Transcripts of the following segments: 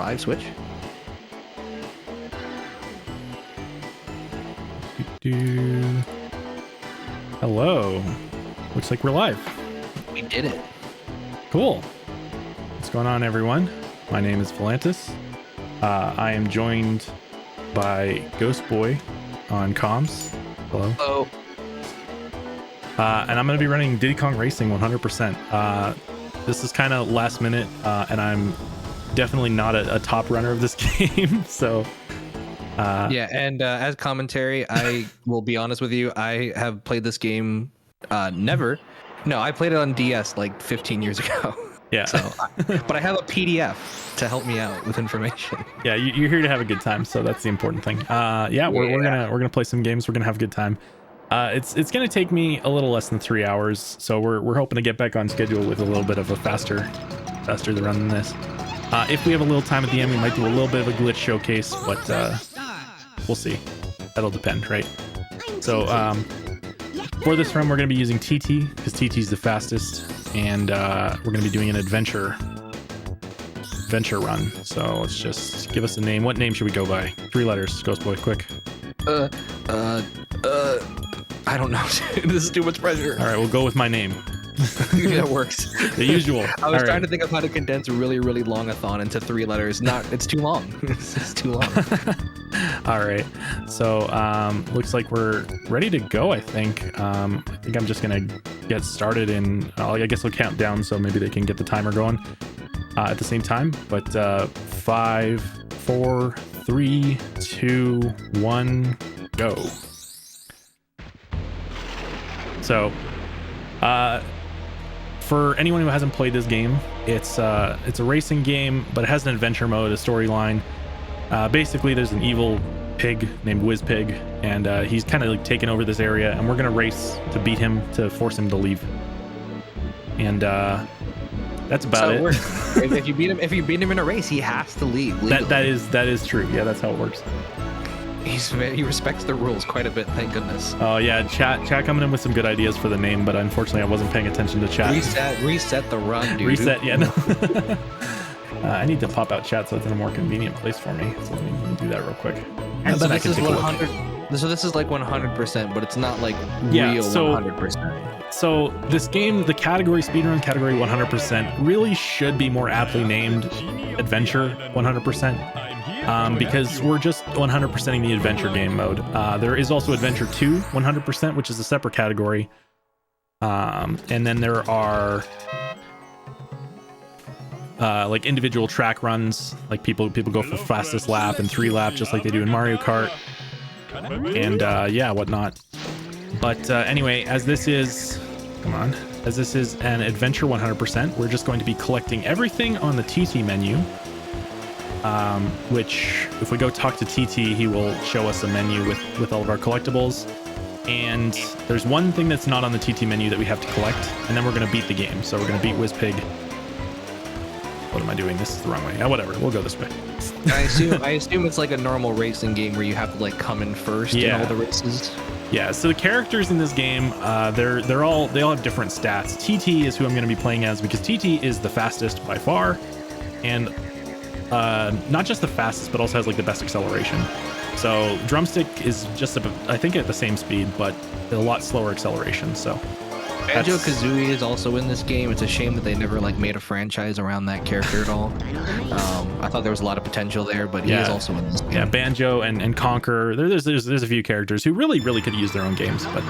RRLAT5 Switch. Hello. Looks like we're live. We did it. Cool. What's going on, everyone? My name is Volentis. I am joined by Ghost Boy on comms. Hello. Hello. And I'm going to be running Diddy Kong Racing 100%. This is kind of last minute, and I'm definitely not a top runner of this game. So Yeah, and as commentary, I will be honest with you. I have played this game never. No, I played it on DS like 15 years ago. Yeah. So, but I have a PDF to help me out with information. Yeah, you're here to have a good time, so that's the important thing. Yeah, we're gonna play some games. We're gonna have a good time. It's gonna take me a little less than 3 hours, so we're hoping to get back on schedule with a little bit of a faster run than this. If we have a little time at the end, we might do a little bit of a glitch showcase, but we'll see. That'll depend, right? So for this run, we're gonna be using TT because TT is the fastest, and we're gonna be doing an adventure run. So let's just give us a name. What name should we go by? 3 letters. Ghost Boy, quick. I don't know. This is too much pressure. All right, we'll go with my name. That works. The usual. I was trying to think of how to condense a really, really long-a-thon into 3 letters. It's too long. It's too long. All right. So looks like we're ready to go, I think. I think I'm just going to get started in, I guess I'll count down so maybe they can get the timer going at the same time. But 5, 4, 3, 2, 1, go. So for anyone who hasn't played this game, it's a racing game, but it has an adventure mode, a storyline. Basically, there's an evil pig named Whizpig, and he's kind of like taking over this area, and we're gonna race to beat him, to force him to leave. And that's about it. If you beat him in a race, he has to leave. That is true. Yeah, that's how it works. He respects the rules quite a bit, thank goodness. Oh yeah, chat coming in with some good ideas for the name, but unfortunately I wasn't paying attention to chat. Reset the run, dude. Reset, yeah. No. I need to pop out chat so it's in a more convenient place for me. So let me do that real quick. And so then I can take a look. So this is like 100%, but it's not like real 100%. So this game, the category speedrun category 100% really should be more aptly named Adventure 100%. Because we're just 100%ing the adventure game mode. There is also Adventure 2 100%, which is a separate category. And then there are like individual track runs, like people go for fastest lap and 3 lap, just like they do in Mario Kart, and yeah, whatnot. But anyway, as this is an adventure 100%, we're just going to be collecting everything on the TT menu. Which if we go talk to TT, he will show us a menu with all of our collectibles. And there's one thing that's not on the TT menu that we have to collect, and then we're going to beat the game. So we're going to beat Whizpig. What am I doing? This is the wrong way. Whatever, we'll go this way. I assume it's like a normal racing game where you have to like come in first in all the races. Yeah, so the characters in this game, they all have different stats. TT is who I'm going to be playing as because TT is the fastest by far, and not just the fastest, but also has like the best acceleration. So Drumstick is just I think at the same speed, but a lot slower acceleration. So Banjo-Kazooie is also in this game. It's a shame that they never like made a franchise around that character at all. I thought there was a lot of potential there, but he is also in this game. Yeah, Banjo and Conquer. There's a few characters who really could use their own games, but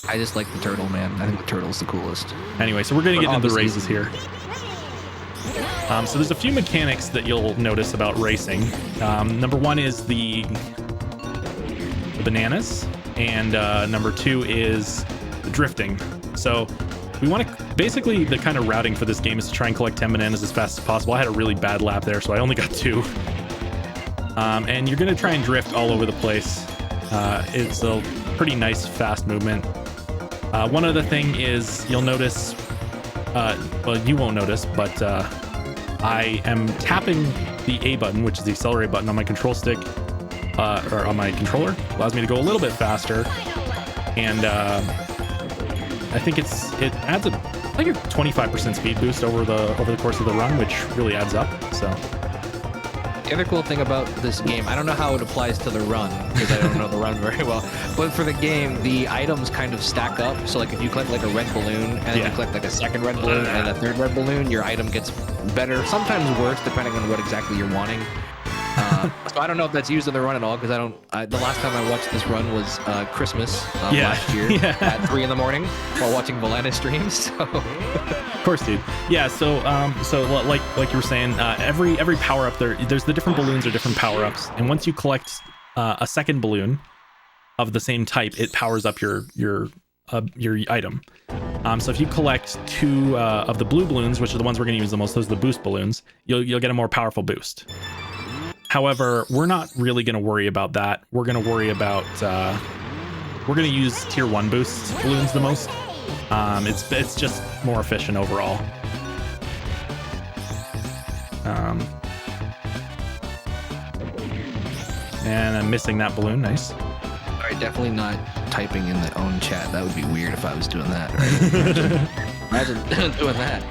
I just like the turtle, man. I think the turtle's the coolest. Anyway, so we're gonna get into the races here. So there's a few mechanics that you'll notice about racing. Number 1 is the bananas, and number 2 is the drifting. So we want to basically, the kind of routing for this game is to try and collect 10 bananas as fast as possible. I had a really bad lap there, so I only got 2. And you're going to try and drift all over the place. It's a pretty nice fast movement. One other thing is you'll notice, well, you won't notice, but I am tapping the A button, which is the accelerate button on my control stick, or on my controller. Allows me to go a little bit faster, and I think it adds like a 25% speed boost over the course of the run, which really adds up. So The other cool thing about this game, I don't know how it applies to the run, because I don't know the run very well, but for the game, the items kind of stack up. So like if you collect like a red balloon, and then you collect like a second red balloon, and a third red balloon, your item gets better, sometimes worse, depending on what exactly you're wanting. So I don't know if that's used in the run at all, because the last time I watched this run was Christmas last year at 3 in the morning while watching Valena streams. So. Of course, dude. Yeah. So like you were saying, every power up there's the different balloons or different power ups, and once you collect a second balloon of the same type, it powers up your item. So if you collect 2 of the blue balloons, which are the ones we're going to use the most, those are the boost balloons, you'll get a more powerful boost. However, we're not really going to worry about that. We're going to worry about we're going to use tier 1 boost balloons the most. It's just more efficient overall. And I'm missing that balloon. Nice. All right, definitely not typing in the own chat. That would be weird if I was doing that. Right? Imagine doing that.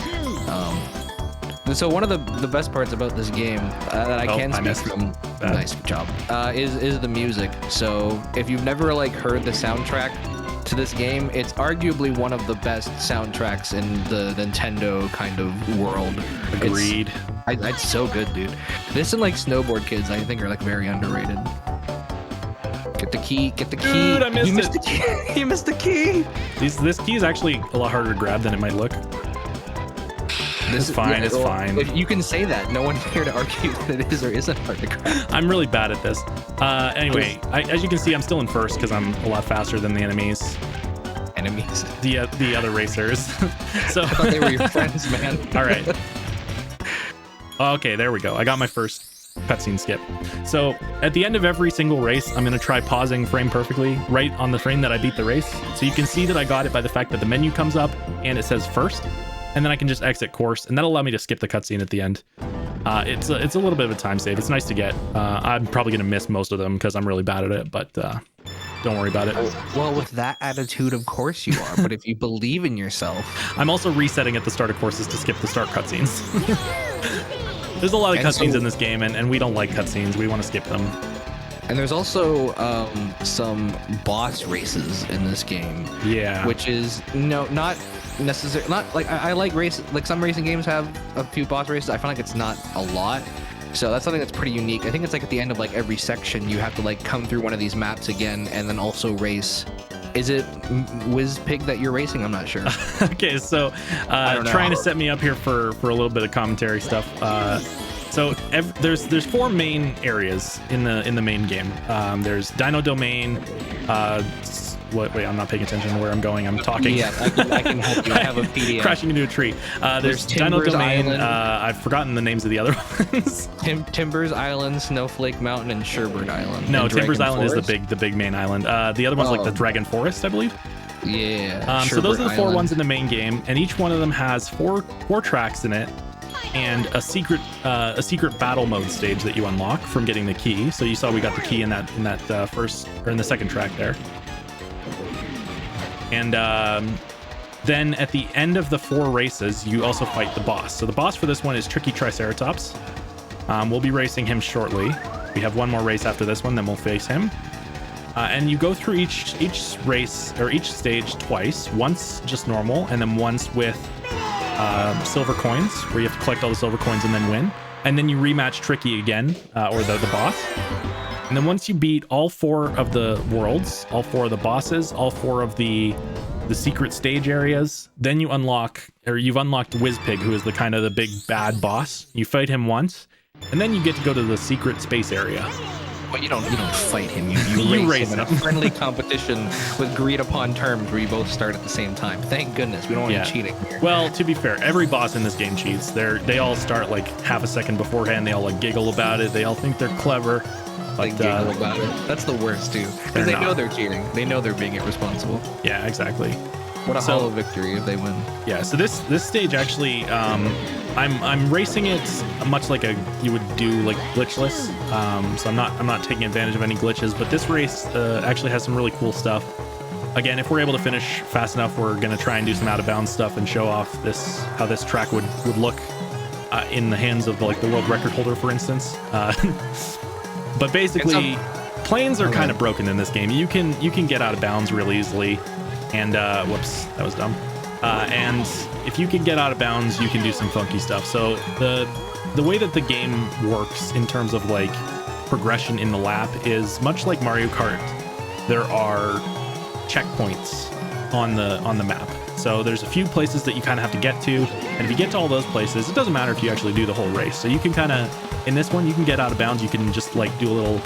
So one of the best parts about this game that I can speak from, nice job, is the music. So if you've never like heard the soundtrack to this game, it's arguably one of the best soundtracks in the Nintendo kind of world. Agreed. It's so good, dude. This and like Snowboard Kids, I think, are like very underrated. Get the key. Get the key. Dude, I missed it. The key. You missed the key. This key is actually a lot harder to grab than it might look. It's fine. It's fine. You can say that. No one's here to argue that it is or isn't hard to grab. I'm really bad at this. Anyway, as you can see, I'm still in first because I'm a lot faster than the enemies. Enemies? The other racers. So I thought they were your friends, man. All right. Okay, there we go. I got my first cutscene skip. So at the end of every single race, I'm going to try pausing frame perfectly right on the frame that I beat the race. So you can see that I got it by the fact that the menu comes up and it says first. And then I can just exit course, and that'll allow me to skip the cutscene at the end. It's a little bit of a time save. It's nice to get. I'm probably going to miss most of them because I'm really bad at it, but don't worry about it. Well, with that attitude, of course you are. But if you believe in yourself... I'm also resetting at the start of courses to skip the start cutscenes. There's a lot of cutscenes in this game, and we don't like cutscenes. We want to skip them. And there's also some boss races in this game. Yeah. Which is not necessarily, not like I like race, like some racing games have a few boss races. I find like it's not a lot. So that's something that's pretty unique. I think it's like at the end of like every section, you have to like come through one of these maps again and then also race. Is it Whiz Pig that you're racing? I'm not sure. Okay, so trying to set me up here for a little bit of commentary stuff. So there's 4 main areas in the main game. There's Dyno Domain. Wait, I'm not paying attention to where I'm going. I'm talking. Yeah, I can help you. I have a PDF. Crashing into a tree. There's Dyno Domain. I've forgotten the names of the other ones. Timbers Island, Snowflake Mountain, and Sherbet Island. No, Timbers Island is the big main island. The other one's like the Dragon Forest, I believe. Yeah. So those are the 4 ones in the main game, and each one of them has four tracks in it. And a secret battle mode stage that you unlock from getting the key. So you saw we got the key in that first or in the second track there. And then at the end of the 4 races, you also fight the boss. So the boss for this one is Tricky Triceratops. We'll be racing him shortly. We have one more race after this one, then we'll face him. And you go through each race or each stage twice. Once just normal, and then once with silver coins, where you have to collect all the silver coins and then win. And then you rematch Tricky again, or the boss. And then once you beat all 4 of the worlds, all 4 of the bosses, all 4 of the secret stage areas, then you've unlocked Whizpig, who is the big bad boss. You fight him once, and then you get to go to the secret space area. Well, you don't fight him. You race him in a friendly competition with agreed upon terms where you both start at the same time. Thank goodness we don't want cheating here. Well, to be fair, every boss in this game cheats. They all start like half a second beforehand. They all like giggle about it. They all think they're clever. They giggle about it. That's the worst too, because they know they're cheating. They know they're being irresponsible. Yeah, exactly. What a hollow victory if they win. Yeah. So this stage actually, I'm racing it much like you would do like glitchless. So I'm not taking advantage of any glitches. But this race actually has some really cool stuff. Again, if we're able to finish fast enough, we're gonna try and do some out of bounds stuff and show off how this track would look in the hands of like the world record holder, for instance. But basically, planes are kind of broken in this game. You can get out of bounds real easily, and whoops, that was dumb. And if you can get out of bounds, you can do some funky stuff. So the way that the game works in terms of like progression in the lap is much like Mario Kart. There are checkpoints on the map. So there's a few places that you kind of have to get to, and if you get to all those places, it doesn't matter if you actually do the whole race. So you can kind of, in this one, you can get out of bounds. You can just like do a little,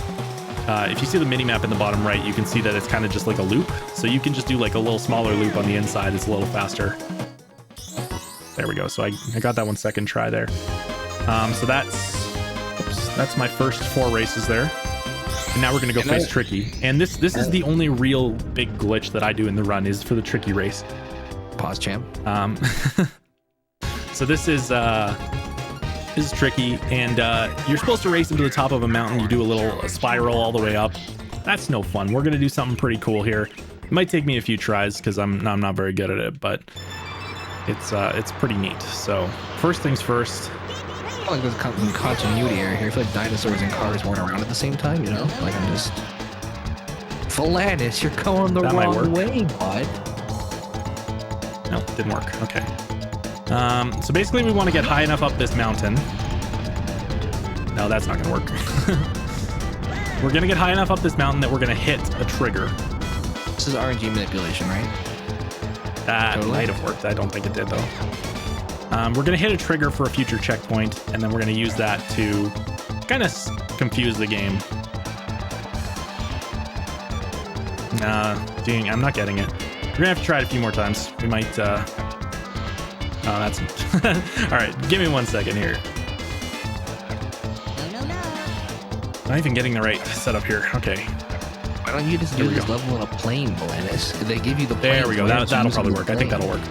if you see the mini map in the bottom right, you can see that it's kind of just like a loop. So you can just do like a little smaller loop on the inside. It's a little faster. There we go. So I got that one second try there. So that's my first 4 races there. And now we're gonna go face Tricky. And this is the only real big glitch that I do in the run, is for the Tricky race. Pause, champ. So this is Tricky, and you're supposed to race into the top of a mountain. You do a little spiral all the way up. That's no fun. We're gonna do something pretty cool here. It might take me a few tries because I'm not very good at it, but it's pretty neat. So first things first. I feel like there's some continuity error here. I feel like dinosaurs and cars weren't around at the same time, you know? Like I'm just... Volantis, you're going the wrong way, bud. No, didn't work. Okay. So basically we want to get high enough up this mountain. No, that's not gonna work. We're gonna get high enough up this mountain that we're gonna hit a trigger. This is RNG manipulation, right? That might have worked. I don't think it did though. We're gonna hit a trigger for a future checkpoint, and then we're gonna use that to kind of confuse the game. Dang, I'm not getting it. We're gonna have to try it a few more times. We might, oh, that's... All right, give me 1 second here. Not even getting the right setup here. Okay. Why don't you just do this level in a plane, Volantis? They give you the plane. There we go. That'll probably work. I think that'll work.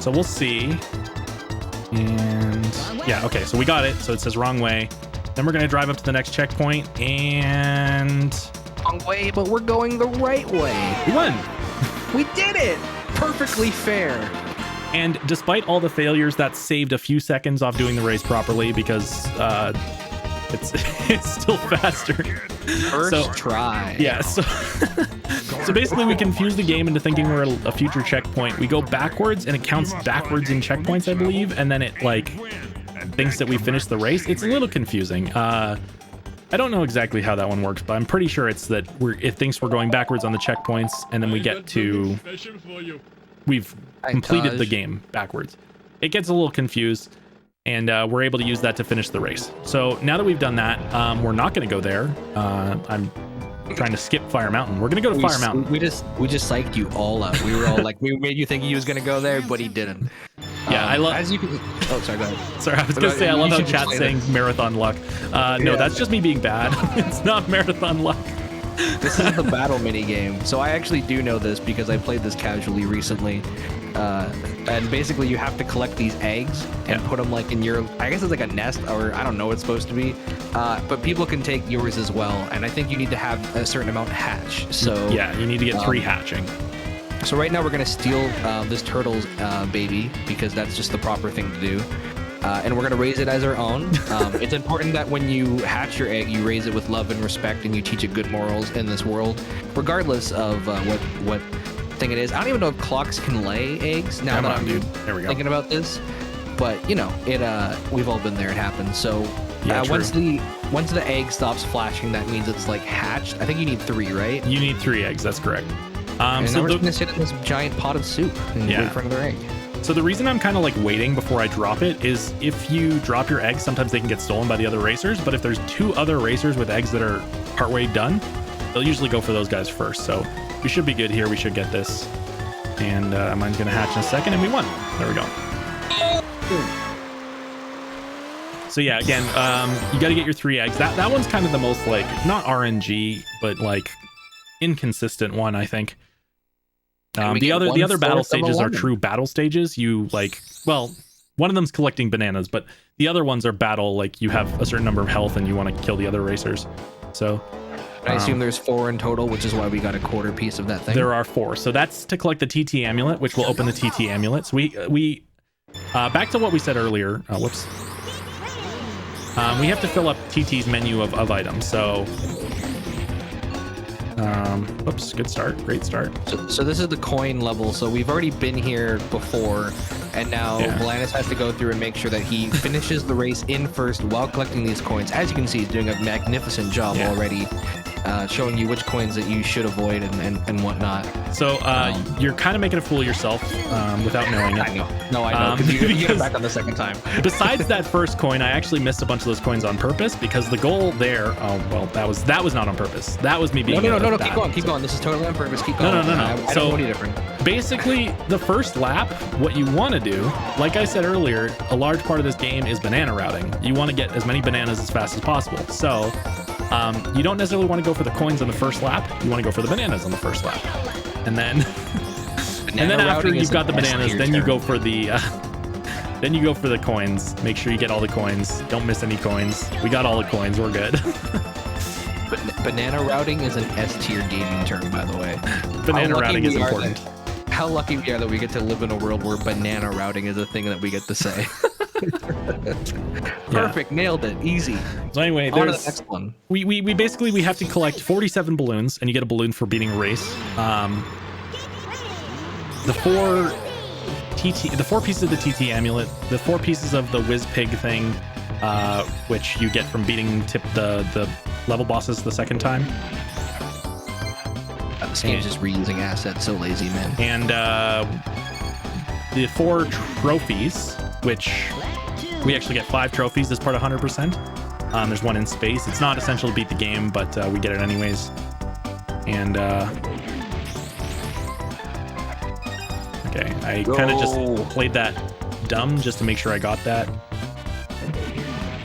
So we'll see. And yeah, okay, so we got it. So it says wrong way. Then we're gonna drive up to the next checkpoint, and wrong way, but we're going the right way. We won. We did it. Perfectly fair. And despite all the failures, that saved a few seconds off doing the race properly, because it's still faster. First try. Yeah. So basically, we confuse the game into thinking we're a future checkpoint. We go backwards, and it counts backwards in checkpoints, I believe, and then it like thinks that we finished the race. It's a little confusing. I don't know exactly how that one works, but I'm pretty sure it's that it thinks we're going backwards on the checkpoints, and then we get to we've completed the game backwards. It gets a little confused, and we're able to use that to finish the race. So now that we've done that, we're not going to go there. I'm trying to skip Fire Mountain. We're gonna go to Fire Mountain. We just psyched you all up. We were all like, we made you think he was gonna go there, but he didn't. Yeah, I love. As you can. Oh, sorry. Go ahead. Sorry, I was gonna say I love how chat's saying marathon luck. No, that's just me being bad. It's not marathon luck. This is the battle mini game. So I actually do know this because I played this casually recently. And basically you have to collect these eggs and put them like in your, I guess it's like a nest, or I don't know what it's supposed to be. But people can take yours as well. And I think you need to have a certain amount hatch. So yeah, you need to get 3 hatching. So right now we're gonna steal this turtle's baby because that's just the proper thing to do. And we're gonna raise it as our own. It's important that when you hatch your egg, you raise it with love and respect, and you teach it good morals in this world, regardless of what thing it is. I don't even know if clocks can lay eggs now that I'm thinking about this. But you know, we've all been there. It happens. So once the egg stops flashing, that means it's like hatched. I think you need 3, right? You need 3 eggs. That's correct. And so we're just gonna sit in this giant pot of soup and wait for another egg. So the reason I'm kind of like waiting before I drop it is if you drop your eggs, sometimes they can get stolen by the other racers. But if there's 2 other racers with eggs that are partway done, they'll usually go for those guys first. So we should be good here. We should get this. And mine's going to hatch in a second, and we won. There we go. So yeah, again, you got to get your 3 eggs. That one's kind of the most like, not RNG, but like inconsistent one, I think. The other battle stages are true battle stages. You like, well, one of them's collecting bananas, but the other ones are battle. Like you have a certain number of health and you want to kill the other racers. So I assume there's 4 in total, which is why we got a quarter piece of that thing. There are 4. So that's to collect the TT amulet, which will open the TT amulet. So we back to what we said earlier. Whoops. We have to fill up TT's menu of items. So, oops, good start, great start. So this is the coin level. So we've already been here before, and now Volantis has to go through and make sure that he finishes the race in first while collecting these coins. As you can see, he's doing a magnificent job already. Showing you which coins that you should avoid and whatnot. So you're kind of making a fool of yourself without knowing it. I know. No, I know. Because you get it back on the second time. Besides that first coin, I actually missed a bunch of those coins on purpose because the goal there. Oh well, that was not on purpose. That was me being. No. Keep going. This is totally on purpose. Keep going. No. I don't know any different. Basically, the first lap, what you want to do, like I said earlier, a large part of this game is banana routing. You want to get as many bananas as fast as possible. So. You don't necessarily want to go for the coins on the first lap. You want to go for the bananas on the first lap, and then after you've got the bananas, then you go for the coins. Make sure you get all the coins. Don't miss any coins. We got all the coins. We're good. Banana routing is an S tier gaming term, by the way. Banana routing is important. How lucky we are that we get to live in a world where banana routing is a thing that we get to say. Perfect, nailed it, easy. So anyway, there's the next one. We basically have to collect 47 balloons, and you get a balloon for beating a race. The four pieces of the TT amulet, the 4 pieces of the whiz pig thing, which you get from beating the level bosses the second time. This game's just reusing assets, so lazy, man. And the 4 trophies, which we actually get 5 trophies as part of 100%. There's 1 in space. It's not essential to beat the game, but we get it anyways. And okay, I kind of just played that dumb just to make sure I got that.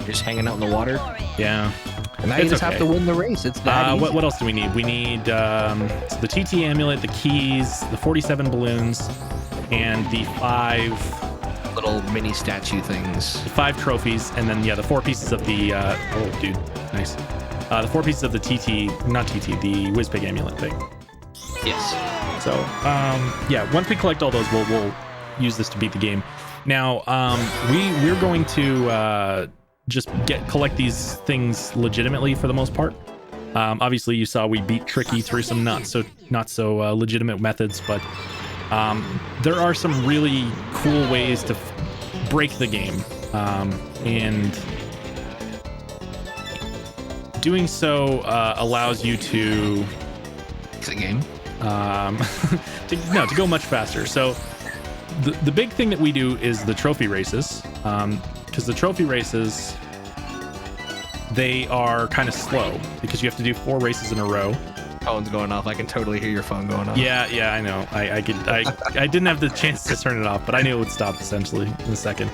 Just hanging out in the water. Yeah. And now you just have to win the race. It's that easy. What else do we need? We need the TT amulet, the keys, the 47 balloons, and the 5 little mini statue things. The 5 trophies, and then the 4 pieces of the oh dude, nice. The 4 pieces of the the Whizpig amulet thing. Yes. So yeah, once we collect all those, we'll use this to beat the game. Now we're going to just collect these things legitimately for the most part. Obviously, you saw we beat Tricky through some not so legitimate methods, but there are some really cool ways to break the game, and doing so allows you to the game to go much faster. So the big thing that we do is the trophy races, because the trophy races, they are kind of slow because you have to do 4 races in a row. Phone's going off. I can totally hear your phone going off. Yeah, I know. I didn't have the chance to turn it off, but I knew it would stop essentially in a second.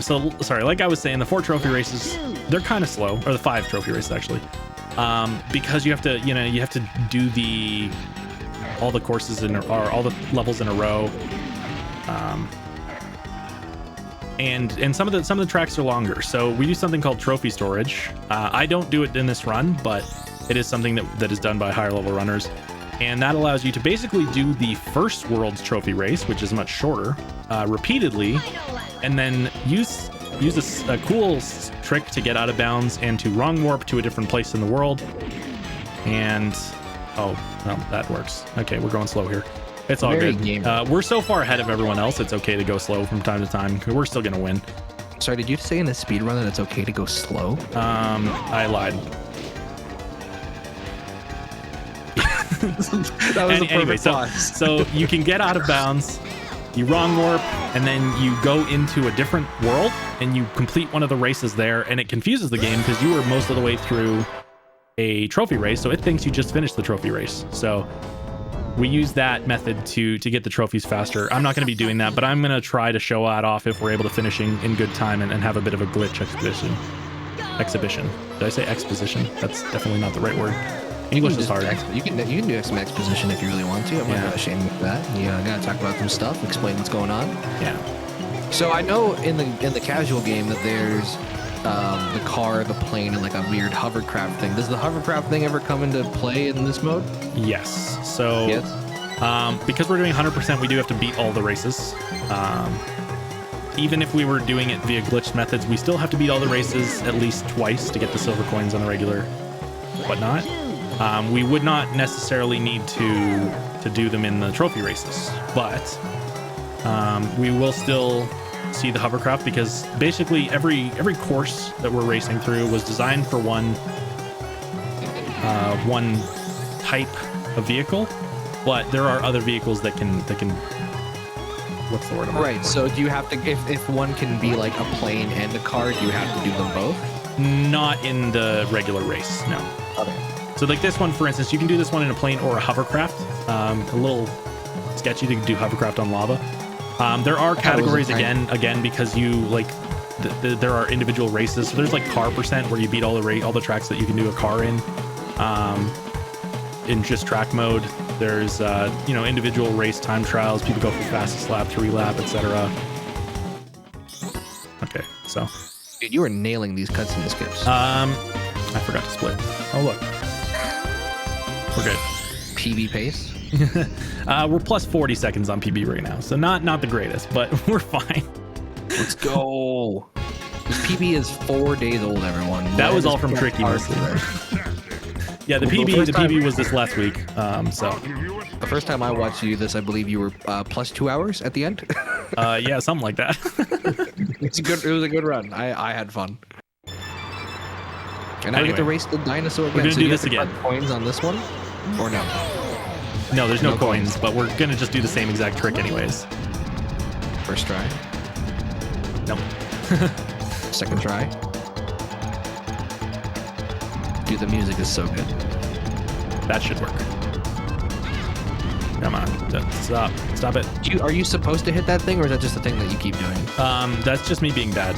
So sorry, like I was saying, the 4 trophy races, they're kind of slow, or the 5 trophy races actually, because you have to do all the courses or all the levels in a row, and some of the tracks are longer. So we do something called trophy storage. I don't do it in this run, but it is something that is done by higher level runners, and that allows you to basically do the first world's trophy race, which is much shorter, repeatedly, and then use a cool trick to get out of bounds and to wrong warp to a different place in the world. And oh, well, that works. Okay, we're going slow here. It's all good. We're so far ahead of everyone else, it's okay to go slow from time to time. We're still gonna win. Sorry, did you say in the speedrun that it's okay to go slow? I lied. That was a perfect pause. So you can get out of bounds, you wrong warp, and then you go into a different world and you complete one of the races there, and it confuses the game because you were most of the way through a trophy race, so it thinks you just finished the trophy race. So we use that method to get the trophies faster. I'm not going to be doing that, but I'm going to try to show that off if we're able to finish in good time and have a bit of a glitch exhibition. Did I say exposition? That's definitely not the right word. English is hard. You can do some exposition if you really want to. I'm not ashamed of that. You gotta talk about some stuff, explain what's going on. Yeah. So I know in the casual game that there's the car, the plane, and like a weird hovercraft thing. Does the hovercraft thing ever come into play in this mode? Yes. So because we're doing 100%, we do have to beat all the races. even if we were doing it via glitched methods, we still have to beat all the races at least twice to get the silver coins on the regular whatnot. We would not necessarily need to do them in the trophy races, but we will still see the hovercraft, because basically every course that we're racing through was designed for one type of vehicle, but there are other vehicles that can what's the word? Right. So do you have to, if one can be like a plane and a car, do you have to do them both? Not in the regular race, no. Okay. So like this one, for instance, you can do this one in a plane or a hovercraft. A little sketchy to do hovercraft on lava. There are categories again because you like there are individual races. So there's like car percent where you beat all the tracks that you can do a car in just track mode. There's individual race time trials. People go for fastest lap, 3 lap, etc. Okay, so dude, you were nailing these cutscene skips. I forgot to split. Oh look, we're good. PB pace. We're plus 40 seconds on PB right now, so not the greatest, but we're fine. Let's go. This PB is 4 days old, everyone. That was all from Tricky mostly. Yeah, the PB was this last week. So the first time I watched you do this, I believe you were plus 2 hours at the end. Yeah, something like that. It was a good run. I had fun. And now we get to race the dinosaur again. We're gonna do this again. Coins on this one, or no? No, there's no coins, but we're gonna just do the same exact trick anyways. First try. Nope. Second try. Dude, the music is so good. That should work. Come on, stop it. Are you supposed to hit that thing, or is that just the thing that you keep doing? That's just me being bad.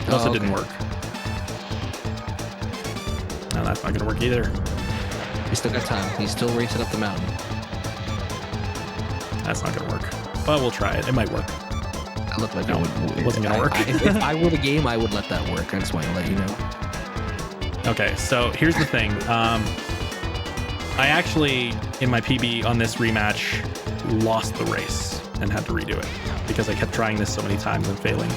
Plus it didn't work. No, that's not gonna work either. You still got time. You still racing up the mountain. That's not gonna work. But we'll try it. It might work. It looked like it wasn't gonna work. If I were the game, I would let that work. I just want to let you know. Okay, so here's the thing. I actually, in my PB on this rematch, lost the race and had to redo it because I kept trying this so many times and failing.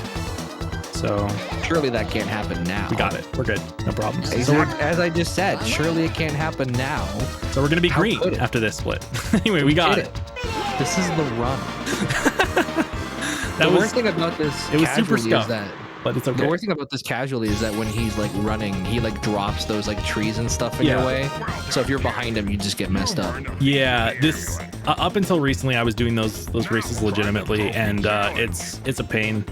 So surely that can't happen now. We got it. We're good. No problems. As I just said, surely it can't happen now. So we're gonna be green after this split. Anyway, we got it. This is the run. The worst thing about this, it was super scuffed, but it's okay. The worst thing about this casually is that when he's like running, he like drops those like trees and stuff in your way. So if you're behind him, you just get messed up. Yeah, this up until recently, I was doing those races legitimately, and it's a pain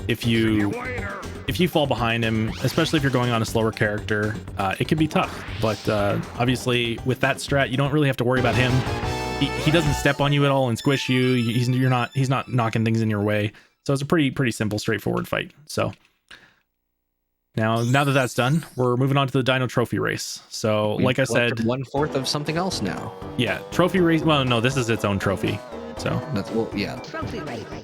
if you fall behind him, especially if you're going on a slower character. It can be tough. But obviously, with that strat, you don't really have to worry about him. He doesn't step on you at all and squish you. He's not knocking things in your way. So it's a pretty simple, straightforward fight. So now that that's done, we're moving on to the Dino Trophy race. So like I said, 1/4 of something else now. Yeah, trophy race. Well, no, this is its own trophy. So that's yeah.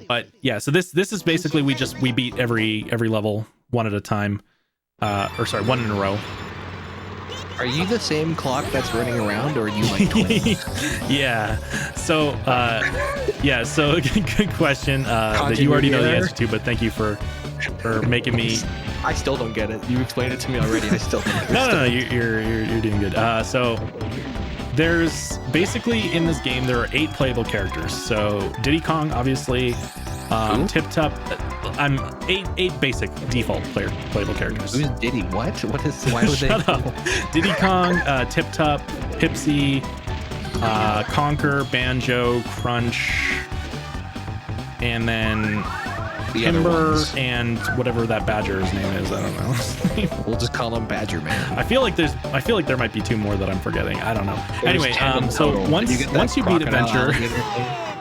But yeah, so this is basically we beat every level one at a time, one in a row. Are you the same clock that's running around, or are you like twins? Yeah. So So good question that you already know the answer to, but thank you for making me. I still don't get it. You explained it to me already. I still don't understand. No, you're doing good. So there's basically in this game there are 8 playable characters. So Diddy Kong, obviously, Tip Top. I'm 8 basic default playable characters. Who's Diddy? What? Why would they? Shut up. Diddy Kong, Tip Top, Pipsy, Conker, Banjo, Crunch, and then Timber and whatever that Badger's name is. I don't know. We'll just call him Badger Man. I feel like there might be 2 more that I'm forgetting. I don't know. Anyway, so once you beat Adventure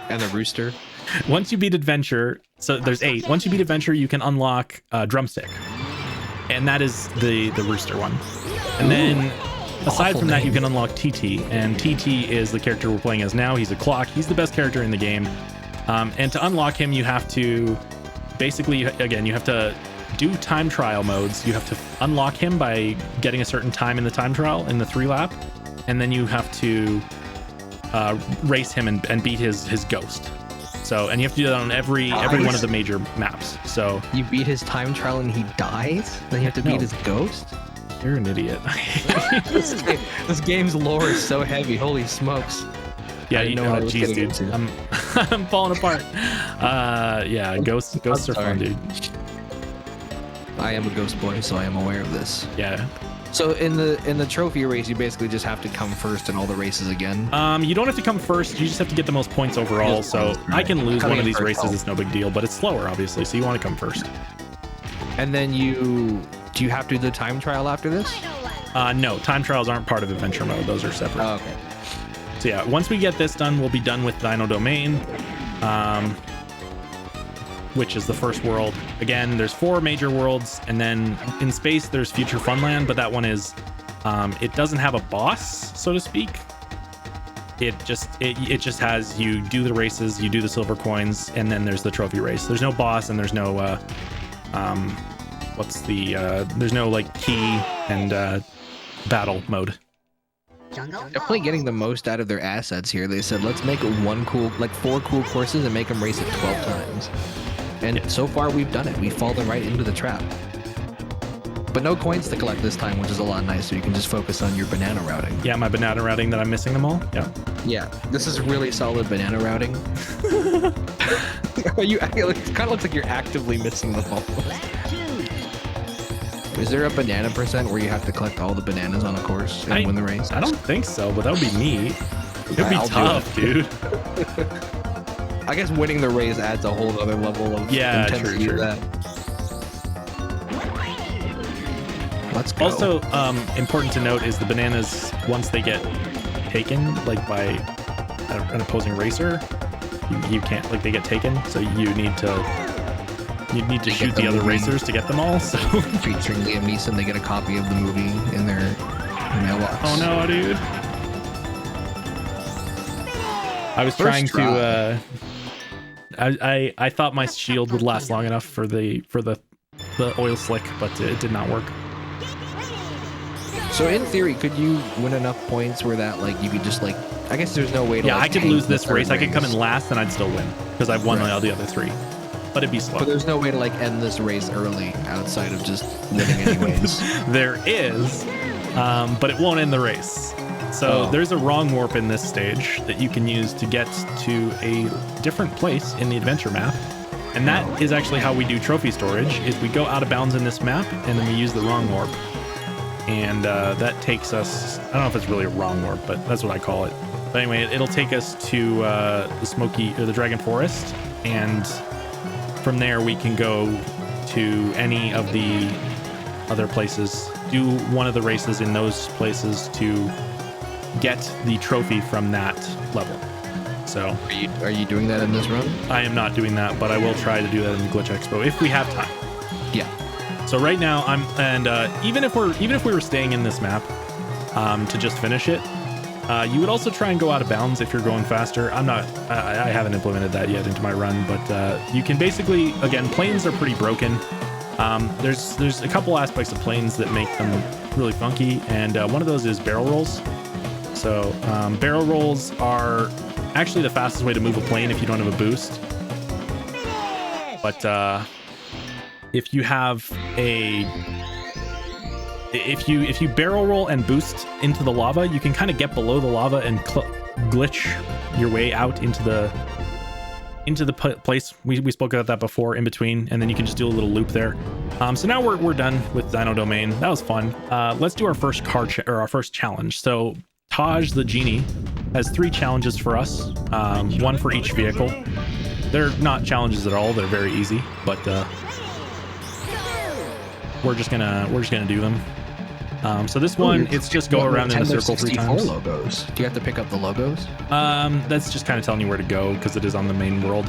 and the Rooster. Once you beat Adventure, so there's 8. Once you beat Adventure, you can unlock Drumstick, and that is the Rooster one. And then aside from that, you can unlock TT, and TT is the character we're playing as now. He's a clock. He's the best character in the game. And to unlock him, you have to basically, again, you have to do time trial modes. You have to unlock him by getting a certain time in the time trial in the 3 lap, and then you have to race him and beat his ghost. So, and you have to do that on every one of the major maps. So you beat his time trial and he dies? Then you have to beat his ghost? You're an idiot. This game's lore is so heavy. Holy smokes. Yeah, you know what? Jeez, dude. I'm falling apart. Yeah, ghosts are fun, dude. I am a ghost boy, so I am aware of this. Yeah. So in the trophy race, you basically just have to come first in all the races again. You don't have to come first. You just have to get the most points overall. So I can lose one of these races. It's no big deal, but it's slower, obviously. So you want to come first. And then do you have to do the time trial after this? No, time trials aren't part of adventure mode. Those are separate. Oh, okay. So yeah, once we get this done, we'll be done with Dyno Domain, which is the first world. Again, there's 4 major worlds, and then in space there's Future Funland, but that one is, it doesn't have a boss, so to speak. It just has, you do the races, you do the silver coins, and then there's the trophy race. There's no boss, and there's no there's no like key and battle mode. Definitely getting the most out of their assets here. They said, let's make 4 cool courses and make them race it 12 times. And so far we've done it. We've fallen right into the trap. But no coins to collect this time, which is a lot nice, so you can just focus on your banana routing. Yeah, my banana routing that I'm missing them all. Yeah. Yeah, this is really solid banana routing. It kind of looks like you're actively missing them all. Is there a banana percent where you have to collect all the bananas on a course and win the race? I don't think so, but that would be neat. It'd be tough, dude. I guess winning the race adds a whole other level of intensity to that. Let's go. Also, important to note is the bananas, once they get taken, like by an opposing racer, you can't, like, they get taken, so you need to shoot the other racers to get them all. So featuring Liam Neeson, they get a copy of the movie in their mailbox. Oh no, dude! I was trying to. I thought my shield would last long enough for the oil slick, but it did not work. So in theory, could you win enough points where that, like, you could just, like, I guess there's no way to. Yeah, I could lose this race. I could come in last and I'd still win because I've won all the other 3. But it'd be slow. But there's no way to, like, end this race early outside of just winning anyways. There is, but it won't end the race. So there's a wrong warp in this stage that you can use to get to a different place in the adventure map. And that is actually how we do trophy storage, is we go out of bounds in this map and then we use the wrong warp. And that takes us, I don't know if it's really a wrong warp, but that's what I call it. But anyway, it'll take us to the Dragon Forest, and from there we can go to any of the other places, do one of the races in those places to get the trophy from that level. So are you doing that in this run? I am not doing that, but I will try to do that in the Glitch Expo if we have time. Yeah. So right now even if we were staying in this map to just finish it, you would also try and go out of bounds if you're going faster. I haven't implemented that yet into my run, but you can basically, again, planes are pretty broken. There's a couple aspects of planes that make them really funky, and one of those is barrel rolls. So barrel rolls are actually the fastest way to move a plane if you don't have a boost. But if you have if you barrel roll and boost into the lava, you can kind of get below the lava and glitch your way out into the place. We spoke about that before, in between, and then you can just do a little loop there. So now we're done with Dyno Domain. That was fun. Let's do our first our first challenge. So Taj the genie has 3 challenges for us, 1 for each vehicle. They're not challenges at all. They're very easy, but we're just gonna do them. So this one, it's just go around in a circle 3 times. Logos. Do you have to pick up the logos? That's just kind of telling you where to go because it is on the main world.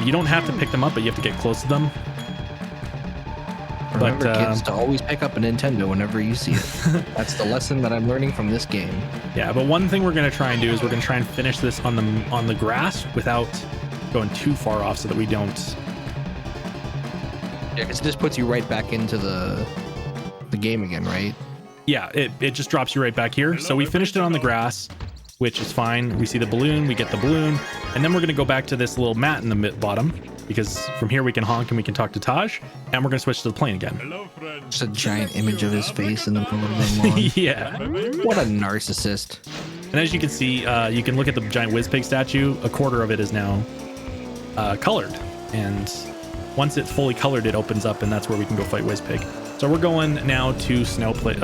You don't have to pick them up, but you have to get close to them. Remember, kids, to always pick up a Nintendo whenever you see it. That's the lesson that I'm learning from this game. Yeah, but one thing we're going to try and do is we're going to try and finish this on the grass without going too far off, so that we don't. Yeah, because this puts you right back into the game again, right? Yeah, it just drops you right back here. So we finished it on the grass. which is fine. We see the balloon, we get the balloon, and then we're going to go back to this little mat in the bottom, because from here we can honk and we can talk to Taj, and we're going to switch to the plane again. Hello, friend. Just a giant image of his face in the middle of the lawn. Yeah. What a narcissist. And as you can see, you can look at the giant Whizpig statue. A quarter of it is now colored, and once it's fully colored, it opens up, and that's where we can go fight Whizpig. So we're going now to Snowflake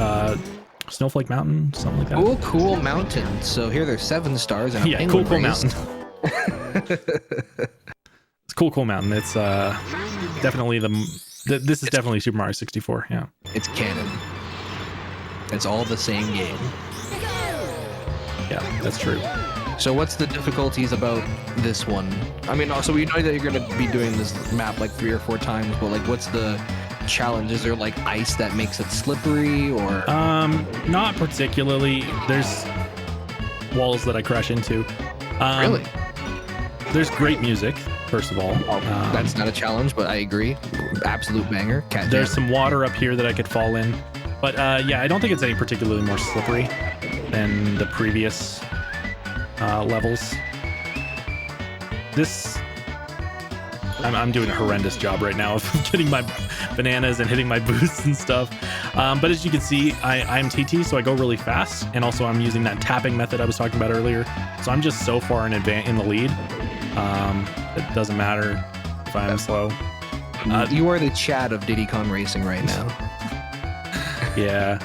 Mountain, something like that. Cool mountain. So here there's 7 stars. And Yeah, cool mountain. It's cool mountain. It's definitely this is definitely Super Mario 64. Yeah, it's canon. It's all the same game. Yeah, that's true. So what's the difficulties about this one? I mean, also we know that you're gonna be doing this map like 3 or 4 times, but like, what's the challenge? Is there like ice that makes it slippery, or not particularly. There's walls that I crash into. Really? There's great music, first of all. That's not a challenge, but I agree. Absolute banger. Cat There's jam. some water up here that I could fall in, but yeah, I don't think it's any particularly more slippery than the previous levels. This, I'm doing a horrendous job right now of getting my bananas and hitting my boosts and stuff. But as you can see, I'm TT, so I go really fast, and also I'm using that tapping method I was talking about earlier. So I'm just so far in the lead. It doesn't matter if I'm slow. You are the Chad of Diddy Kong Racing right now. Yeah.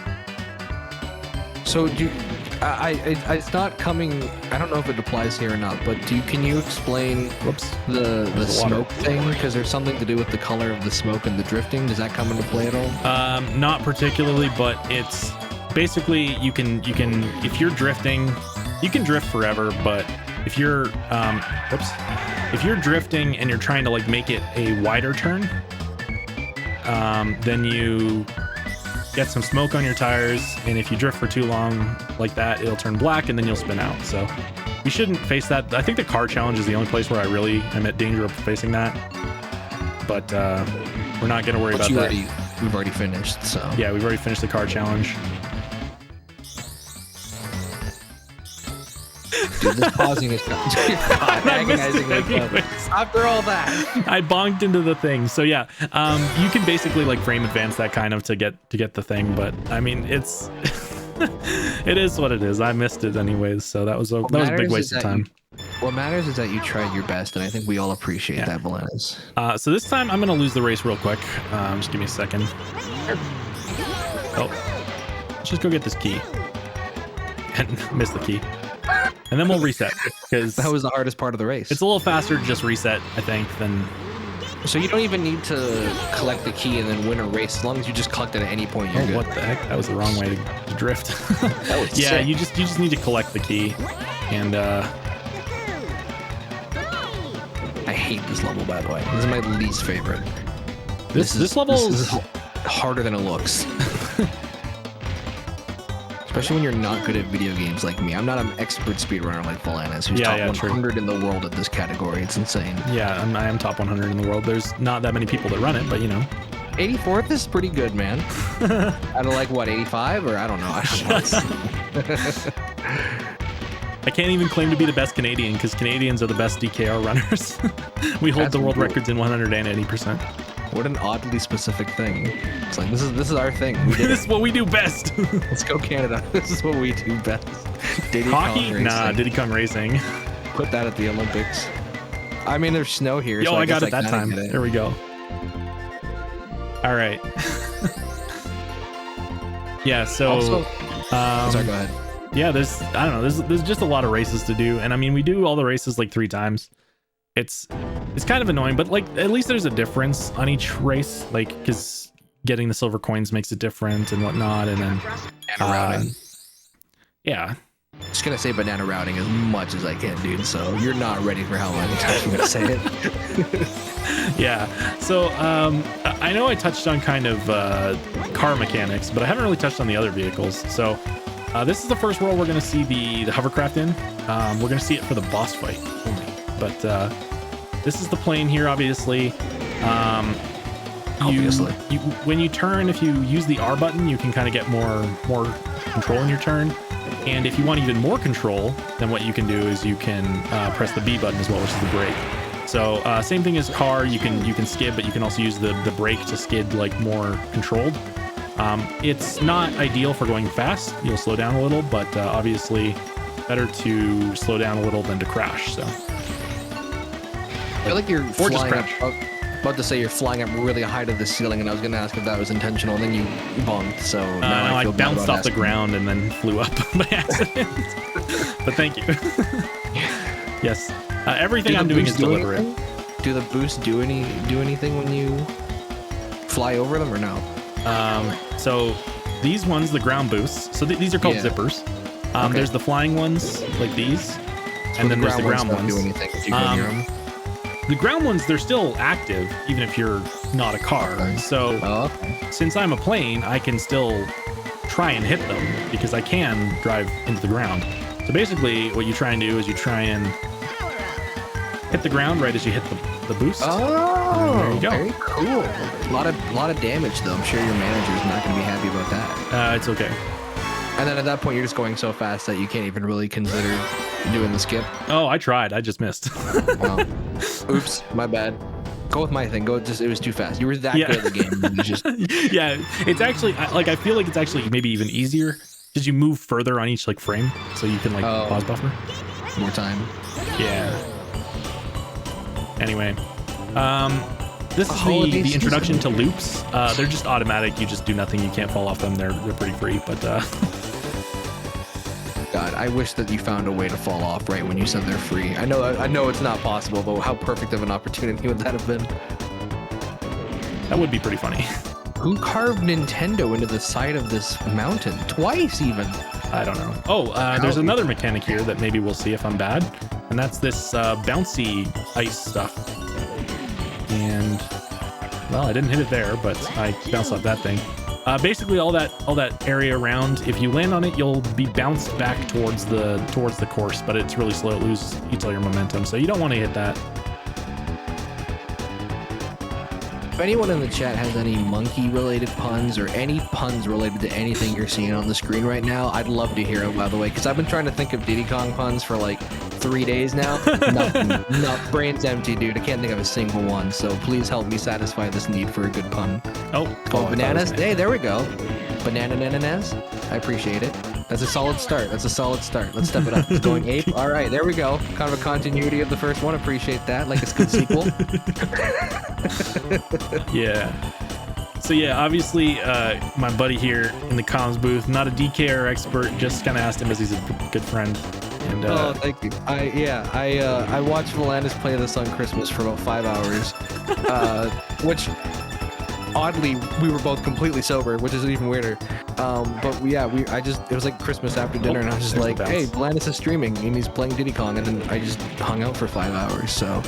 So it's not coming. I don't know if it applies here or not, but can you explain the smoke thing? Because there's something to do with the color of the smoke and the drifting. Does that come into play at all? Not particularly, but it's basically you can if you're drifting, you can drift forever, but if you're if you're drifting and you're trying to like make it a wider turn, then you get some smoke on your tires, and if you drift for too long like that, it'll turn black and then you'll spin out. So you shouldn't face that. I think the car challenge is the only place where I really am at danger of facing that, but we're not going to worry about that. We've already finished, so yeah, we've already finished the car challenge. Dude, this pausing is agonizing. After all that, I bonked into the thing. So yeah, you can basically like frame advance that kind of to get the thing, but I mean it's it is what it is. I missed it anyways, so that was a big waste of time. What matters is that you tried your best, and I think we all appreciate that, Volentis. So this time I'm gonna lose the race real quick. Just give me a second. Oh, let's just go get this key and miss the key. And then we'll reset, because that was the hardest part of the race. It's a little faster to just reset, I think, than... So you don't even need to collect the key and then win a race. As long as you just collect it at any point, you're good. What the heck? That was the wrong way to drift. That was yeah, sick. you just need to collect the key. And I hate this level, by the way. This is my least favorite. This level is harder than it looks. Especially when you're not good at video games like me. I'm not an expert speedrunner like Volentis, who's top 100 in the world at this category. It's insane. Yeah, I am top 100 in the world. There's not that many people that run it, but you know. 84th is pretty good, man. Out of like, what, 85? Or I don't know. I can't even claim to be the best Canadian, because Canadians are the best DKR runners. We hold the world records in 180%. What an oddly specific thing. It's like, this is our thing. This is what we do best. Let's go Canada. This is what we do best. Diddy Hockey? Kong Nah, Diddy Kong Racing. Put that at the Olympics. I mean, there's snow here. Yo, so I got it that time. There we go. All right. Yeah, so... Also, sorry, go ahead. Yeah, I don't know, there's just a lot of races to do, and I mean, we do all the races like 3 times. It's kind of annoying, but like at least there's a difference on each race, like because getting the silver coins makes it different and whatnot, and then routing. Yeah, just gonna say banana routing as much as I can, dude. So you're not ready for how many times I'm gonna say it. Yeah. So I know I touched on kind of car mechanics, but I haven't really touched on the other vehicles. So this is the first world we're gonna see the hovercraft in. We're gonna see it for the boss fight only, but this is the plane here, obviously. When you turn, if you use the R button, you can kind of get more control in your turn. And if you want even more control, then what you can do is you can press the B button as well, which is the brake. So same thing as car, you can skid, but you can also use the brake to skid like more controlled. It's not ideal for going fast. You'll slow down a little, but obviously better to slow down a little than to crash. So I feel like you're or just flying up, crash. about to say you're flying up really high to the ceiling, and I was going to ask if that was intentional, and then you bumped. So now I feel bad bounced about off the asking. ground and then flew up by accident. But thank you. Yes, everything I'm doing is deliberate. Do the boosts do anything when you fly over them, or no? So these ones, the ground boosts. So these are called zippers. Okay. There's the flying ones like these, So and then there's the ground don't ones. do anything if you go near them. The ground ones, they're still active even if you're not a car. Okay. So Oh, since I'm a plane, I can still try and hit them because I can drive into the ground. So basically what you try and do is you try and hit the ground right as you hit the boost. oh, There you go. Very cool. A lot of damage though. I'm sure your manager's not going to be happy about that. It's okay. And then at that point, you're just going so fast that you can't even really consider doing the skip. Oh, I tried. I just missed. Oh. Oops, my bad. Go with my thing. It was too fast. You were that good at the game. It was just Yeah, it's actually I feel like it's actually maybe even easier because you move further on each like frame, so you can like pause buffer. more time. Yeah. Anyway, this is Holiday the introduction season. to loops. They're just automatic. You just do nothing. You can't fall off them. They're pretty free, but God, I wish that you found a way to fall off right when you said they're free. I know it's not possible, but how perfect of an opportunity would that have been? that would be pretty funny. Who carved Nintendo into the side of this mountain? Twice even. I don't know. Oh, there's another mechanic here that maybe we'll see if I'm bad, and that's this bouncy ice stuff. And well, I didn't hit it there, but I bounced off that thing. Basically, all that area around, if you land on it, you'll be bounced back towards the course, but it's really slow. It eats all your momentum, so you don't want to hit that. If anyone in the chat has any monkey-related puns or any puns related to anything you're seeing on the screen right now, I'd love to hear it, by the way, because I've been trying to think of Diddy Kong puns for like 3 days now. Nothing. Brain's empty, dude. I can't think of a single one, so please help me satisfy this need for a good pun. Oh, Bananas? Hey, there we go. Banana nananas? I appreciate it. That's a solid start. Let's step it up. It's going ape. All right, there we go. Kind of a continuity of the first one. Appreciate that. Like it's a good sequel. Yeah. So yeah, obviously, my buddy here in the comms booth, not a DKR expert, just kind of asked him as he's a good friend. And Oh, thank you. I watched Volantis play this on Christmas for about 5 hours, which oddly we were both completely sober, which is even weirder. But yeah, it was like Christmas after dinner, and I was just there's like, the bounce. hey, Volantis is streaming and he's playing Diddy Kong, and then I just hung out for 5 hours. So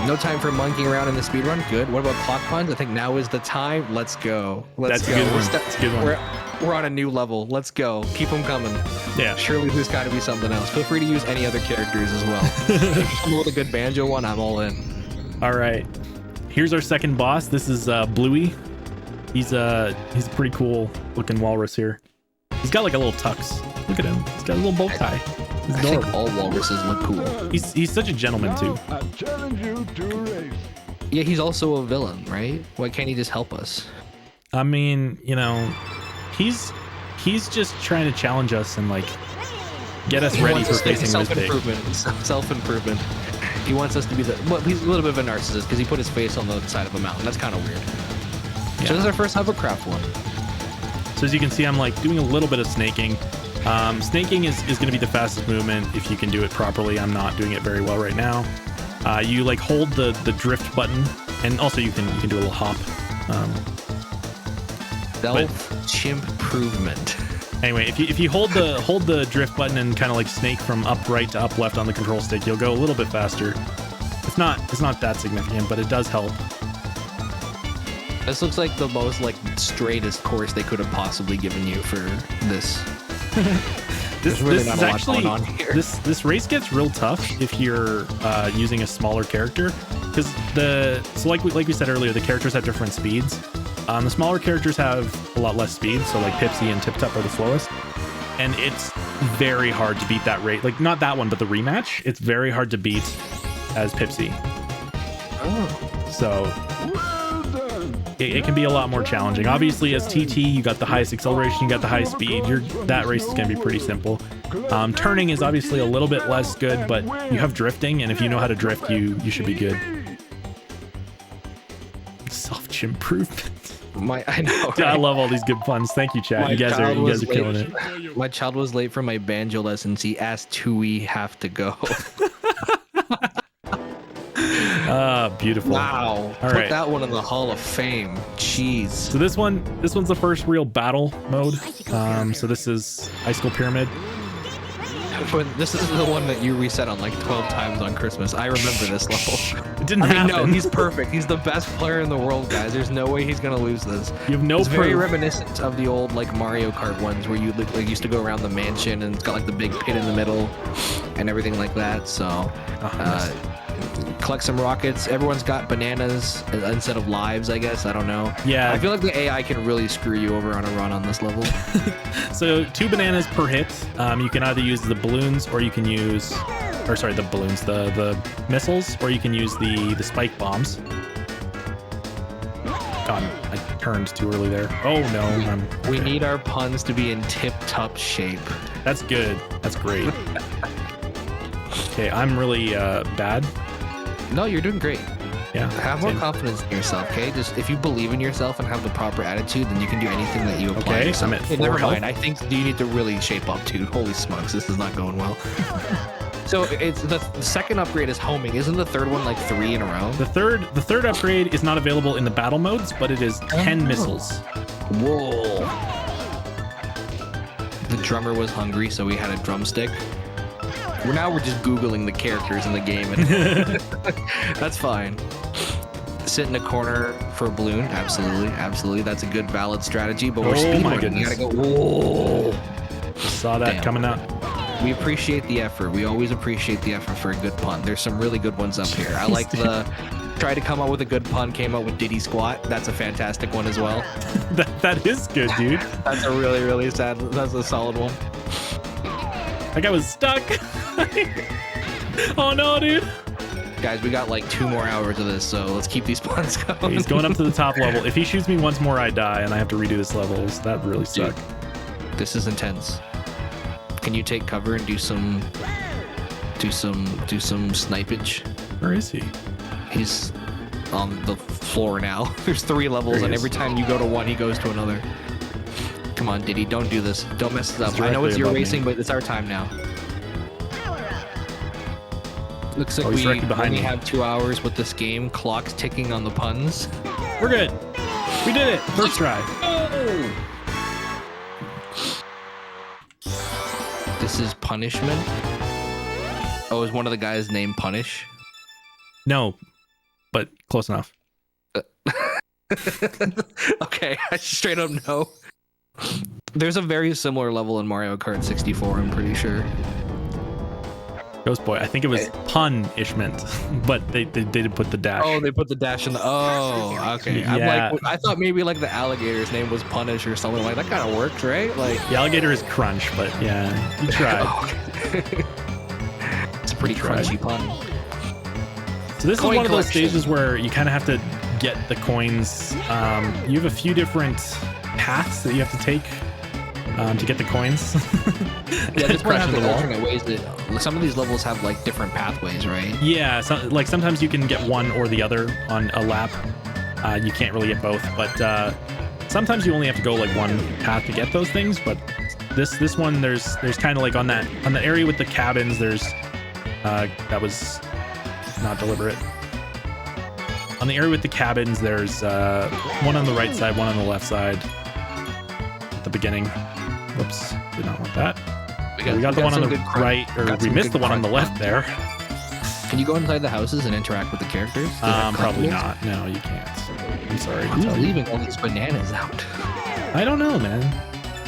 no time for monkeying around in the speedrun. Good. What about clock puns? I think now is the time. Let's go. Let's That's go. a good one. That's a good one. We're on a new level. Let's go. Keep them coming. Yeah. Surely there's got to be something else. Feel free to use any other characters as well. If you come with a good banjo one, I'm all in. All right. Here's our second boss. This is Bluey. He's a pretty cool looking walrus here. He's got like a little tux. Look at him. He's got a little bow tie. He's I think adorable. all walruses look cool. He's such a gentleman too. I challenge you to a race. Yeah, he's also a villain, right? Why can't he just help us? I mean, you know, he's just trying to challenge us and like get us ready for facing Wisbig. Self-improvement. He wants us to be he's a little bit of a narcissist because he put his face on the side of a mountain. That's kind of weird. Yeah. So this is our first hovercraft one. So as you can see, I'm like doing a little bit of snaking. Snaking is going to be the fastest movement if you can do it properly. I'm not doing it very well right now. You like hold the drift button, and also you can do a little hop. Self-improvement. Anyway, if you hold the drift button and kind of like snake from up right to up left on the control stick, you'll go a little bit faster. It's not that significant, but it does help. This looks like the most like straightest course they could have possibly given you for this. This really is not a lot actually going on here. this race gets real tough if you're using a smaller character, because like we said earlier, the characters have different speeds. The smaller characters have a lot less speed, so like Pipsy and Tip Top are the slowest, and it's very hard to beat that rate. Like, not that one, but the rematch. It's very hard to beat as Pipsy. Oh. So it can be a lot more challenging. Obviously, as TT, you got the highest acceleration, you got the highest speed. That race is going to be pretty simple. Turning is obviously a little bit less good, but you have drifting, and if you know how to drift, you should be good. Self improvement. I know. Right? Dude, I love all these good puns. Thank you, chat. You guys are killing it. My child was late for my banjo lessons. He asked, "Do we have to go?" Beautiful. Wow. All Put right. that one in the Hall of Fame. Jeez. So this one's the first real battle mode. So this is High School Pyramid. But this is the one that you reset on like 12 times on Christmas. I remember this level. It didn't happen. No, he's perfect. He's the best player in the world, guys. There's no way he's gonna lose this. You have no It's very proof. reminiscent of the old like Mario Kart ones where you like used to go around the mansion and it's got like the big pit in the middle and everything like that. So collect some rockets. Everyone's got bananas instead of lives, I guess. I don't know. Yeah. I feel like the AI can really screw you over on a run on this level. So 2 bananas per hit. You can either use the balloons or you can use, or sorry, the balloons, the missiles, or you can use the spike bombs. God, I turned too early there. Oh no. We need our puns to be in tip-top shape. That's good. That's great. Okay, I'm really bad. No, you're doing great. Yeah. Have more same. confidence in yourself, okay? Just if you believe in yourself and have the proper attitude, then you can do anything that you apply. Okay, yourself. I'm at Hey, 4 never health. mind. I think you need to really shape up, dude. Holy smokes, this is not going well. So it's the second upgrade is homing. Isn't the third one like 3 in a row? The third upgrade is not available in the battle modes, but it is 10 missiles. Whoa. The drummer was hungry, so we had a drumstick. We're just Googling the characters in the game, and that's fine. Sit in a corner for a balloon. Absolutely. That's a good, valid strategy, but we're Oh my speedrunning. goodness. You gotta go. Whoa. Saw that Damn. coming up. We appreciate the effort. We always appreciate the effort for a good pun. There's some really good ones up here. I like the try to come up with a good pun, came up with Diddy squat. That's a fantastic one as well. that is good, dude. That's a really sad, that's a solid one. That guy was stuck. Oh no, dude. Guys, we got like 2 more hours of this, so let's keep these puns going. He's going up to the top level. If he shoots me once more, I die, and I have to redo this level. So that really sucks. This is intense. Can you take cover and do some snipage? Where is he? He's on the floor now. There's 3 levels, There he and is. every time you go to one, he goes to another. Come on, Diddy, don't do this. Don't mess this up. I know directly it's your above me. racing, but it's our time now. Looks like Oh, he's we directly behind only me. have 2 hours with this game. Clock's ticking on the puns. We're good. We did it. First try. This is Punishment. Oh, is one of the guys named Punish? No, but close enough. Okay, I straight up no. There's a very similar level in Mario Kart 64, I'm pretty sure. Ghost Boy. I think it was punishment, but they did put the dash. Oh, they put the dash in the. Oh, okay. Yeah. I'm like, I thought maybe like the alligator's name was Punish or something like that. Kind of works, right? Like, The alligator is crunch, but yeah, you tried. it's a pretty tried. crunchy pun. So this Coin is one of those collection. stages where you kind of have to get the coins. You have a few different paths that you have to take to get the coins. Yeah, this one Crash has into the the wall. alternate ways that some of these levels have like different pathways, right? Yeah, so, like sometimes you can get one or the other on a lap. You can't really get both, but sometimes you only have to go like one path to get those things. But this one, there's kind of like on the area with the cabins. There's that was not deliberate. On the area with the cabins, there's one on the right side, one on the left side. At the beginning. Whoops, did not want that. We got the one on the right, or we missed the one on the left there. Can you go inside the houses and interact with the characters? Do they have Probably collectibles? not. No, you can't. I'm sorry. to Who's tell you. leaving all these bananas out? I don't know, man.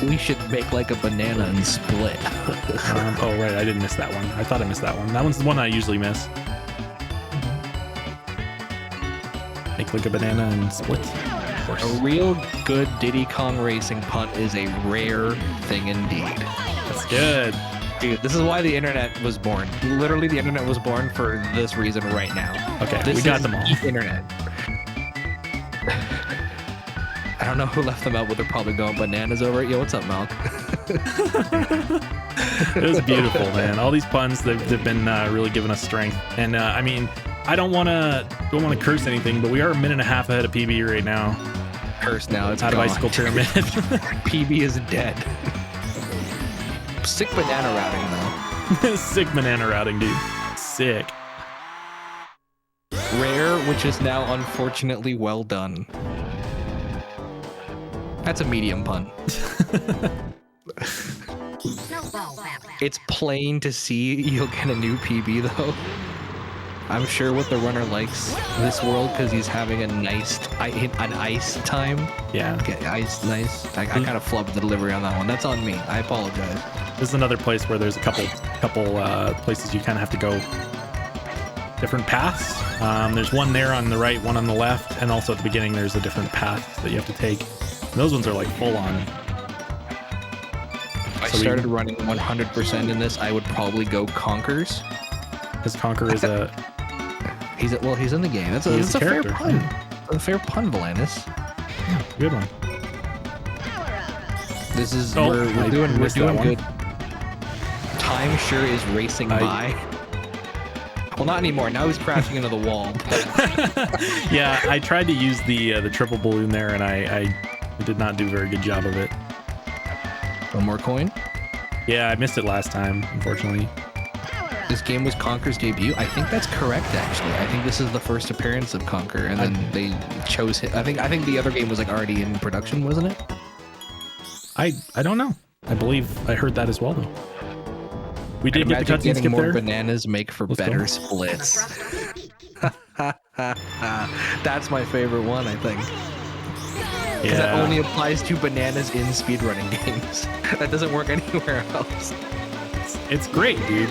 We should make like a banana and split. Oh, right. I didn't miss that one. I thought I missed that one. That one's the one I usually miss. Make like a banana and split. Of course. A real good Diddy Kong racing punt is a rare thing indeed. Good. Dude, this is why the internet was born. Literally, the internet was born for this reason right now. Okay, This we got is them all. the internet. I don't know who left them out, but they're probably going bananas over it. Yo, what's up, Malk? It was beautiful, man. All these puns, they've been really giving us strength. And I mean, I don't want to curse anything, but we are a minute and a half ahead of PB right now. Curse now. It's Out of gone. Icicle Pyramid. PB is dead. Sick banana routing, though. Sick banana routing, dude. Sick. Rare, which is now unfortunately well done. That's a medium pun. It's plain to see you'll get a new PB though. I'm sure what the runner likes this world because he's having an ice time. Yeah. Get ice nice. I kind of flubbed the delivery on that one. That's on me. I apologize. This is another place where there's a couple places you kind of have to go different paths. There's one there on the right, one on the left, and also at the beginning there's a different path that you have to take. And those ones are like full on. If I started running 100% in this, I would probably go Conkers. Because Conquer is a... He's in the game. That's a fair pun. A fair pun, Volantis. Yeah, good one. This is Oh, we're doing that one. good. Time sure is racing by. Well, not anymore. Now he's crashing into the wall. Yeah, I tried to use the triple balloon there, and I did not do a very good job of it. One more coin. Yeah, I missed it last time, unfortunately. This game was Conker's debut. I think that's correct, actually. I think this is the first appearance of Conker, and then they chose him. I think the other game was like already in production, wasn't it? I don't know. I believe I heard that as well, though. We did get the Imagine cutscene getting skip more there. bananas make for Let's better go. splits. That's my favorite one, I think. Because that only applies to bananas in speedrunning games. That doesn't work anywhere else. It's great, dude.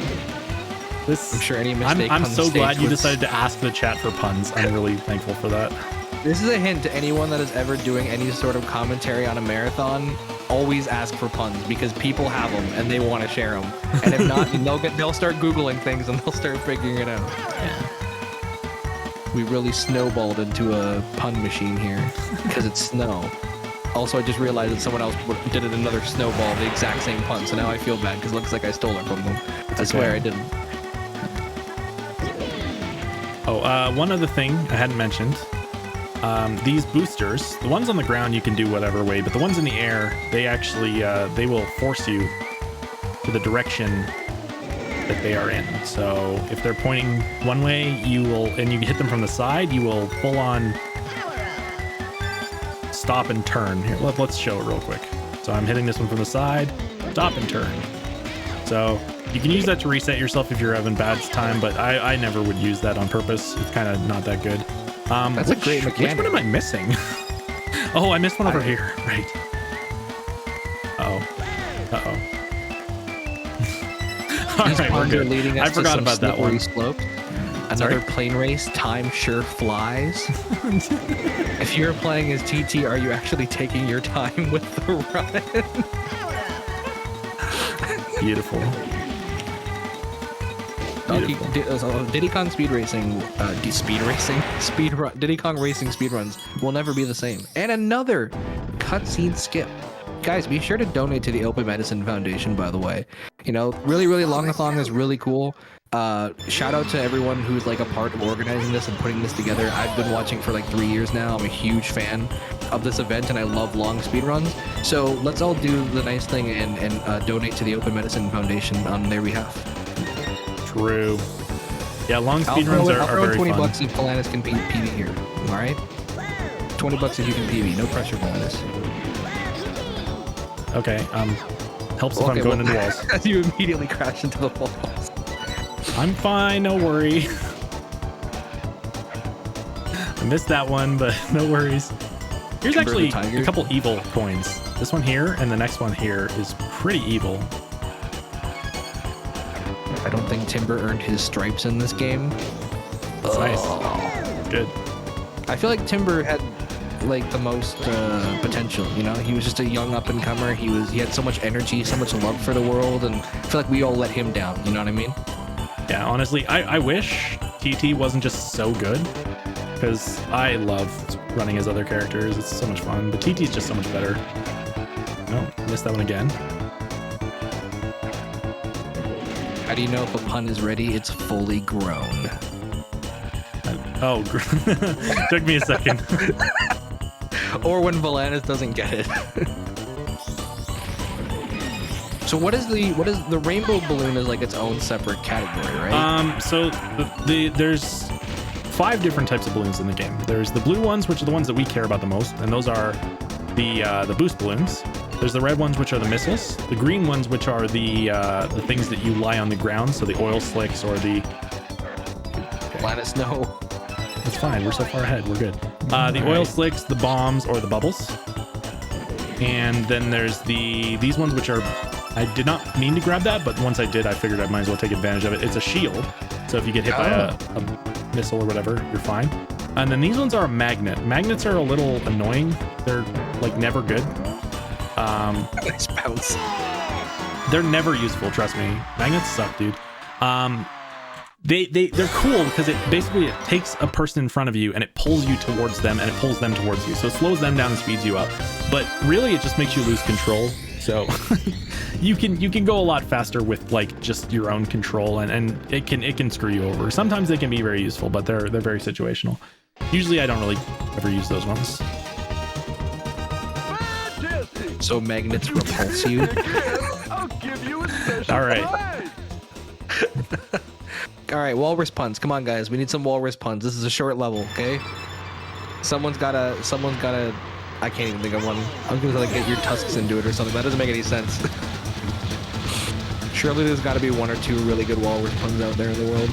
I'm sure any mistake I'm on so stage glad you was- decided to ask the chat for puns. I'm really thankful for that. This is a hint to anyone that is ever doing any sort of commentary on a marathon. Always ask for puns because people have them and they want to share them. And if not, they'll start Googling things and they'll start figuring it out. Yeah. We really snowballed into a pun machine here because it's snow. Also, I just realized that someone else did another snowball, the exact same pun. So now I feel bad because it looks like I stole it from them. I swear I didn't. Oh, one other thing I hadn't mentioned. These boosters, the ones on the ground you can do whatever way, but the ones in the air, they actually they will force you to the direction that they are in. So if they're pointing one way, you will, and you hit them from the side, you will full on stop and turn. Here, let's show it real quick. So I'm hitting this one from the side, stop and turn. So you can use that to reset yourself if you're having bad time, but I never would use that on purpose. It's kind of not that good. That's a great mechanic. Which one am I missing? Oh, I missed one over here. Right. Uh-oh. All These right, we're puns are good. leading us I forgot to some about that slippery one. slopes. Another plane race. Time sure flies. If you're playing as TT, are you actually taking your time with the run? Beautiful. Diddy Kong Diddy Kong racing speedruns will never be the same. And another cutscene skip. Guys, be sure to donate to the Open Medicine Foundation, by the way. You know, really Longathon is really cool. Shout out to everyone who's like a part of organizing this and putting this together. I've been watching for like 3 years now. I'm a huge fan of this event and I love long speedruns. So let's all do the nice thing and donate to the Open Medicine Foundation on their behalf. True. Yeah, long I'll speedruns throw are 20 very fun. bucks if Volantis can PB here. All right? 20 bucks if you can PB. No pressure, Volantis. Okay, helps if I'm going into walls. You immediately crash into the walls. I'm fine, no worry. I missed that one, but no worries. Here's Timber the actually Tiger. a couple evil coins. This one here and the next one here is pretty evil. I don't think Timber earned his stripes in this game. That's nice. Good. I feel like Timber had like the most potential. You know, he was just a young up and comer. He had so much energy, so much love for the world, and I feel like we all let him down. You know what I mean? Yeah, honestly, I wish TT wasn't just so good, because I love running his other characters. It's so much fun, but TT's just so much better. No, missed that one again. How do you know if a pun is ready? It's fully grown. Oh, took me a second. Or when Volantis doesn't get it. So what is the rainbow balloon is like its own separate category, right? So there's 5 different types of balloons in the game. There's the blue ones, which are the ones that we care about the most, and those are the boost balloons. There's the red ones, which are the missiles. The green ones, which are the things that you lie on the ground, so the oil slicks or the... Let us know. It's fine. We're so far ahead. We're good. The oil slicks, the bombs, or the bubbles. And then there's these ones, which are... I did not mean to grab that, but once I did, I figured I might as well take advantage of it. It's a shield. So if you get hit by a missile or whatever, you're fine. And then these ones are a magnet. Magnets are a little annoying. They're like never good. Nice bounce. They're never useful, trust me. Magnets suck, dude. They're cool because it takes a person in front of you and it pulls you towards them and it pulls them towards you. So it slows them down and speeds you up. But really, it just makes you lose control. So you can go a lot faster with like just your own control, and it can screw you over. Sometimes they can be very useful, but they're very situational. Usually, I don't really ever use those ones. So magnets repulse you. I'll give you a special All right. prize. All right, walrus puns. Come on, guys. We need some walrus puns. This is a short level, okay? Someone's gotta. I can't even think of one. I was gonna like get your tusks into it or something. That doesn't make any sense. Surely there's got to be 1 or 2 really good walrus puns out there in the world.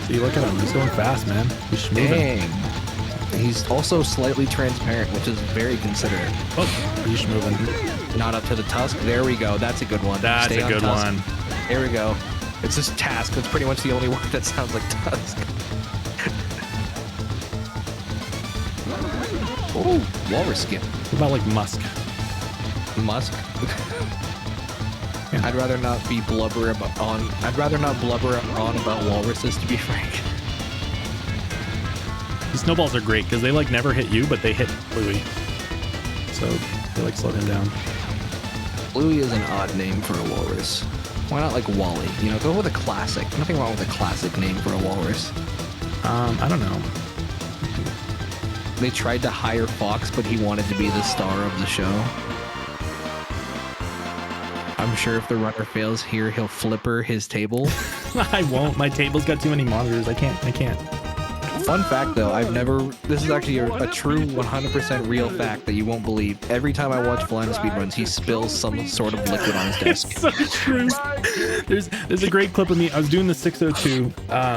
See, look at him. He's going fast, man. He's moving. Dang. He's also slightly transparent, which is very considerate. Oh, he's moving. Not up to the tusk. There we go. That's a good one. That's Stay a on good tusk. one. There we go. It's just task. That's pretty much the only word that sounds like tusk. Oh, walrus skin. What about like musk? Musk. I'd rather not blubber on about walruses, to be frank. The snowballs are great because they like never hit you, but they hit Bluey. So they like slow him down. Bluey is an odd name for a walrus. Why not like Wally? You know, go with a classic. Nothing wrong with a classic name for a walrus. I don't know. They tried to hire Fox, but he wanted to be the star of the show. I'm sure if the runner fails here, he'll flipper his table. I won't. My table's got too many monitors. I can't. Fun fact though, this is actually a true 100% real fact that you won't believe. Every time I watch Volantis speedruns, he spills some sort of liquid on his desk. It's so true. There's a great clip of me. I was doing the 602.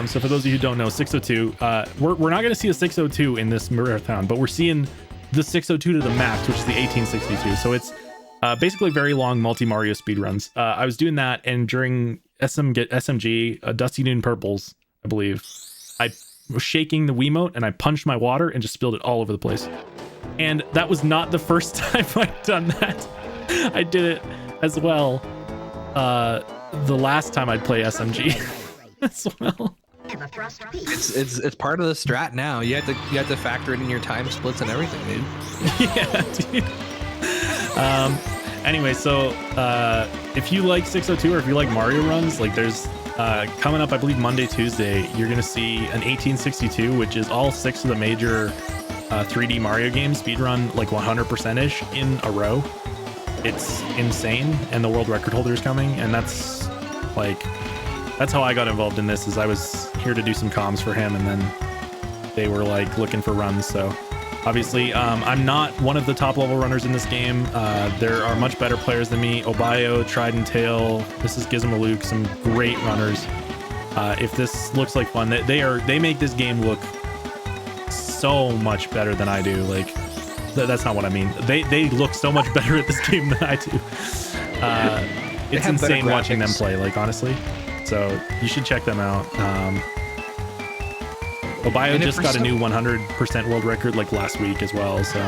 So for those of you who don't know, 602, we're not going to see a 602 in this marathon, but we're seeing the 602 to the max, which is the 1862. So it's basically very long multi-Mario speedruns. I was doing that, and during SMG, Dusty Noon Purples, I believe, I was shaking the Wiimote and I punched my water and just spilled it all over the place. And that was not the first time I'd done that. I did it as well the last time I'd play SMG as well. It's part of the strat now. You have to factor it in your time splits and everything, dude. Yeah, dude. Anyway, so if you like 602 or if you like Mario runs, like there's coming up, I believe Monday, Tuesday, you're gonna see an 1862, which is all 6 of the major 3D Mario games speedrun like 100%ish in a row. It's insane, and the world record holder is coming, and that's how I got involved in this. Is I was here to do some comms for him, and then they were like looking for runs. So obviously, I'm not one of the top level runners in this game. There are much better players than me. Obayo, Tried and Tail, this is Gizmaluke, some great runners. If this looks like fun, they make this game look so much better than I do. Like, that's not what I mean. They look so much better at this game than I do. It's insane watching them play, like, honestly. So you should check them out. Obio And if just for got a some- new 100% world record like last week as well. So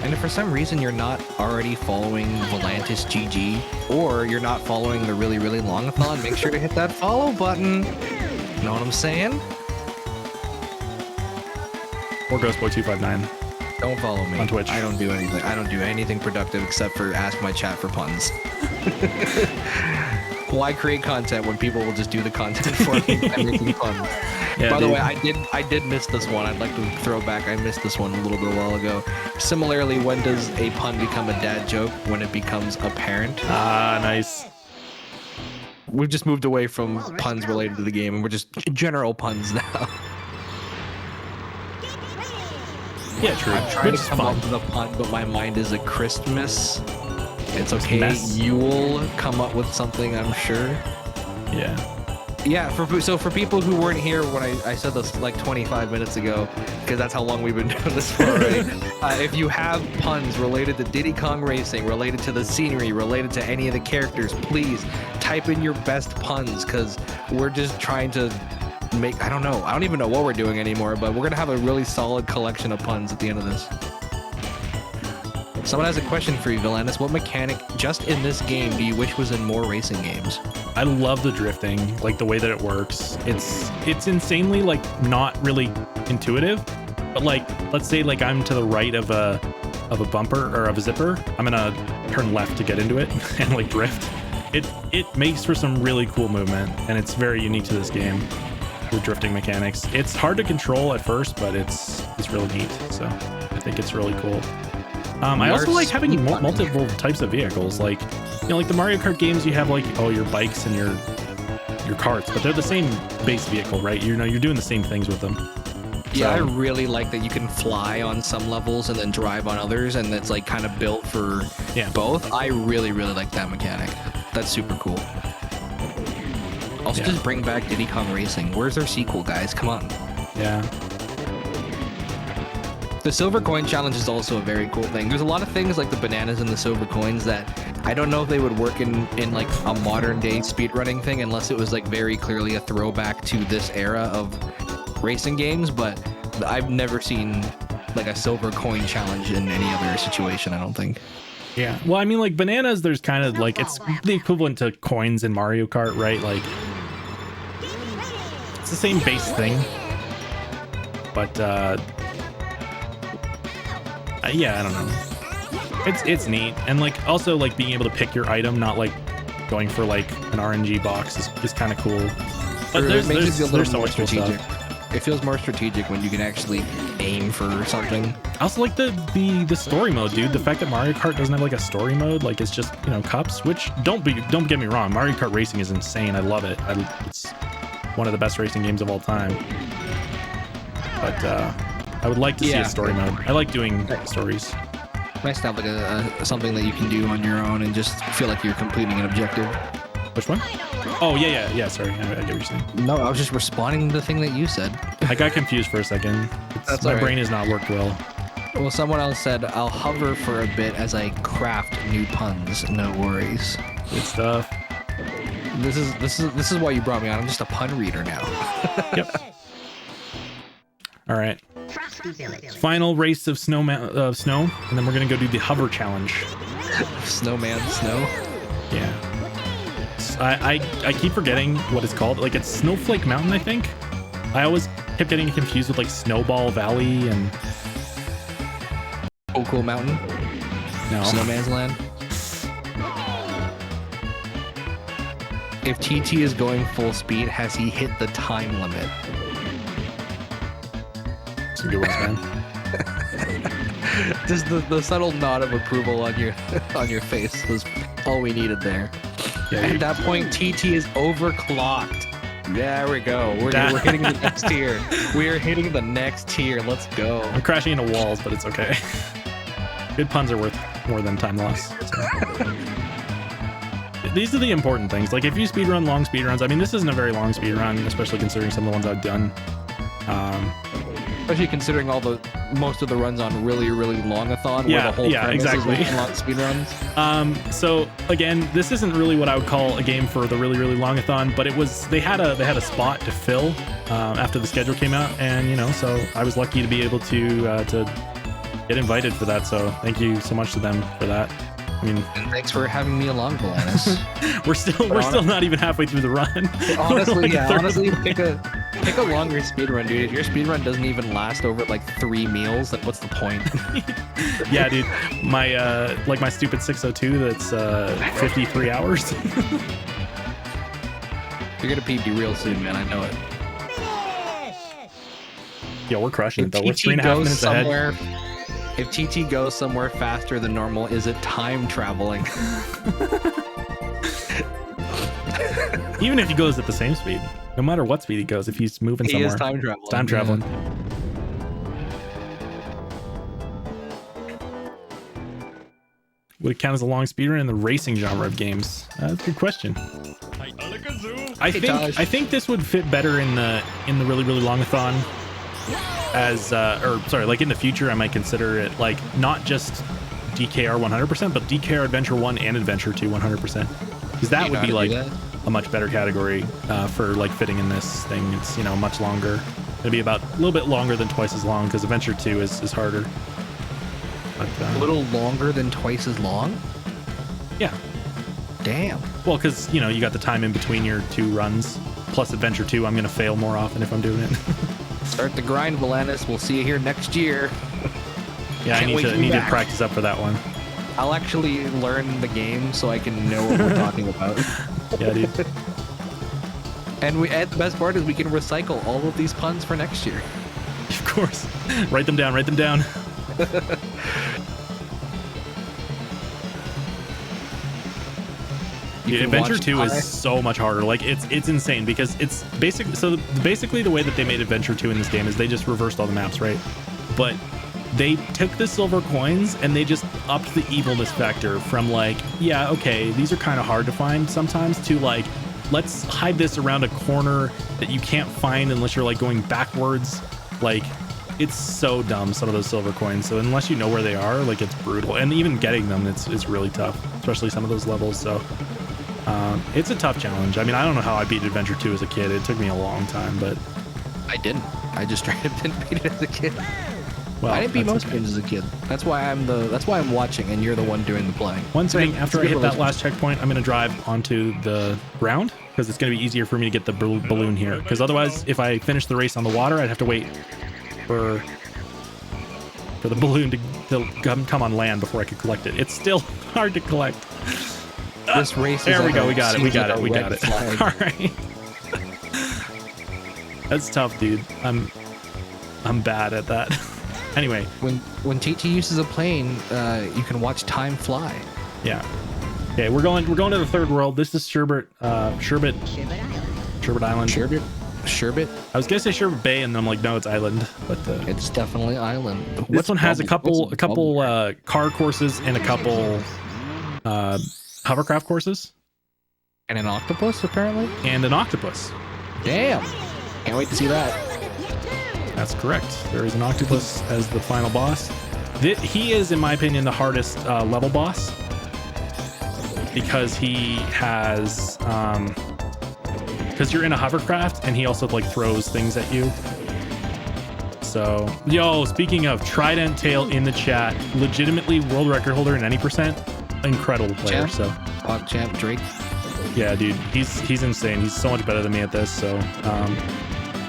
And if for some reason you're not already following volentisGG, or you're not following the really, really long-a-thon, make sure to hit that follow button. Know what I'm saying? or Ghostboy259. Don't follow me On Twitch. I don't do anything. I don't do anything productive except for ask my chat for puns. Why create content when people will just do the content for me by making puns? Yeah, By the dude. way, I did miss this one. I'd like to throw back. I missed this one a little bit a while ago. Similarly, when does a pun become a dad joke? When it becomes apparent. Ah, nice. We've just moved away from puns related to the game, and we're just general puns now. Yeah, true. I'm trying Which to is come fun. up with a pun, but my mind is a Christmas. It's okay. Mess. You'll come up with something, I'm sure. Yeah. Yeah, for people who weren't here when I said this like 25 minutes ago, because that's how long we've been doing this for already. If you have puns related to Diddy Kong Racing, related to the scenery, related to any of the characters, please type in your best puns, because we're just trying to make, I don't even know what we're doing anymore, but we're gonna have a really solid collection of puns at the end of this. Someone has a question for you, Villainous. What mechanic just in this game do you wish was in more racing games? I love the drifting, like the way that it works. It's insanely like not really intuitive, but like let's say like I'm to the right of a bumper or of a zipper, I'm gonna turn left to get into it and like drift. It makes for some really cool movement, and it's very unique to this game. The drifting mechanics. It's hard to control at first, but it's really neat. So I think it's really cool. I also like having multiple types of vehicles, like like the Mario Kart games. You have like your bikes and your carts, but they're the same base vehicle, right? You're doing the same things with them. Yeah, I So- really like that you can fly on some levels and then drive on others, and it's like kind of built for both. I really, really like that mechanic. That's super cool. Also, just bring back Diddy Kong Racing. Where's their sequel, guys? Come on. Yeah. The silver coin challenge is also a very cool thing. There's a lot of things like the bananas and the silver coins that I don't know if they would work in like a modern day speedrunning thing unless it was like very clearly a throwback to this era of racing games, but I've never seen like a silver coin challenge in any other situation, I don't think. Yeah. Well, I mean, like bananas, there's kind of like it's the equivalent to coins in Mario Kart, right? Like it's the same base thing, but yeah, I don't know. It's neat, and like also like being able to pick your item, not like going for like an RNG box is kind of cool. But It makes you feel a little there's so more much cool strategic. stuff. It feels more strategic when you can actually aim for something. I also like the story mode, dude. The fact that Mario Kart doesn't have like a story mode, like it's just cups. Which don't get me wrong, Mario Kart Racing is insane. I love it. It's one of the best racing games of all time. But I would like to see a story mode. I like doing stories. Nice to have like a something that you can do on your own and just feel like you're completing an objective. Which one? Oh yeah. Sorry, I get what you're saying. No, I was just responding to the thing that you said. I got confused for a second. That's My all right. brain has not worked well. Well, someone else said, I'll hover for a bit as I craft new puns. No worries. Good stuff. This is why you brought me on. I'm just a pun reader now. Yep. All right. Final race of snow, and then we're gonna go do the hover challenge. Snowman snow. Yeah. I keep forgetting what it's called. Like it's Snowflake Mountain, I think. I always kept getting confused with like Snowball Valley and Cool Mountain. no. Snowman's Land. If TT is going full speed, has he hit the time limit? Some good ones, man. Just the subtle nod of approval on your face was all we needed there. Yeah, At that point, TT is overclocked. There we go. We're hitting the next tier. We are hitting the next tier. Let's go. I'm crashing into walls, but it's okay. Good puns are worth more than time loss. So. These are the important things. Like if you speedrun long speedruns, I mean, this isn't a very long speedrun, especially considering some of the ones I've done. Especially considering most of the runs on really longathon. Yeah, where the whole yeah, premise is exactly. long speed runs. So again, this isn't really what I would call a game for the really longathon, but it was. They had a spot to fill after the schedule came out, and you know, so I was lucky to be able to get invited for that. So thank you so much to them for that. I mean, And thanks for having me along, Volantis. we're still not even halfway through the run. Honestly, Like yeah. 30 Honestly, pick a longer speed run, dude. If your speed run doesn't even last over like 3 meals, then what's the point? Yeah, dude. My my stupid 602 that's 53 hours. You're gonna PB real soon, man. I know it. Yeah, we're crushing it though. We're TT 3.5 goes minutes ahead. somewhere, if TT goes somewhere faster than normal, is it time traveling? Even if he goes at the same speed, no matter what speed he goes, if he's moving He somewhere, is time traveling. time traveling. Would it count as a long speed run in the racing genre of games? That's a good question. I think this would fit better in the really longathon. As like in the future, I might consider it like not just DKR 100%, but DKR Adventure 1 and Adventure 2 100%, because that would be like a much better category for like fitting in this thing. It's, you know, much longer. It'd be about a little bit longer than twice as long, because Adventure 2 is harder. But, A little longer than twice as long? yeah. Damn. Well, because, you know, you got the time in between your 2 runs. Plus Adventure 2, I'm going to fail more often if I'm doing it. Start the grind, Volantis. We'll see you here next year. Yeah, I Can't wait to be need to back. practice up for that one. I'll actually learn the game so I can know what we're talking about. Yeah, dude. And the best part is we can recycle all of these puns for next year. Of course. Write them down. Write them down. Dude, Adventure 2 is so much harder. Like it's insane, because it's basically the way that they made Adventure 2 in this game is they just reversed all the maps, right? But they took the silver coins and they just upped the evilness factor from like, yeah, okay, these are kind of hard to find sometimes, to like, let's hide this around a corner that you can't find unless you're like going backwards. Like, it's so dumb, some of those silver coins. So unless you know where they are, like, it's brutal. And even getting them, it's really tough, especially some of those levels. So it's a tough challenge. I mean, I don't know how I beat Adventure 2 as a kid. It took me a long time, but I didn't. I just straight up didn't beat it as a kid. well, I didn't beat that's most games as a kid. That's why I'm watching and you're the one doing the playing. One thing, after I It's a hit good that last checkpoint, I'm going to drive onto the ground, because it's going to be easier for me to get the balloon here. Because otherwise, if I finish the race on the water, I'd have to wait for the balloon to come on land before I could collect it. It's still hard to collect. This race is There we like go. a- We got it. We seems got like it. a We red got it. flag. All right. That's tough, dude. I'm bad at that. Anyway, When TT uses a plane, you can watch time fly. yeah. Okay, we're going to the third world. This is Sherbet Island. Sherbet? I was gonna say Sherbet Bay, and then I'm like, no, it's island. But It's definitely island. this one has a couple car courses and a couple hovercraft courses And an octopus, apparently? and an octopus. Damn. Can't wait to see that. That's correct. There is an octopus as the final boss. He is, in my opinion, the hardest level boss, because he has because you're in a hovercraft and he also like throws things at you. So, yo, speaking of, Trident Tail in the chat, legitimately world record holder in any percent, incredible player. Champ? So PogChamp, Drake. yeah, dude, he's insane. He's so much better than me at this. So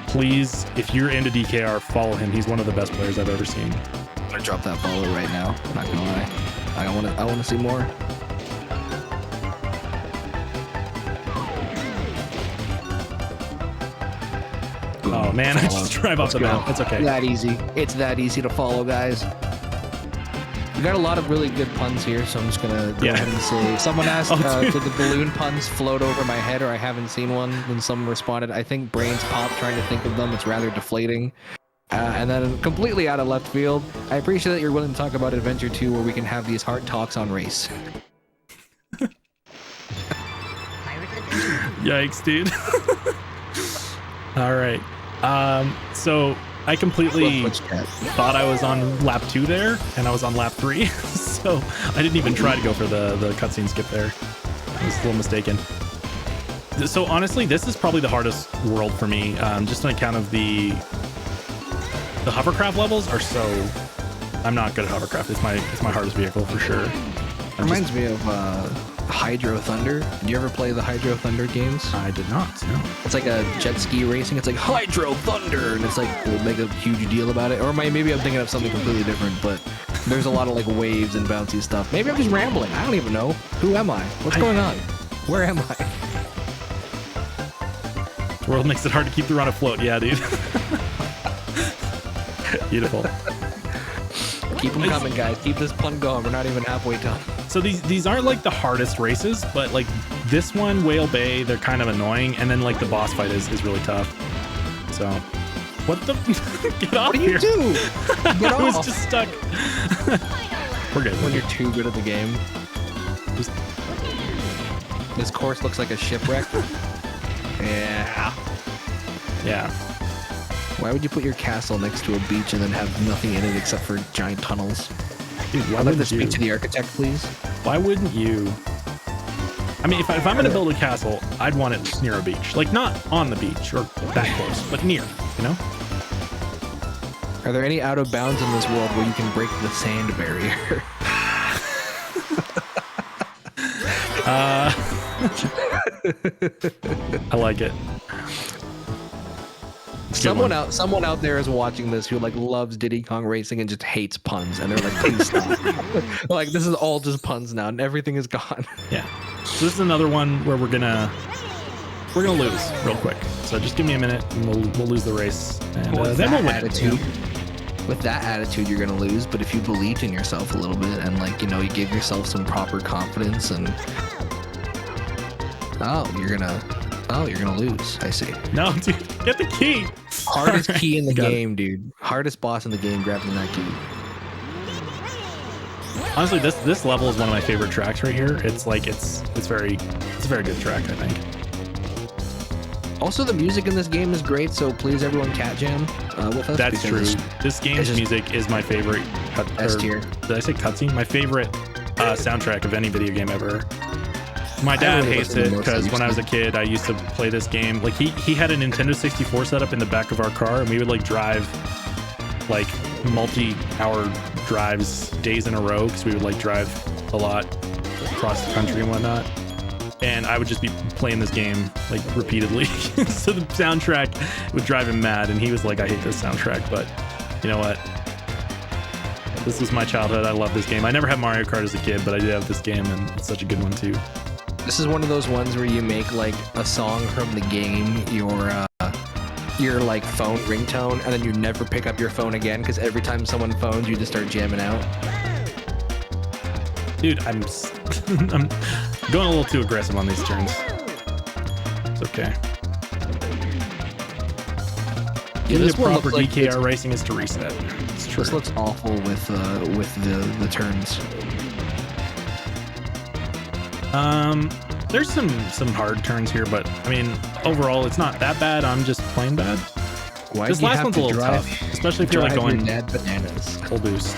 please, if you're into DKR, follow him. He's one of the best players I've ever seen. I'm gonna drop that follow right now. I'm not gonna lie. I wanna see more. Oh man, I just drive off the map. It's okay. That easy. It's that easy to follow, guys. We got a lot of really good puns here, so I'm just gonna go ahead and say. Someone asked, did the balloon puns float over my head, or I haven't seen one? Then someone responded, I think brains pop trying to think of them. It's rather deflating. And then completely out of left field, I appreciate that you're willing to talk about Adventure 2, where we can have these hard talks on race. Yikes, dude. All right. So I completely Which cat? thought I was on lap 2 there, and I was on lap 3, so I didn't even try to go for the cutscene skip there. I was a little mistaken. So honestly, this is probably the hardest world for me, just on account of the hovercraft levels are so. I'm not good at hovercraft. It's my hardest vehicle for sure. Reminds me of Hydro Thunder. Did you ever play the Hydro Thunder games? I did not. No. It's like a jet ski racing. It's like Hydro Thunder, and it's like we'll make a huge deal about it. Or maybe I'm thinking of something completely different. But there's a lot of like waves and bouncy stuff. Maybe I'm just rambling. I don't even know. Who am I? What's going on? Where am I? The world makes it hard to keep the run afloat. Yeah, dude. Beautiful. Keep them coming, guys. Keep this pun going. We're not even halfway done. So these aren't like the hardest races, but like this one, Whale Bay, they're kind of annoying, and then like the boss fight is really tough. So, what the? Get off What do here! you do? Get I was off. just stuck. We're good. When you're too good at the game. This course looks like a shipwreck. Yeah. Yeah. Why would you put your castle next to a beach and then have nothing in it except for giant tunnels? Dude, why I'd like to wouldn't speak you? to the architect, please. Why wouldn't you? I mean, if I'm going to build a castle, I'd want it near a beach. Like, not on the beach or that close, but near, you know? Are there any out of bounds in this world where you can break the sand barrier? I like it. Someone out there is watching this who like loves Diddy Kong Racing and just hates puns, and they're like, please stop. Like, this is all just puns now, and everything is gone. Yeah. So this is another one where we're gonna lose real quick. So just give me a minute, and we'll lose the race, and then we'll win. With that attitude, you're gonna lose. But if you believed in yourself a little bit, and like, you know, you give yourself some proper confidence, and you're gonna lose. I see. No, dude, get the key. Hardest All right, key in the got it. game, dude. Hardest boss in the game, grabbing that key. Honestly, this level is one of my favorite tracks right here. It's like it's a very good track, I think. Also, the music in this game is great, so please, everyone, cat jam with us. That's true. because This game's just music is my favorite. S tier. Did I say cutscene? My favorite soundtrack of any video game ever. My dad really hates listen to it most because of when I these was a kid, I used to play this game. Like he had a Nintendo 64 set up in the back of our car, and we would like drive like multi-hour drives days in a row because we would like drive a lot across the country and whatnot. And I would just be playing this game like repeatedly. So the soundtrack would drive him mad, and he was like, I hate this soundtrack, but you know what? This is my childhood. I love this game. I never had Mario Kart as a kid, but I did have this game, and it's such a good one too. This is one of those ones where you make like a song from the game your like phone ringtone, and then you never pick up your phone again because every time someone phones, you just start jamming out. Dude, I'm going a little too aggressive on these turns. It's okay. Yeah, this one proper looks like DKR racing is to reset. It's true. This looks awful with the turns. There's some hard turns here, but I mean, overall, it's not that bad. I'm just playing bad. Why This do you last have one's a to little drive, tough, especially if you're like drive your going dad bananas? full boost.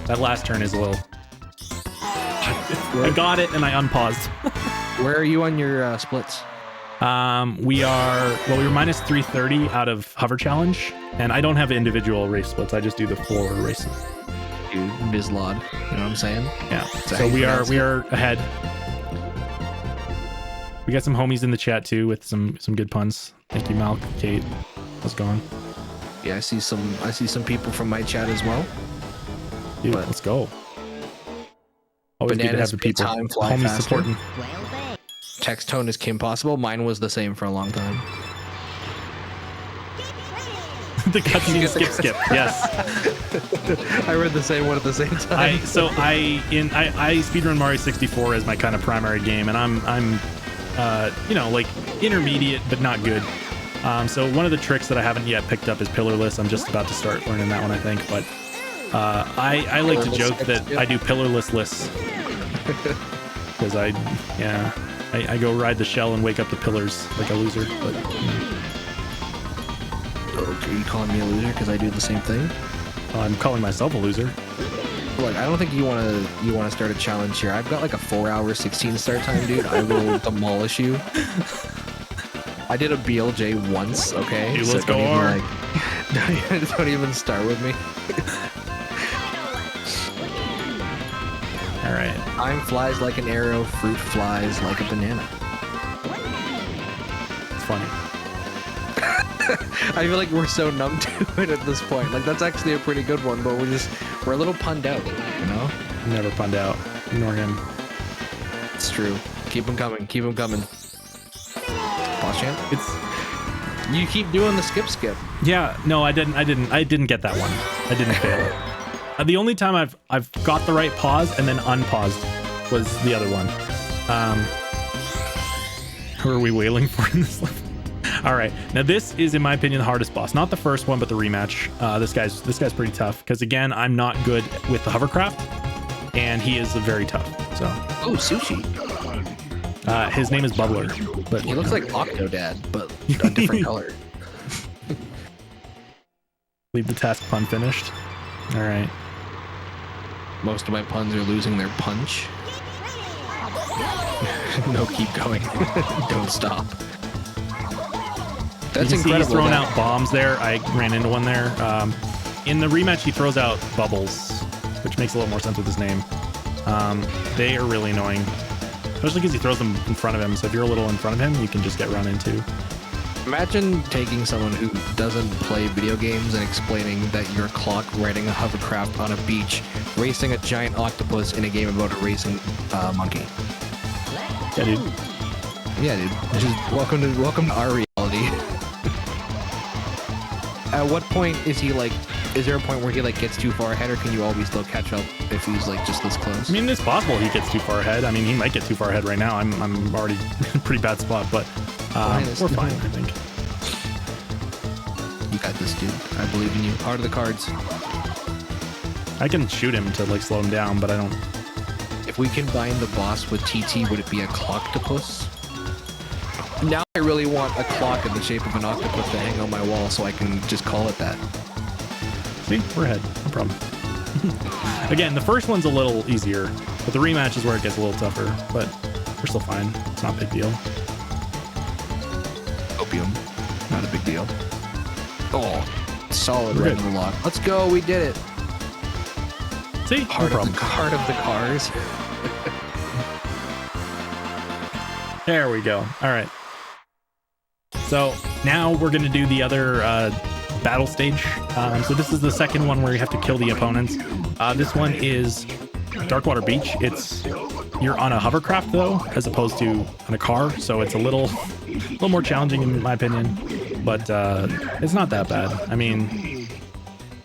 That last turn is a little. I got it and I unpaused. Where are you on your splits? We were minus 330 out of hover challenge, and I don't have individual race splits. I just do the floor racing. Dude, Bizlod. You know what I'm saying? Yeah. Is that how So you we pronounce are ahead. We got some homies in the chat too with some good puns. Thank you, Malk, Kate. How's it going? Yeah, I see some people from my chat as well. Dude, But- let's go. Always good to have Bananas, the big people. time, fly Homies faster. supporting. Text tone is Kim Possible. Mine was the same for a long time. The cutscene skip. Yes. I read the same one at the same time. I speedrun Mario 64 as my kind of primary game, and I'm like intermediate but not good. So one of the tricks that I haven't yet picked up is pillarless. I'm just about to start learning that one, I think. But I like to joke that I do pillarless lists because I go ride the shell and wake up the pillars like a loser. But Okay, you calling me a loser because I do the same thing? I'm calling myself a loser. Look, I don't think you wanna start a challenge here. I've got like a 4-hour 16 start time, dude. I will demolish you. I did a BLJ once, okay? Dude, let's go hard. Don't even start with me. All right. Time flies like an arrow, fruit flies like a banana. It's funny. I feel like we're so numb to it at this point. Like, that's actually a pretty good one, but we're a little punned out, you know? Never punned out. Ignore him. It's true. Keep him coming. Keep him coming. Boss champ? You keep doing the skip. Yeah, no, I didn't get that one. I didn't fail it. The only time I've got the right pause and then unpaused was the other one. Who are we wailing for in this level? All right, now this is, in my opinion, the hardest boss. Not the first one, but the rematch. This guy's pretty tough because, again, I'm not good with the hovercraft, and he is very tough. So. Oh, sushi. His name is Bubbler, but he looks like Octodad, but a different color. Leave the task pun finished. All right. Most of my puns are losing their punch. No, keep going. Don't stop. That's incredible. He's throwing out bombs there. I ran into one there. In the rematch, he throws out bubbles, which makes a little more sense with his name. They are really annoying, especially because he throws them in front of him. So if you're a little in front of him, you can just get run into. Imagine taking someone who doesn't play video games and explaining that you're a clock riding a hovercraft on a beach, racing a giant octopus in a game about a racing monkey. Yeah, dude. Yeah, dude. Just welcome to our reality. At what point is he like? Is there a point where he like gets too far ahead, or can you always still catch up if he's like just this close? I mean, it's possible he gets too far ahead. I mean, he might get too far ahead right now. I'm already in a pretty bad spot, but we're fine, I think. You got this, dude. I believe in you. Heart of the cards. I can shoot him to like slow him down, but I don't. If we combine the boss with TT, would it be a clocktopus? Now I really want a clock in the shape of an octopus to hang on my wall so I can just call it that. See, we're ahead. No problem. Again, the first one's a little easier, but the rematch is where it gets a little tougher, but we're still fine. It's not a big deal. Opium. Not a big deal. Oh, solid We're red good. lock. Let's go. We did it. See? Heart of the cars. There we go. All right. So now we're going to do the other battle stage. So this is the second one where you have to kill the opponents. This one is Darkwater Beach. You're on a hovercraft though, as opposed to on a car. So it's a little more challenging in my opinion, but it's not that bad. I mean,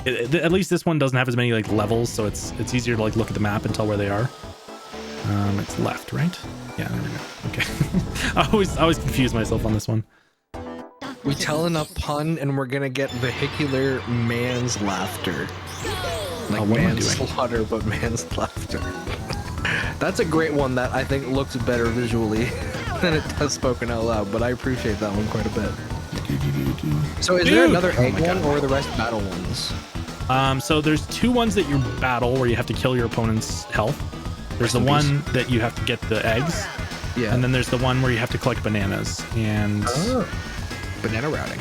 at least this one doesn't have as many like levels, so it's easier to like look at the map and tell where they are. It's left, right? Yeah, there we go. Okay. I always confuse myself on this one. We telling a pun and we're gonna get vehicular man's laughter. Like what am I man's doing? slaughter, but man's laughter. That's a great one that I think looks better visually than it does spoken out loud, but I appreciate that one quite a bit. So is there another egg one or are the rest battle ones? So there's two ones that you battle where you have to kill your opponent's health. There's the one that you have to get the eggs. Yeah. And then there's the one where you have to collect bananas. And banana routing.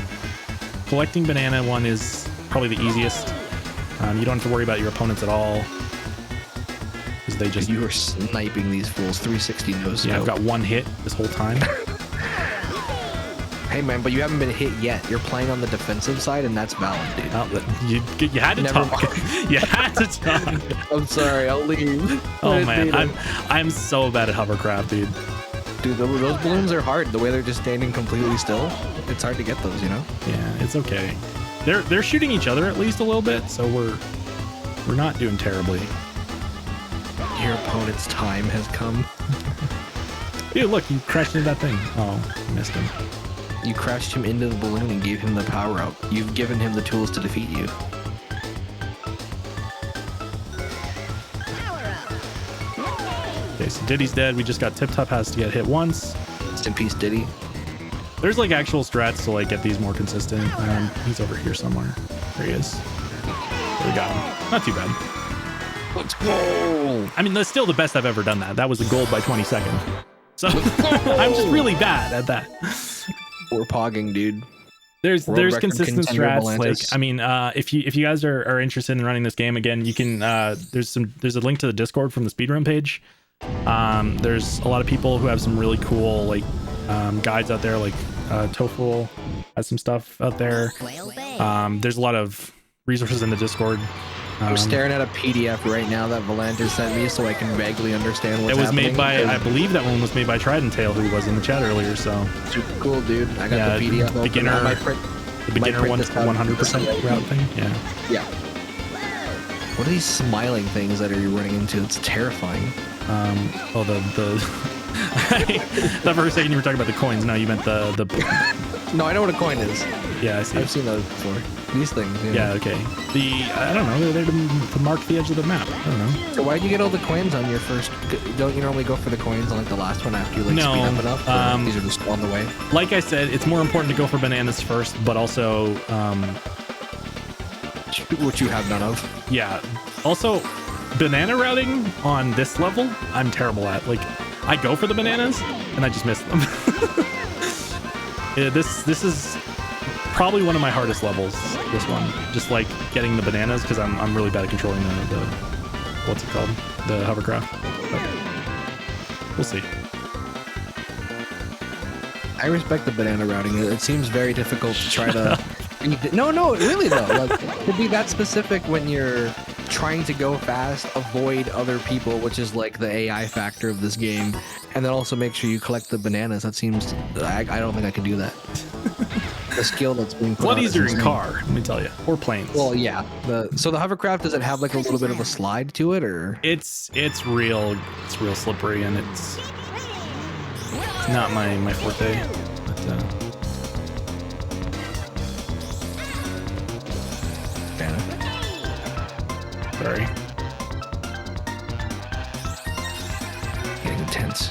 collecting banana one is probably the easiest. You don't have to worry about your opponents at all. Because they just... You are sniping these fools 360 nose. Yeah, I've got one hit this whole time. Hey man, but you haven't been hit yet. You're playing on the defensive side, and that's valid, dude. You had to talk. You had to talk. I'm sorry, I'll leave. Oh man, I'm so bad at hovercraft, dude. Dude, those balloons are hard. The way they're just standing completely still, it's hard to get those, you know? Yeah, it's okay. They're shooting each other at least a little bit, so we're not doing terribly. Your opponent's time has come. Dude, look, you crashed into that thing. Oh, you missed him. You crashed him into the balloon and gave him the power up. You've given him the tools to defeat you. Okay, so Diddy's dead. We just got Tip Top has to get hit once. Rest in peace, Diddy. There's like actual strats to like get these more consistent. He's over here somewhere. There he is. There we got him. Not too bad. Let's go. I mean, that's still the best I've ever done that. That was a gold by 22nd. So I'm just really bad at that. We're pogging, dude. There's consistent strats. Volantis. Like, I mean, if you guys are interested in running this game again, you can. There's a link to the Discord from the speedrun page. There's a lot of people who have some really cool like guides out there. Like Tofu has some stuff out there. There's a lot of resources in the Discord. I'm staring at a PDF right now that Volantis sent me, so I can vaguely understand what's happening. It was made by, I believe that one was made by Trident Tail, who was in the chat earlier. So super cool, dude. I got the PDF. Beginner 100% route thing. Yeah. What are these smiling things that are you running into? It's terrifying. I thought for a second you were talking about the coins. No, you meant the. No, I know what a coin is. Yeah, I see. I've seen those before. These things. Yeah. Okay. I don't know. They're there to mark the edge of the map. I don't know. So why'd you get all the coins on your first? Don't you normally go for the coins on like the last one after you like no, speed up enough? These are just on the way. Like I said, it's more important to go for bananas first, but also which you have none of. Yeah. Also, banana routing on this level, I'm terrible at. Like, I go for the bananas and I just miss them. Yeah, this is probably one of my hardest levels. This one, just like getting the bananas, because I'm really bad at controlling the what's it called, the hovercraft. But we'll see. I respect the banana routing. It seems very difficult to try to. No, really though. Like to be that specific when you're trying to go fast, avoid other people, which is like the AI factor of this game, and then also make sure you collect the bananas. That seems. I don't think I can do that. The skill that's being put a lot on easier in car, let me tell you, or planes. Well, yeah. So the hovercraft, does it have like a little bit of a slide to it, or? It's real slippery, and it's not my forte. But, sorry. Getting intense.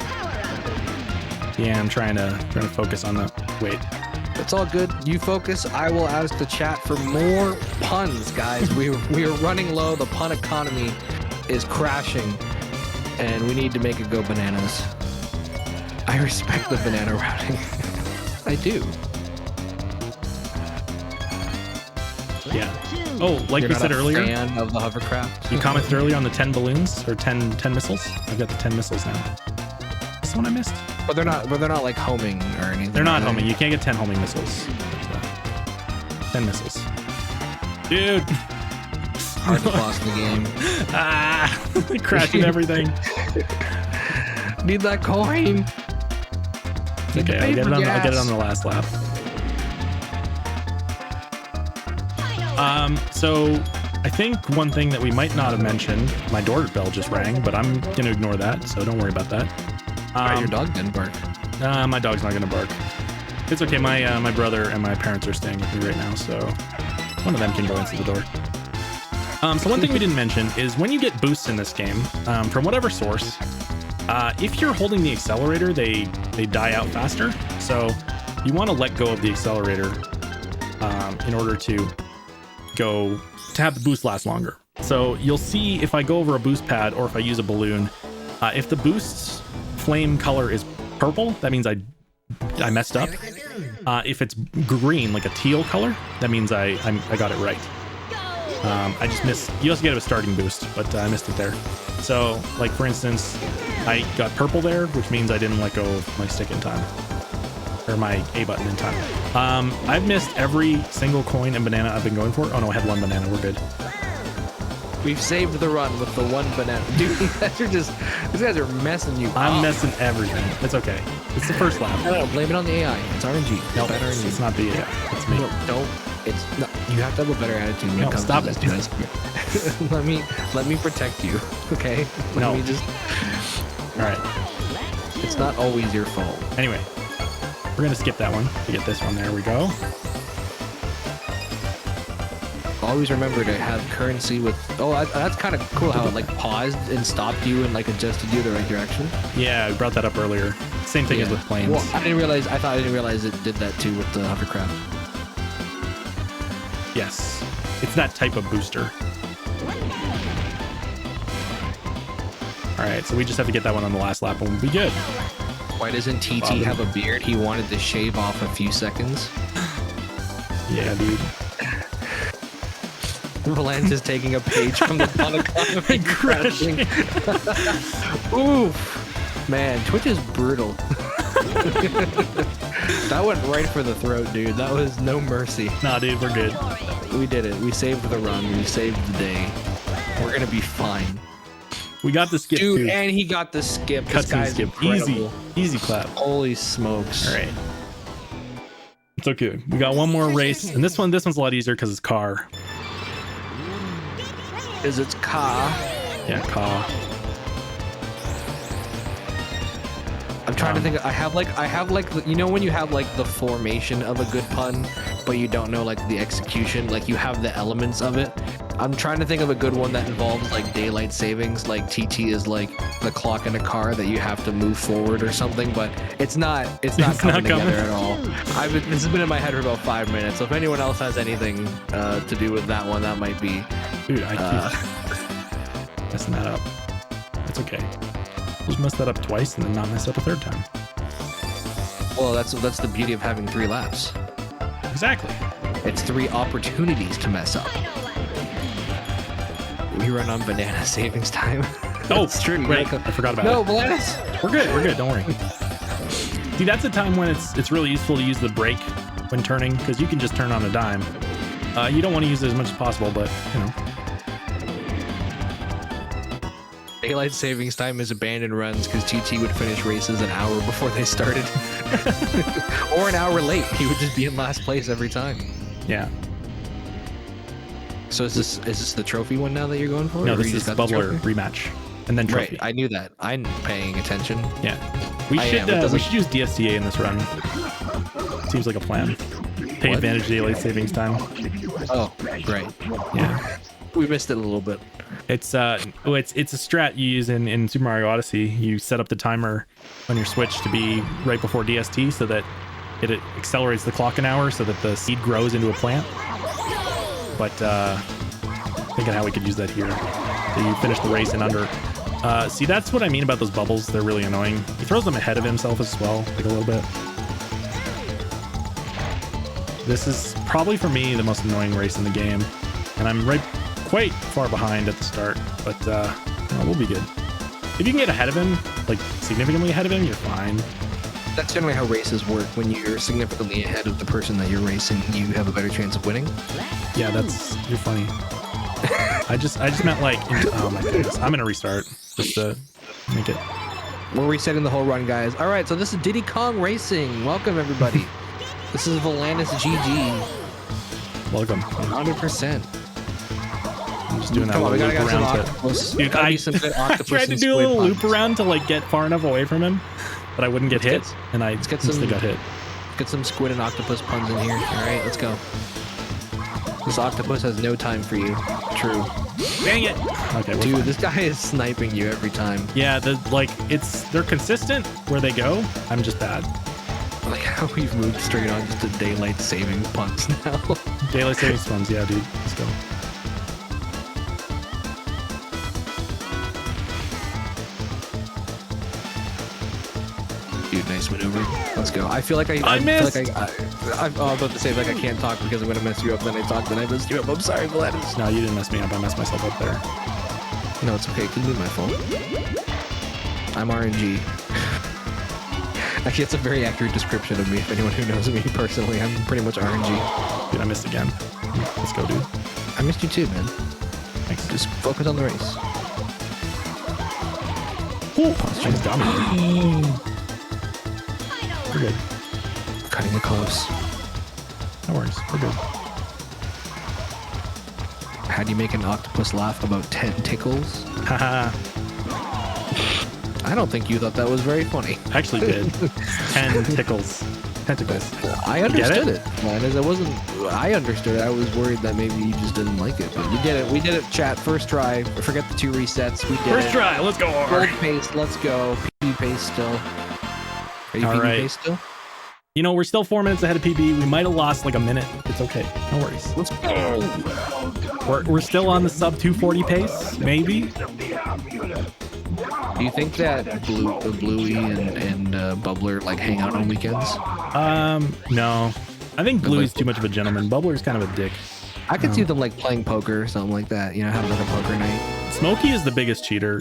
Yeah, I'm trying to focus on the wait. It's all good. You focus. I will ask the chat for more puns, guys. We are running low. The pun economy is crashing, and we need to make it go bananas. I respect the banana routing. I do. Yeah. Oh, like we said earlier, fan of the hovercraft. You commented earlier on the 10 balloons or 10 missiles. I've got the 10 missiles now. That's the one I missed. But they're not like homing or anything. They're not homing. You can't get 10 homing missiles. But, 10 missiles. Dude. Hard to boss the game. Crashing everything. Need that coin. Okay, I'll get it on the last lap. So I think one thing that we might not have mentioned, my doorbell just rang, but I'm gonna ignore that, so don't worry about that. Your dog didn't bark. My dog's not gonna bark. It's okay. My brother and my parents are staying with me right now, so one of them can go into the door. So one thing we didn't mention is when you get boosts in this game, from whatever source, if you're holding the accelerator, they die out faster. So you want to let go of the accelerator in order to have the boost last longer. So you'll see if I go over a boost pad or if I use a balloon, if the boost's flame color is purple, that means I messed up. If it's green, like a teal color, that means I got it right. I just missed. You also get a starting boost, but I missed it there. So, like for instance, I got purple there, which means I didn't let go of my stick in time, or my A button in time. I've missed every single coin and banana I've been going for. Oh no, I had one banana. We're good. We've saved the run with the one banana. Dude, these guys are messing you up. I'm messing everything. It's okay. It's the first lap. No, blame it on the AI. It's RNG. No, it's not the AI. It's me. No, don't. It's not. You have to have a better attitude when it comes stop to it. this. let me protect you. Okay. Let me just. All right. It's not always your fault. Anyway, we're gonna skip that one to get this one. There we go. always remember to have currency with. Oh, that's kind of cool how it like paused and stopped you and like adjusted you the right direction. Yeah, we brought that up earlier. Same thing as with planes. Well, I didn't realize it did that too with the hovercraft. Yes, it's that type of booster. All right, so we just have to get that one on the last lap and we'll be good. Why doesn't TT have a beard? He wanted to shave off a few seconds. Yeah, dude. Valence is taking a page from the Panagon and crashing. Oof. Man, Twitch is brutal. That went right for the throat, dude. That was no mercy. Nah, dude, we're good. We did it. We saved the run. We saved the day. We're gonna be fine. We got the skip, dude, too. and he got the skip. Cuts This guy's skip. incredible. Easy clap. Holy smokes. All right. It's okay. We got one more race, and this one's a lot easier because it's car. Is it's car? Yeah, car. I'm trying to think. I have like you know when you have like the formation of a good pun, but you don't know like the execution. Like you have the elements of it. I'm trying to think of a good one that involves like daylight savings. Like TT is like the clock in a car that you have to move forward or something. But it's not coming together at all. This has been in my head for about 5 minutes. So if anyone else has anything to do with that one, that might be. Dude, I keep messing that up. It's okay. Just mess that up twice and then not mess up a third time. Well, that's the beauty of having 3 laps. Exactly. It's 3 opportunities to mess up. We run on banana savings time. Oh, it's true. Wait, I forgot about no, it. bananas. We're good. Don't worry. See, that's a time when it's really useful to use the brake when turning because you can just turn on a dime. You don't want to use it as much as possible, but you know. Daylight savings time is abandoned runs because TT would finish races an hour before they started. Or an hour late. He would just be in last place every time. Yeah. So is this the trophy one now that you're going for? No, this is Bubbler rematch. And then trophy. Right, I knew that. I'm paying attention. Yeah. We should use DSTA in this run. Seems like a plan. Take advantage of daylight savings time. Oh, right. Yeah. We missed it a little bit. It's a strat you use in Super Mario Odyssey. You set up the timer on your Switch to be right before DST so that it accelerates the clock an hour so that the seed grows into a plant. But thinking how we could use that here. So you finish the race in under. See, that's what I mean about those bubbles. They're really annoying. He throws them ahead of himself as well, like a little bit. This is probably for me the most annoying race in the game, and I'm quite far behind at the start, but we'll be good. If you can get ahead of him, like significantly ahead of him, you're fine. That's generally how races work. When you're significantly ahead of the person that you're racing, you have a better chance of winning. Yeah, you're funny. I just meant like, oh my goodness, I'm gonna restart just to make it. We're resetting the whole run, guys. All right, so this is Diddy Kong Racing. Welcome everybody. This is volentisGG. Welcome. 100%. I'm just doing that little loop around Dude, I tried to do a little loop around to like get far enough away from him, but I wouldn't get hit, and I instantly got hit. Get some squid and octopus puns in here. All right, let's go. This octopus has no time for you. True. Dang it. Okay, dude, this guy is sniping you every time. Yeah, they're consistent where they go. I'm just bad. Like how we've moved straight on just to daylight saving puns now. Daylight savings puns, yeah, dude. Let's go. Dude, nice maneuver. Let's go. I feel like I missed. Feel like I'm about to say like I can't talk because I'm gonna mess you up. Then I talk, then I mess you up. I'm sorry, Gladys. No, you didn't mess me up. I messed myself up there. No, it's okay. It could be my fault. I'm RNG. Actually, it's a very accurate description of me. If anyone who knows me personally, I'm pretty much RNG. Dude, I missed again. Let's go, dude. I missed you too, man. Thanks. Just focus on the race. She's dominating. We're good. Cutting it close. No worries. We're good. How do you make an octopus laugh about 10 tickles? Haha. I don't think you thought that was very funny. I actually did. 10 tickles. Tentacles. I You get understood it. Mine is, I understood it. I was worried that maybe you just didn't like it, but we did it. We did it, chat. First try. Forget the 2 resets. We did First it. try. Let's go. Gold paste. Let's go. PB paste still. Are you All PB right. paste still? You know, we're still 4 minutes ahead of PB. We might have lost like a minute. It's okay. No worries. Let's go. We're still on the sub 240 pace, maybe. Do you think that Bluey and Bubbler like hang out on weekends? No. I think Bluey's too much of a gentleman. Bubbler's kind of a dick. I could see them like playing poker or something like that. You know, having like a poker night. Smokey is the biggest cheater.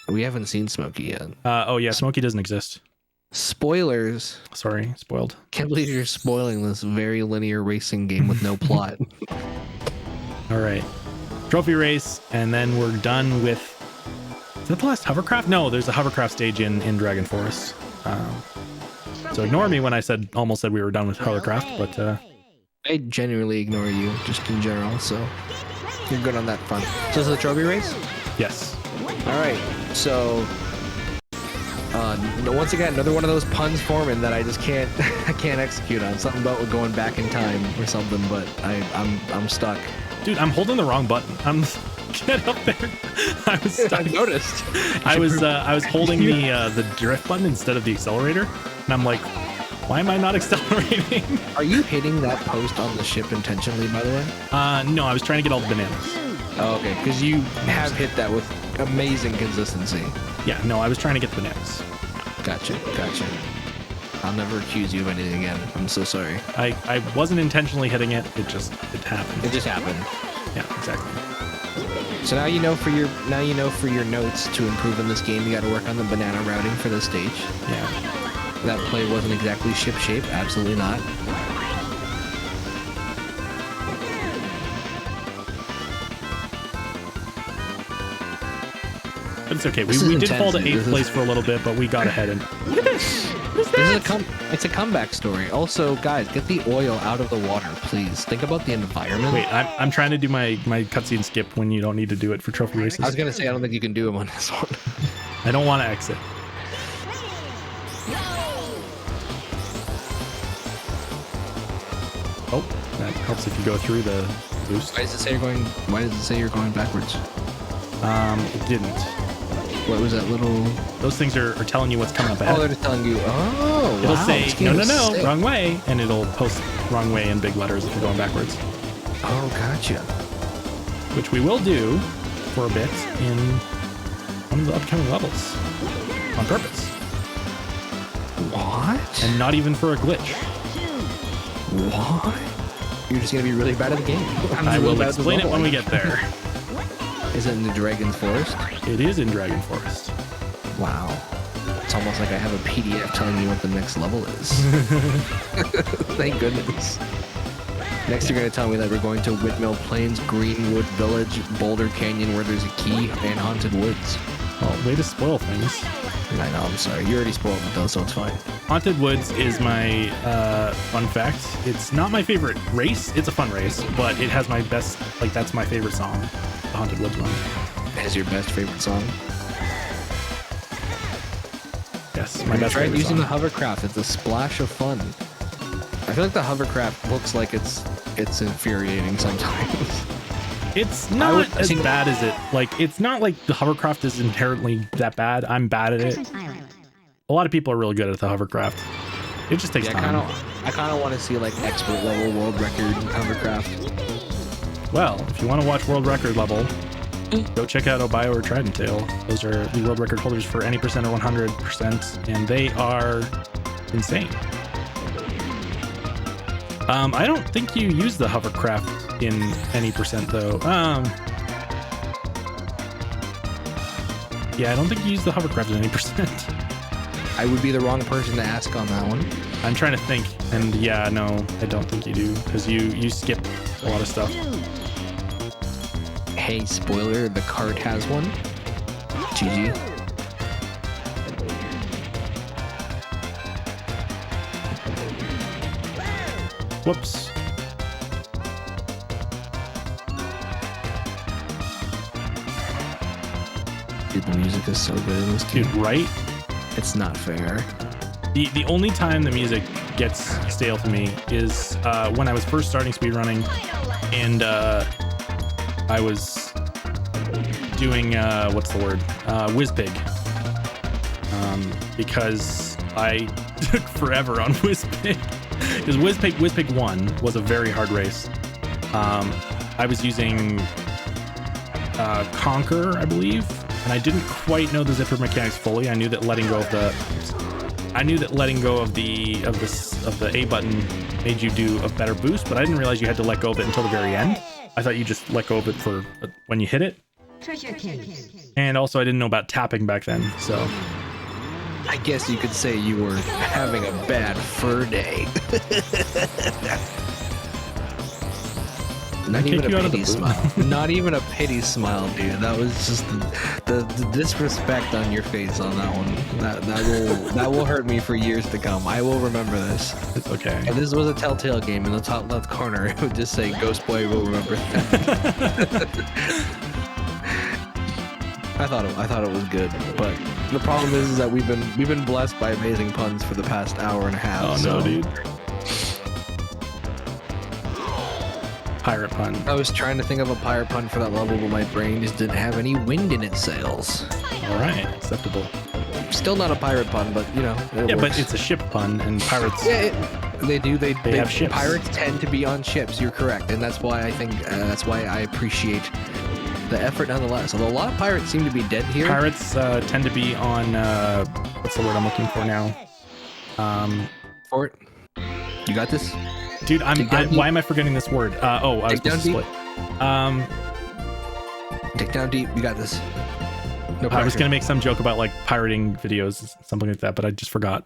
We haven't seen Smokey yet. Oh yeah, Smokey doesn't exist. Spoilers. Sorry, spoiled. Can't believe you're spoiling this very linear racing game with no plot. All right. Trophy race, and then we're done with... Is that the last hovercraft? No, there's a hovercraft stage in Dragon Forest. So ignore me when I almost said we were done with hovercraft, but... I genuinely ignore you, just in general, so you're good on that front. So this is the trophy race? Yes. All right, so... once again, another one of those puns forming that I just can't I can't execute on. Something about going back in time or something, but I'm stuck. Dude, I'm holding the wrong button. Get up there. I was stuck. I noticed. I was holding the drift button instead of the accelerator, and I'm like, why am I not accelerating? Are you hitting that post on the ship intentionally, by the way? No, I was trying to get all the bananas. Oh, okay, because you have hit that with amazing consistency. Yeah, no, I was trying to get the bananas. Gotcha. I'll never accuse you of anything again. I'm so sorry. I wasn't intentionally hitting it. It happened. It just happened. Yeah, exactly. So now you know for your notes to improve in this game, you got to work on the banana routing for the stage. Yeah. That play wasn't exactly ship shape. Absolutely not. But it's okay. This We is did fall to intense. 8th place for a little bit, but we got ahead. And look at this. What is that? It's a comeback story. Also, guys, get the oil out of the water, please. Think about the environment. Wait, I'm trying to do my cutscene skip when you don't need to do it for trophy races. I was gonna say I don't think you can do them on this one. I don't want to exit. Oh, that helps if you go through the boost. Why does it say you're going backwards? It didn't. What was that little? Those things are telling you what's coming up Oh, ahead. they're just telling you. Oh, It'll wow, say this game is no, sick. wrong way, and it'll post wrong way in big letters if you're going backwards, Oh, gotcha. which we will do for a bit in one of the upcoming levels on purpose, What? and not even for a glitch. What? You're just gonna be really bad at the game. I will explain it when we get there. Is it in the Dragon's Forest? It is in Dragon Forest. Wow. It's almost like I have a PDF telling me what the next level is. Thank goodness. Next, you're going to tell me that we're going to Windmill Plains, Greenwood Village, Boulder Canyon, where there's a key, and Haunted Woods. Well, way to spoil things. I know, I'm sorry. You already spoiled it, though, so it's fine. Haunted Woods is my fun fact. It's not my favorite race. It's a fun race, but it has my best, like, that's my favorite song, the Haunted Woods one. Is your best favorite song? Yes, my best Try favorite using song. the hovercraft. It's a splash of fun. I feel like the hovercraft looks like it's infuriating sometimes. It's not as see- bad as it, like, it's not like the hovercraft is inherently that bad. I'm bad at it. A lot of people are really good at the hovercraft. It just takes Yeah, time. I kind of want to see like expert level world record hovercraft. Well, if you want to watch world record level, go check out Obio or Trident Tail. Those are the world record holders for any percent or 100%, and they are insane. I don't think you use the hovercraft in any percent though. Yeah, I don't think you use the hovercraft in any percent. I would be the wrong person to ask on that one. I'm trying to think, and yeah, no, I don't think you do, because you skip a lot of stuff. Hey, spoiler, the cart has one. GG. Whoops. Dude, the music is so good in this game. Dude, right? It's not fair. The only time the music gets stale for me is when I was first starting speedrunning, and I was doing what's the word? WizPig. Because I took forever on WizPig. Because WizPig 1 was a very hard race. I was using Conquer, I believe, and I didn't quite know the zipper mechanics fully. I knew that letting go of the A button made you do a better boost, but I didn't realize you had to let go of it until the very end. I thought you just let go of it for when you hit it. And also I didn't know about tapping back then, so I guess you could say you were having a bad fur day. Not even a pity smile. Not even a pity smile, dude. That was just the disrespect on your face on that one. That will hurt me for years to come. I will remember this. It's okay. If this was a Telltale game in the top left corner, it would just say Ghost Boy will remember that. I thought it was good, but the problem is that we've been blessed by amazing puns for the past hour and a half. Oh no, dude. Pirate pun. I was trying to think of a pirate pun for that level, but my brain just didn't have any wind in its sails. All right, acceptable. Still not a pirate pun, but you know. Yeah, works. but it's a ship pun, and pirates. Yeah, they do. They have ships. Pirates tend to be on ships. You're correct, and that's why I think that's why I appreciate the effort nonetheless. Although a lot of pirates seem to be dead here. Pirates tend to be on what's the word I'm looking for now? Fort. You got this, dude. Why am I forgetting this word? I was supposed to split. Dig down deep. You got this. No pressure. I was gonna make some joke about like pirating videos, something like that, but I just forgot.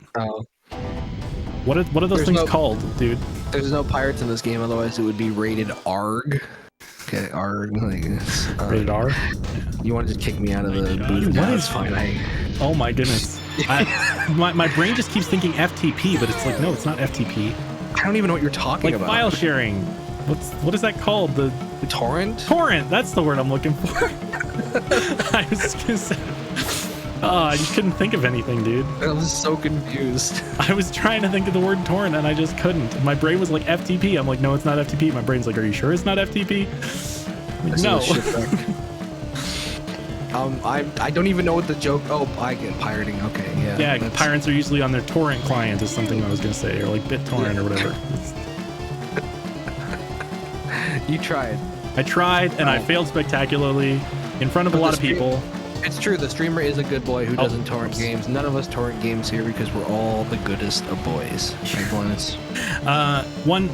What are those things called, dude? There's no pirates in this game, otherwise it would be rated ARG. Okay, ARG. Rated R? Yeah. You want to just kick me out of the booth? What is fine. Oh my goodness. My brain just keeps thinking FTP, but it's like, no, it's not FTP. I don't even know what you're talking about. File sharing. What is that called? The torrent? Torrent. That's the word I'm looking for. I was just gonna say. Oh, I just couldn't think of anything, dude. I was so confused. I was trying to think of the word torrent and I just couldn't. My brain was like FTP. I'm like, no, it's not FTP. My brain's like, are you sure it's not FTP? Like, no. I don't even know what the joke. Oh, I get pirating. Okay, yeah. Yeah, pirates are usually on their torrent client is something I was gonna say, or like BitTorrent or whatever. You tried. I tried and I failed spectacularly in front of a lot of people. It's true, the streamer is a good boy who doesn't torrent games. None of us torrent games here because we're all the goodest of boys. One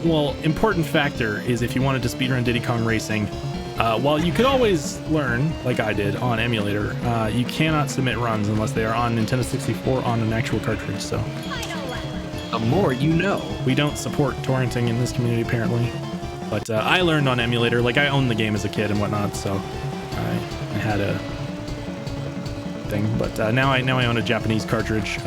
important factor is if you wanted to speedrun Diddy Kong Racing, while you could always learn, like I did, on emulator, you cannot submit runs unless they are on Nintendo 64 on an actual cartridge, so. The more you know. We don't support torrenting in this community, apparently. But I learned on emulator, like I owned the game as a kid and whatnot, so I had a thing, but now I own a Japanese cartridge.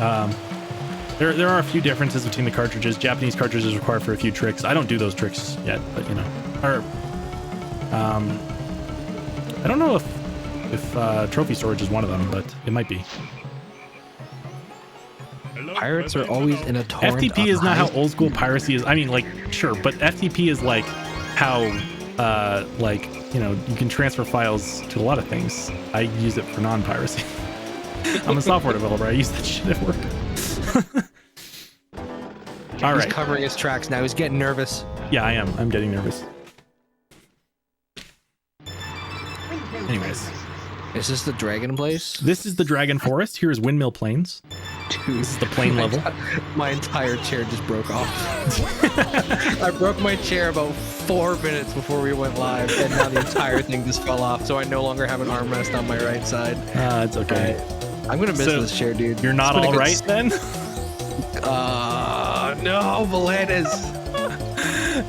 There are a few differences between the cartridges. Japanese cartridges require for a few tricks. I don't do those tricks yet, but you know. Or I don't know if trophy storage is one of them, but it might be. Pirates are always in a torrent. FTP is not how old school piracy is. I mean, like, sure, but FTP is like how like, you know, you can transfer files to a lot of things. I use it for non-piracy. I'm a software developer. I use that shit at work. All right. He's covering his tracks now. He's getting nervous. Yeah, I am. I'm getting nervous. Anyways. Is this the dragon place? This is the dragon forest. Here is Windmill Plains. Dude, this is the plane level. My entire chair just broke off. I broke my chair about 4 minutes before we went live, and now the entire thing just fell off, so I no longer have an armrest on my right side. It's okay. I'm gonna miss this chair, dude. You're not all right then? No, Volentis.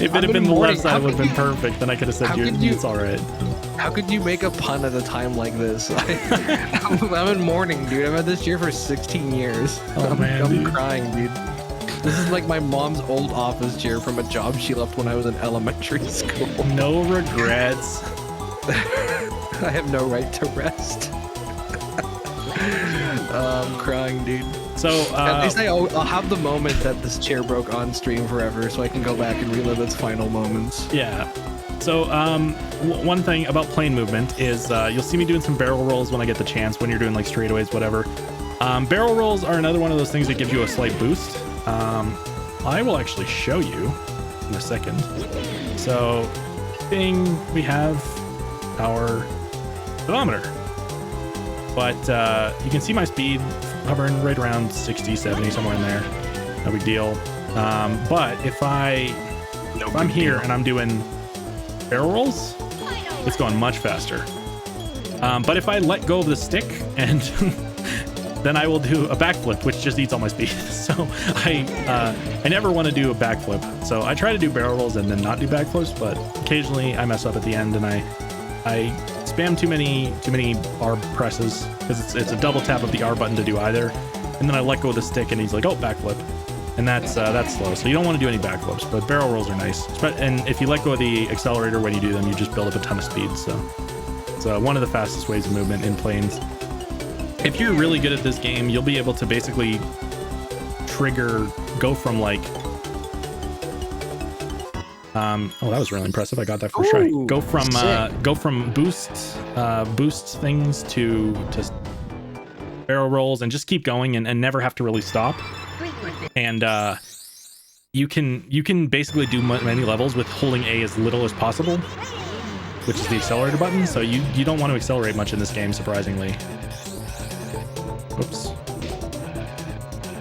If it had been the left side, it would have been perfect. Then I could have said, it's all right. How could you make a pun at a time like this? I'm in mourning, dude. I've had this chair for 16 years. Oh, man, I'm crying, dude. This is like my mom's old office chair from a job she left when I was in elementary school. No regrets. I have no right to rest. I'm crying, dude. So at least I'll have the moment that this chair broke on stream forever, so I can go back and relive its final moments. yeah. So one thing about plane movement is you'll see me doing some barrel rolls when I get the chance, when you're doing like straightaways, whatever. Barrel rolls are another one of those things that gives you a slight boost. I will actually show you in a second. So we have our speedometer, but you can see my speed hovering right around 60, 70, somewhere in there. No big deal. But if I'm here and I'm doing barrel rolls, it's going much faster. But if I let go of the stick and then I will do a backflip, which just eats all my speed. So I never want to do a backflip. So I try to do barrel rolls and then not do backflips, but occasionally I mess up at the end and I spam too many R presses because it's a double tap of the R button to do either. And then I let go of the stick and he's like, oh, backflip. And that's slow. So you don't want to do any backflips, but barrel rolls are nice. And if you let go of the accelerator when you do them, you just build up a ton of speed. So it's one of the fastest ways of movement in planes. If you're really good at this game, you'll be able to basically go from like, oh, that was really impressive. I got that first try. Go from boost things to barrel rolls and just keep going and never have to really stop. And you can basically do many levels with holding A as little as possible, which is the accelerator button. So you don't want to accelerate much in this game, surprisingly. Oops.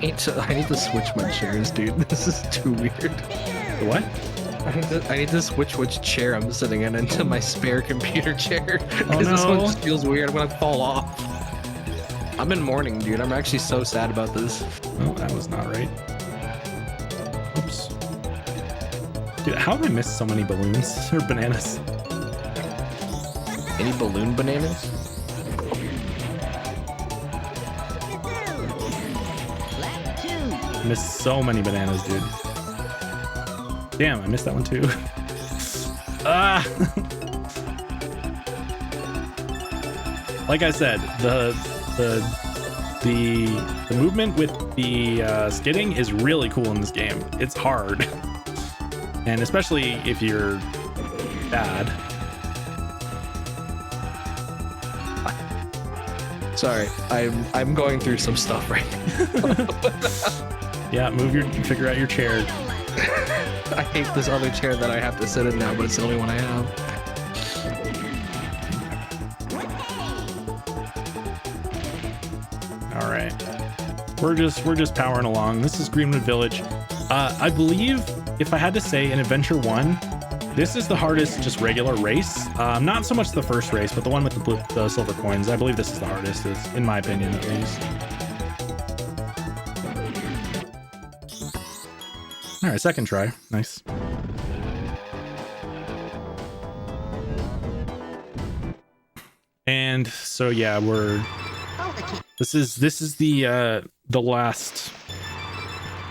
I need to switch my chairs, dude. This is too weird. The what? I need to switch which chair I'm sitting in into my spare computer chair. Oh, no. This one just feels weird. I'm gonna fall off. I'm in mourning, dude. I'm actually so sad about this. Oh, that was not right. Oops. Dude, how have I missed so many balloons or bananas? Any balloon bananas? I missed so many bananas, dude. Damn, I missed that one too. Ah! Like I said, the movement with the skidding is really cool in this game. It's hard. And especially if you're bad. Sorry, I'm going through some stuff right now. Yeah, figure out your chair. I hate this other chair that I have to sit in now, but it's the only one I have. All right, we're just powering along. This is Greenwood Village. I believe if I had to say in Adventure 1, this is the hardest just regular race. Not so much the first race, but the one with the silver coins. I believe this is the hardest, in my opinion at least. All right, second try. Nice. And so yeah, this is the last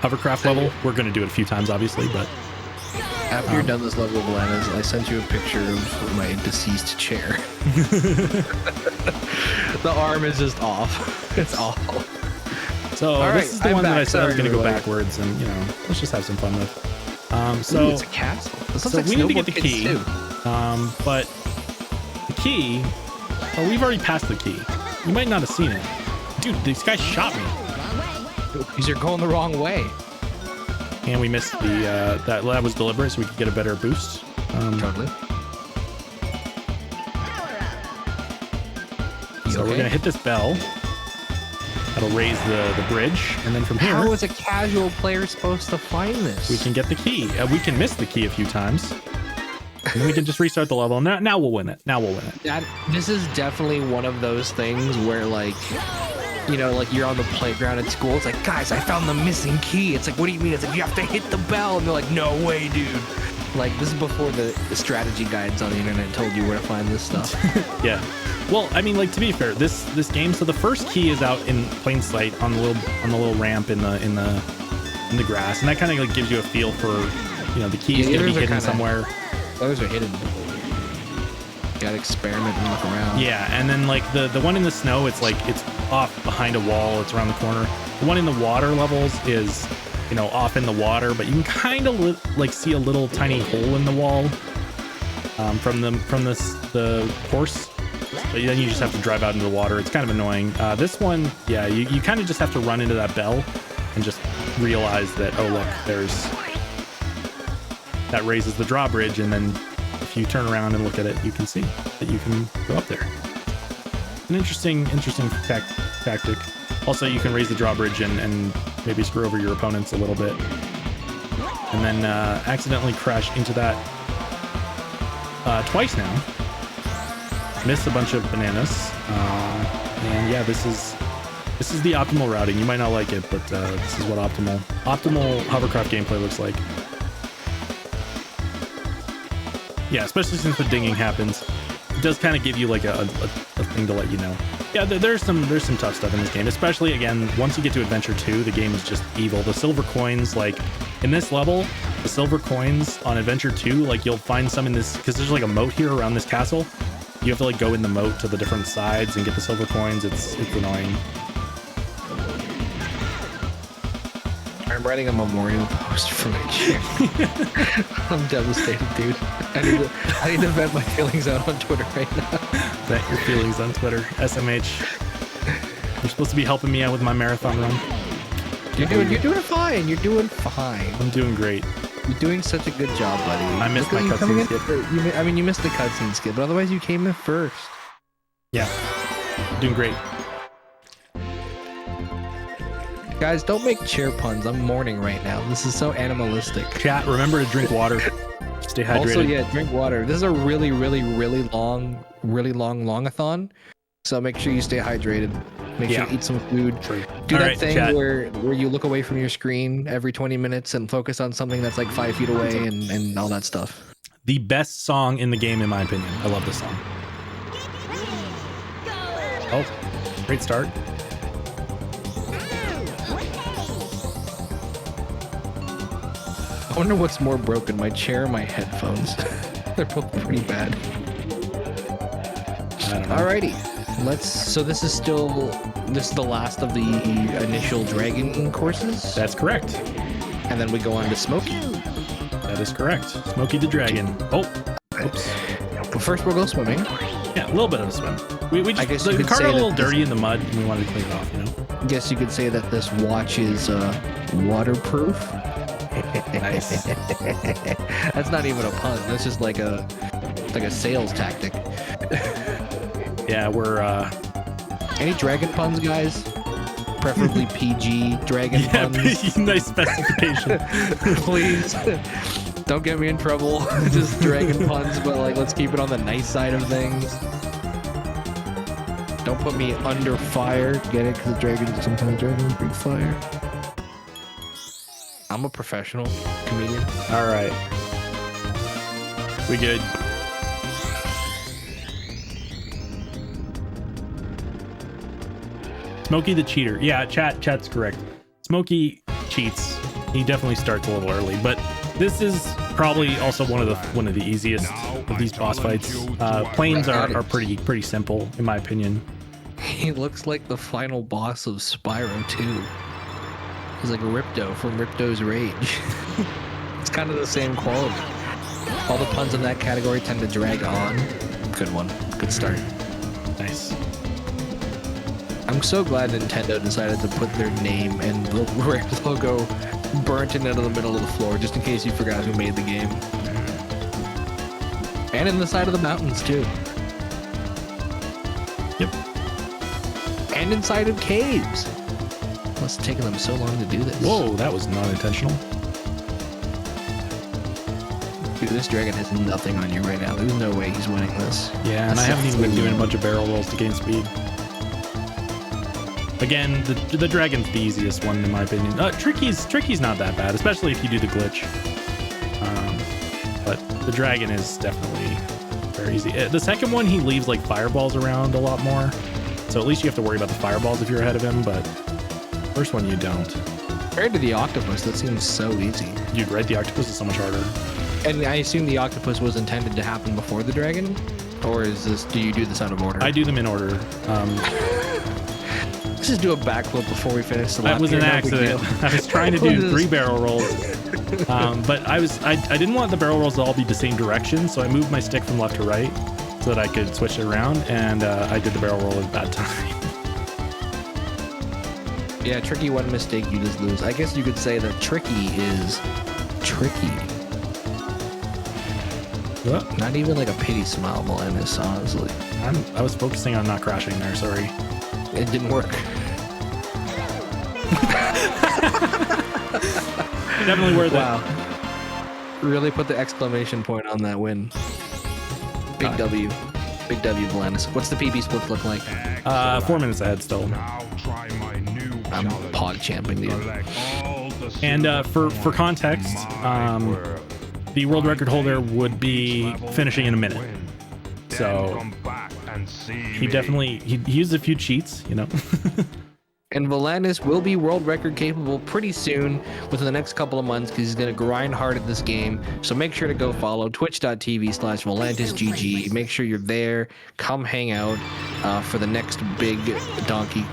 hovercraft level. We're gonna do it a few times, obviously, but after you're done this level of bananas, I sent you a picture of my deceased chair. The arm is just off. It's awful. So this is the one that I said I was going to go backwards, and let's just have some fun with. So ooh, it's a castle. This looks like we need to get the Snowboard key. Kids too. But the key, we've already passed the key. You might not have seen it, dude. This guy shot me. These are going the wrong way. And we missed the that was deliberate, so we could get a better boost. Totally. So we're gonna hit this bell. That'll raise the bridge, and then from here, how is a casual player supposed to find this? we can get the key. We can miss the key a few times, and then we can just restart the level. Now we'll win it. This is definitely one of those things where, like, like you're on the playground at school. It's like, guys, I found the missing key. It's like, what do you mean? It's like, you have to hit the bell. And they're like, no way, dude. Like, this is before the strategy guides on the internet told you where to find this stuff. Yeah. Well, I mean, like, to be fair, this game. So the first key is out in plain sight on the little ramp in the grass, and that kind of like gives you a feel for the key is gonna be hidden somewhere. Those are hidden. You gotta experiment and look around. Yeah, and then like the one in the snow, it's like off behind a wall. It's around the corner. The one in the water levels is, you know, off in the water, but you can kind of like see a little tiny hole in the wall from the course. But then you just have to drive out into the water. It's kind of annoying. This one, yeah, you kind of just have to run into that bell and just realize that, oh look, that raises the drawbridge, and then if you turn around and look at it, you can see that you can go up there. An interesting tactic. Also, you can raise the drawbridge and maybe screw over your opponents a little bit, and then accidentally crash into that twice now. Miss a bunch of bananas, and yeah, this is the optimal routing. You might not like it, but this is what optimal hovercraft gameplay looks like. Yeah, especially since the dinging happens, it does kind of give you like a thing to let you know. Yeah, there's some tough stuff in this game, especially again once you get to Adventure 2, the game is just evil. The silver coins, like in this level, the silver coins on Adventure 2, like you'll find some in this because there's like a moat here around this castle. You have to like go in the moat to the different sides and get the silver coins. It's annoying. I'm writing a memorial post for my chair. I'm devastated, dude. I need to vent my feelings out on Twitter right now. Vent your feelings on Twitter. SMH. You're supposed to be helping me out with my marathon run. You're doing fine. You're doing fine. I'm doing great. You're doing such a good job, buddy. I missed my cutscene skip. I mean, you missed the cutscene skip, but otherwise you came in first. Yeah, doing great. Guys, don't make chair puns. I'm mourning right now. This is so animalistic. Chat, remember to drink water. Stay hydrated. Also, yeah, drink water. This is a really long long-a-thon. So make sure you stay hydrated. Make sure you eat some food. Do that thing where you look away from your screen every 20 minutes and focus on something that's like 5 feet away and all that stuff. The best song in the game, in my opinion. I love this song. Oh, great start. I wonder what's more broken, my chair or my headphones. They're both pretty bad. I don't know. Alrighty. So this is the last of the initial dragon courses? That's correct. And then we go on to Smokey. That is correct. Smokey the Dragon. Oh, oops. But first we'll go swimming. Yeah, a little bit of a swim. We just, I guess the car got a little dirty in the mud and we wanted to clean it off, you know? I guess you could say that this watch is waterproof. Nice. That's not even a pun. That's just like a sales tactic. Yeah, we're any dragon puns, guys? Preferably PG dragon puns. Nice specification. Please. Don't get me in trouble. Just dragon puns, but like let's keep it on the nice side of things. Don't put me under fire. Get it? Because sometimes dragons breathe fire. I'm a professional comedian. All right. We good. Smokey the cheater. Yeah, chat's correct. Smokey cheats. He definitely starts a little early, but this is probably also one of the easiest of these boss fights. Planes are pretty simple in my opinion. He looks like the final boss of Spyro 2. He's like Ripto from Ripto's Rage. It's kind of the same quality. All the puns in that category tend to drag on. Good one. Good start. Nice. I'm so glad Nintendo decided to put their name and the logo burnt into the middle of the floor, just in case you forgot who made the game. And in the side of the mountains, too. Yep. And inside of caves. Must have taken them so long to do this. Whoa, that was not intentional. Dude, this dragon has nothing on you right now. There's no way he's winning this. Yeah, and I haven't even been doing a bunch of barrel rolls to gain speed. Again, the dragon's the easiest one in my opinion. Tricky's not that bad, especially if you do the glitch. But the dragon is definitely very easy. The second one, he leaves like fireballs around a lot more. So at least you have to worry about the fireballs if you're ahead of him, but first one you don't. Compared to the octopus, that seems so easy. Dude, right? The octopus is so much harder. And I assume the octopus was intended to happen before the dragon? Or do you do this out of order? I do them in order. Let's just do a backflip before we finish the lap. That was an here, no big accident. deal. I was trying to do 3 barrel rolls, but I didn't want the barrel rolls to all be the same direction, so I moved my stick from left to right so that I could switch it around, and I did the barrel roll at that time. Yeah, tricky one mistake, you just lose. I guess you could say that tricky is tricky. What? Not even like a pity smile, Volentis, honestly. I was focusing on not crashing there, sorry. It didn't work. Definitely worth Wow. Really put the exclamation point on that win. Big W. Big W, Volentis. What's the PB splits look like? 4 minutes ahead still. I'm pog champing, dude. And for context, the world record holder would be finishing in a minute. So he used a few cheats, you know. And Volentis will be world record capable pretty soon, within the next couple of months, because he's going to grind hard at this game. So make sure to go follow twitch.tv/volentisGG. Make sure you're there. Come hang out for the next big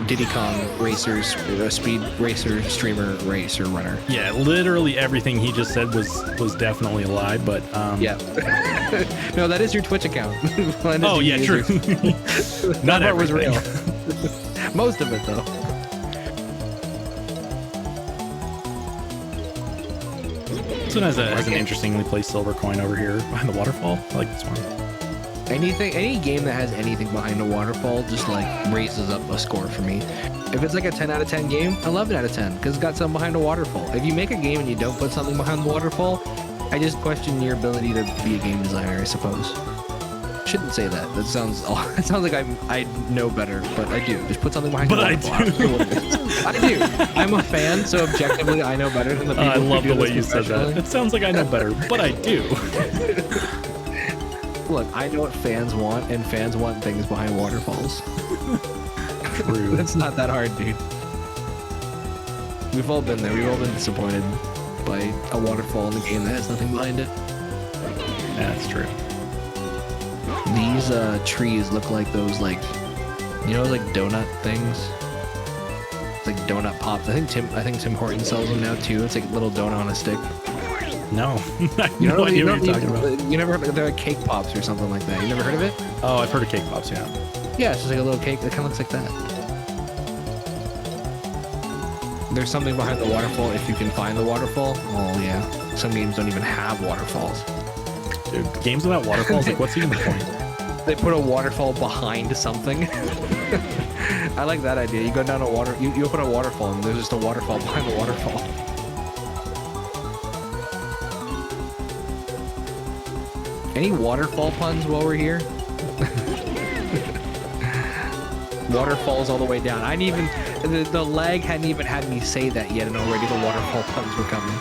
Diddy Kong racers, speed racer, streamer, racer, runner. Yeah, literally everything he just said was definitely a lie, but yeah. No, that is your Twitch account. Oh yeah, true. Not that part was everything. real. Most of it though. This one has an interestingly placed silver coin over here behind the waterfall. I like this one. Any game that has anything behind a waterfall just like raises up a score for me. If it's like a 10 out of 10 game, 11 out of 10 because it's got something behind a waterfall. If you make a game and you don't put something behind the waterfall, I just question your ability to be a game designer, I suppose. Shouldn't say that. That sounds like I know better, but I do. Just put something behind the waterfall. I do. I'm a fan, so objectively I know better than the people I love who do the way this you said that. It sounds like I know better, but I do. Look, I know what fans want, and fans want things behind waterfalls. True. It's not that hard, dude. We've all been there. We've all been disappointed by a waterfall in a game that has nothing behind it. Yeah, that's true. These trees look like those, like, you know, like donut things. It's like donut pops. I think Tim Hortons sells them now too. It's like a little donut on a stick. No, I have no idea what you're talking about. You never heard? They're like cake pops or something like that. You never heard of it? Oh, I've heard of cake pops. Yeah. Yeah, it's just like a little cake that kind of looks like that. There's something behind the waterfall if you can find the waterfall. Oh yeah. Some games don't even have waterfalls. Dude, games without waterfalls, like what's even the point? They put a waterfall behind something. I like that idea. You go down a water, you open a waterfall and there's just a waterfall behind the waterfall. Any waterfall puns while we're here? Waterfalls all the way down. I didn't even, the lag hadn't even had me say that yet, and already the waterfall puns were coming.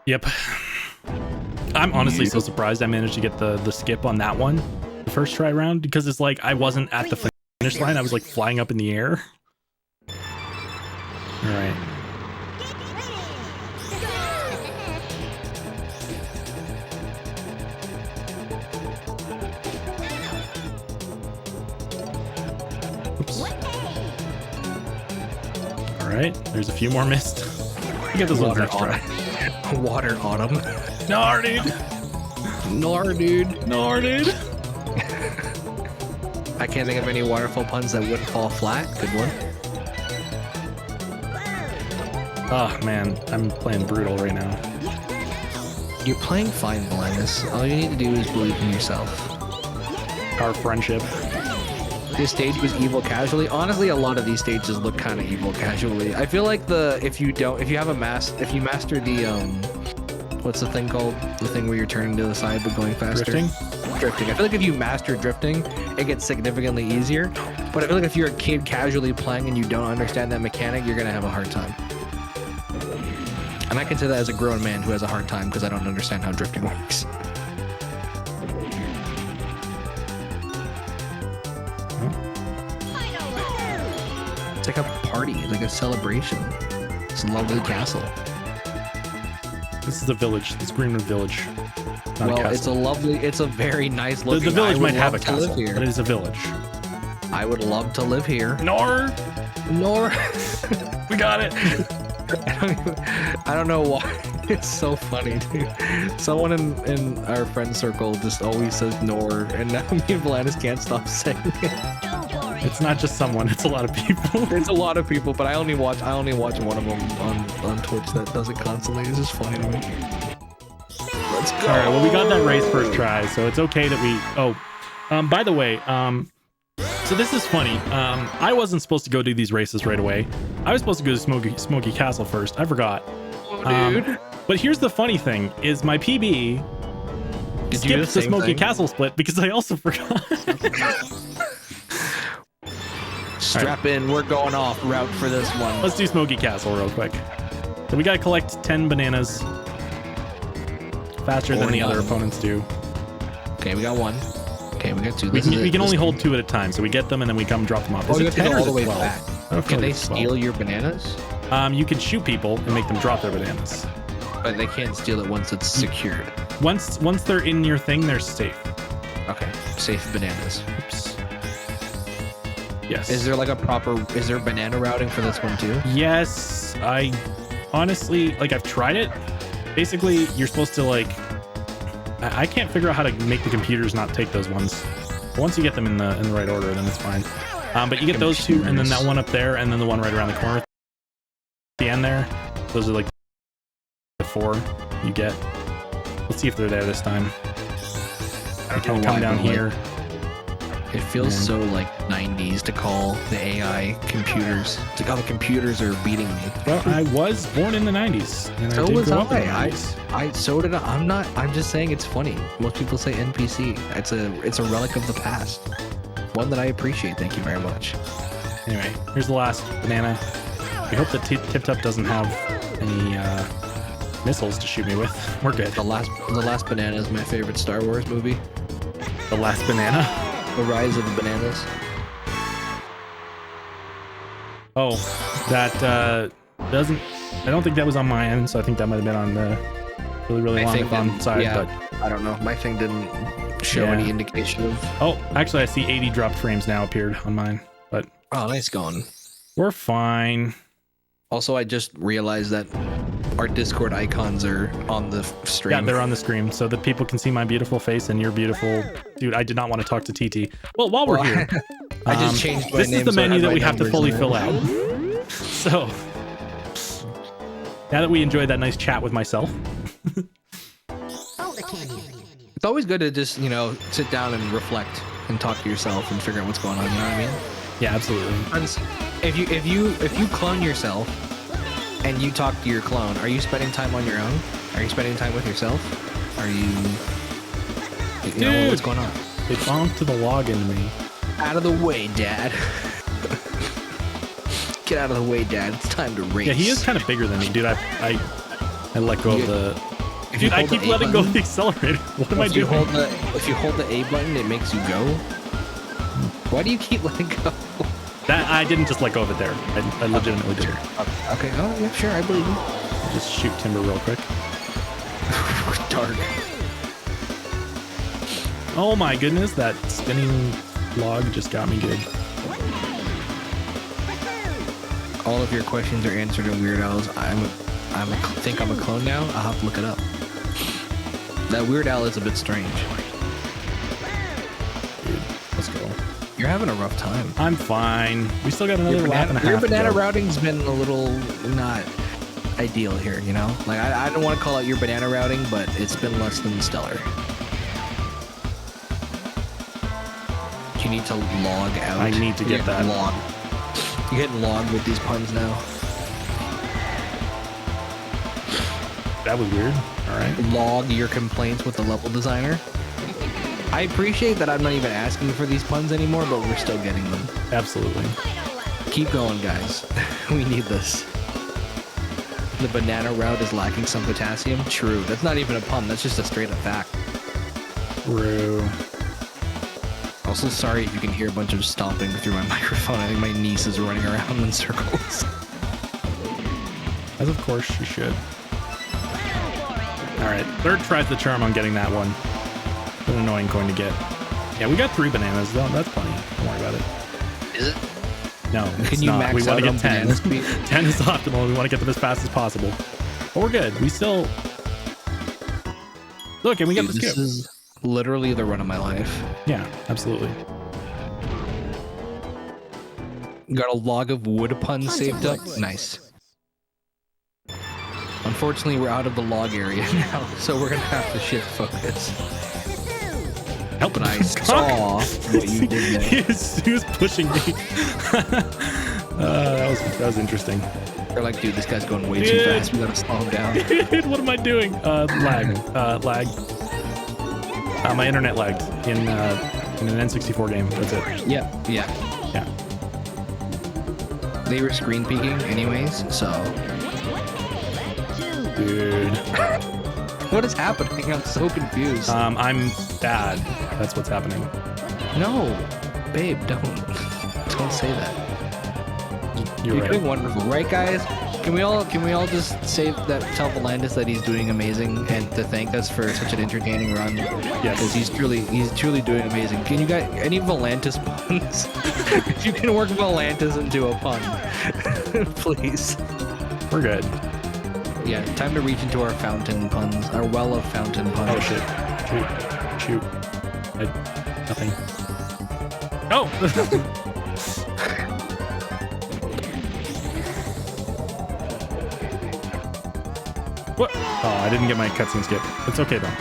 Yep. I'm honestly so surprised I managed to get the skip on that one the first try round, because it's like I wasn't at the finish line. I was like flying up in the air. All right. Oops. All right. There's a few more missed. You get those ones next try. Water autumn. Nar, dude. Nor, dude. Nar, dude. I can't think of any waterfall puns that wouldn't fall flat. Good one. Oh man, I'm playing brutal right now. You're playing fine, Volentis. All you need to do is believe in yourself. Our friendship. This stage was evil casually. Honestly, a lot of these stages look kind of evil casually. I feel like if you master the what's the thing called? The thing where you're turning to the side but going faster. Drifting. I feel like if you master drifting, it gets significantly easier. But I feel like if you're a kid casually playing and you don't understand that mechanic, you're gonna have a hard time. And I can say that as a grown man who has a hard time because I don't understand how drifting works. It's like a party, like a celebration. It's a lovely castle. This is the village. This Greenwood Village. Not a castle. it's a very nice looking. The village might have a to live castle, here. but it is a village. I would love to live here. Nor. We got it. I don't know why. It's so funny, dude. Someone in our friend circle just always says Nor, and now me and Volantis can't stop saying it. It's not just someone, it's a lot of people. There's a lot of people, but I only watch one of them on Twitch that does it constantly. It's just funny to me. Let's go. All right, well, we got that race first try, so it's okay that we... Oh, by the way, so this is funny. I wasn't supposed to go do these races right away. I was supposed to go to Smoky Castle first. I forgot. Dude. But here's the funny thing, is my PB skipped the Smoky Castle split because I also forgot. Strap in, we're going off route for this one. Let's do Smoky Castle real quick. So we gotta collect 10 bananas faster than the other opponents do. Okay, we got one. Okay, we got two. We can only hold 2 at a time, so we get them and then we come drop them off. Oh, you Is have it to 10 go or all is the it way 12? back. Can they steal your bananas? You can shoot people and make them drop their bananas. But they can't steal it once it's secured. Once they're in your thing, they're safe. Okay, safe bananas. Oops. Yes. Is there like is there banana routing for this one too? Yes, I honestly, like, I've tried it. Basically, you're supposed to, like, I can't figure out how to make the computers not take those ones. Once you get them in the right order, then it's fine. But you get those 2, and then that one up there, and then the one right around the corner at the end there. Those are like the 4 you get. Let's see if they're there this time. I can come down here. It feels so like 90s to call the AI computers. It's like, oh, the computers are beating me. Well, I was born in the 90s. And So I did was grow up in the I. 90s. So did I. I'm just saying it's funny. Most people say NPC. It's a relic of the past. One that I appreciate. Thank you very much. Anyway, here's the last banana. We hope that Tip Top doesn't have any missiles to shoot me with. We're good. The last banana is my favorite Star Wars movie. The last banana. The Rise of the Bananas. Oh, that doesn't. I don't think that was on my end, so I think that might have been on the really long fun side. Yeah, but I don't know. My thing didn't show any indication of. Oh, actually, I see 80 dropped frames now appeared on mine, but Oh, nice going. we're fine. Also, I just realized that our Discord icons are on the stream. Yeah, they're on the screen so that people can see my beautiful face and your beautiful. Dude, I did not want to talk to TT. Well, while we're here, I just changed my this name. is the so I menu that my we have to numbers fully in fill there. out. So now that we enjoyed that nice chat with myself, It's always good to just, sit down and reflect and talk to yourself and figure out what's going on. You know what I mean? yeah, absolutely. If you clone yourself and you talk to your clone, are you spending time on your own? Are you spending time with yourself? Are you know what's going on? It bonked to the log into me. Out of the way, Dad. Get out of the way, Dad. It's time to race. Yeah, he is kind of bigger than me, dude. I let go of the. Dude, I keep letting go of the accelerator. What am I doing? If you hold the A button, it makes you go. Why do you keep letting go? That I didn't just let go of it there. I legitimately did. Okay. Oh yeah, sure. I believe you. Just shoot timber real quick. Dark. Oh my goodness, that spinning log just got me good. All of your questions are answered in Weird Owls. I think I'm a clone now. I'll have to look it up. That Weird Owl is a bit strange. Dude, let's go. You're having a rough time. I'm fine. We still got another lap and a half. Your banana to go. routing's been a little not ideal here, you know? Like, I don't want to call it your banana routing, but it's been less than stellar. You need to log out. I need to get that. Log. You're getting logged with these puns now. That was weird. All right. Log your complaints with the level designer. I appreciate that I'm not even asking for these puns anymore, but we're still getting them. Absolutely. Keep going, guys. We need this. The banana route is lacking some potassium. True. That's not even a pun. That's just a straight up fact. True. Also, sorry if you can hear a bunch of stomping through my microphone. I think my niece is running around in circles. As of course she should. All right, third tries the charm on getting that one. An annoying coin to get. Yeah, we got 3 bananas though. That's plenty. Don't worry about it. Is it? No, Can you not. max We want out to on get 10. banana speed? 10 is optimal. We want to get them as fast as possible. But we're good. We still look, and we get the skip. This is literally the run of my life. Yeah, absolutely. Got a log of wood puns saved up. Nice. Unfortunately, we're out of the log area now, so we're gonna have to shift focus. Help! But I saw what you did there. he was pushing me. That was interesting. They're like, dude, this guy's going way too fast. We gotta slow him down. Dude, what am I doing? Lag. My internet lagged in an N64 game. That's it. Yeah. They were screen peeking anyways, so. Dude. What is happening? I'm so confused. I'm bad. That's what's happening. No, babe, don't say that. You're right. Doing wonderful, right, guys? Can we all just tell Volantis that he's doing amazing and to thank us for such an entertaining run? Yes. Because he's truly doing amazing. Can you guys any Volantis puns? If you can work Volantis into a pun, please. We're good. Yeah, time to reach into our fountain puns, our well of fountain puns. Oh shit! Shoot! Nothing. Oh! What? Oh, I didn't get my cutscene skip. It's okay though.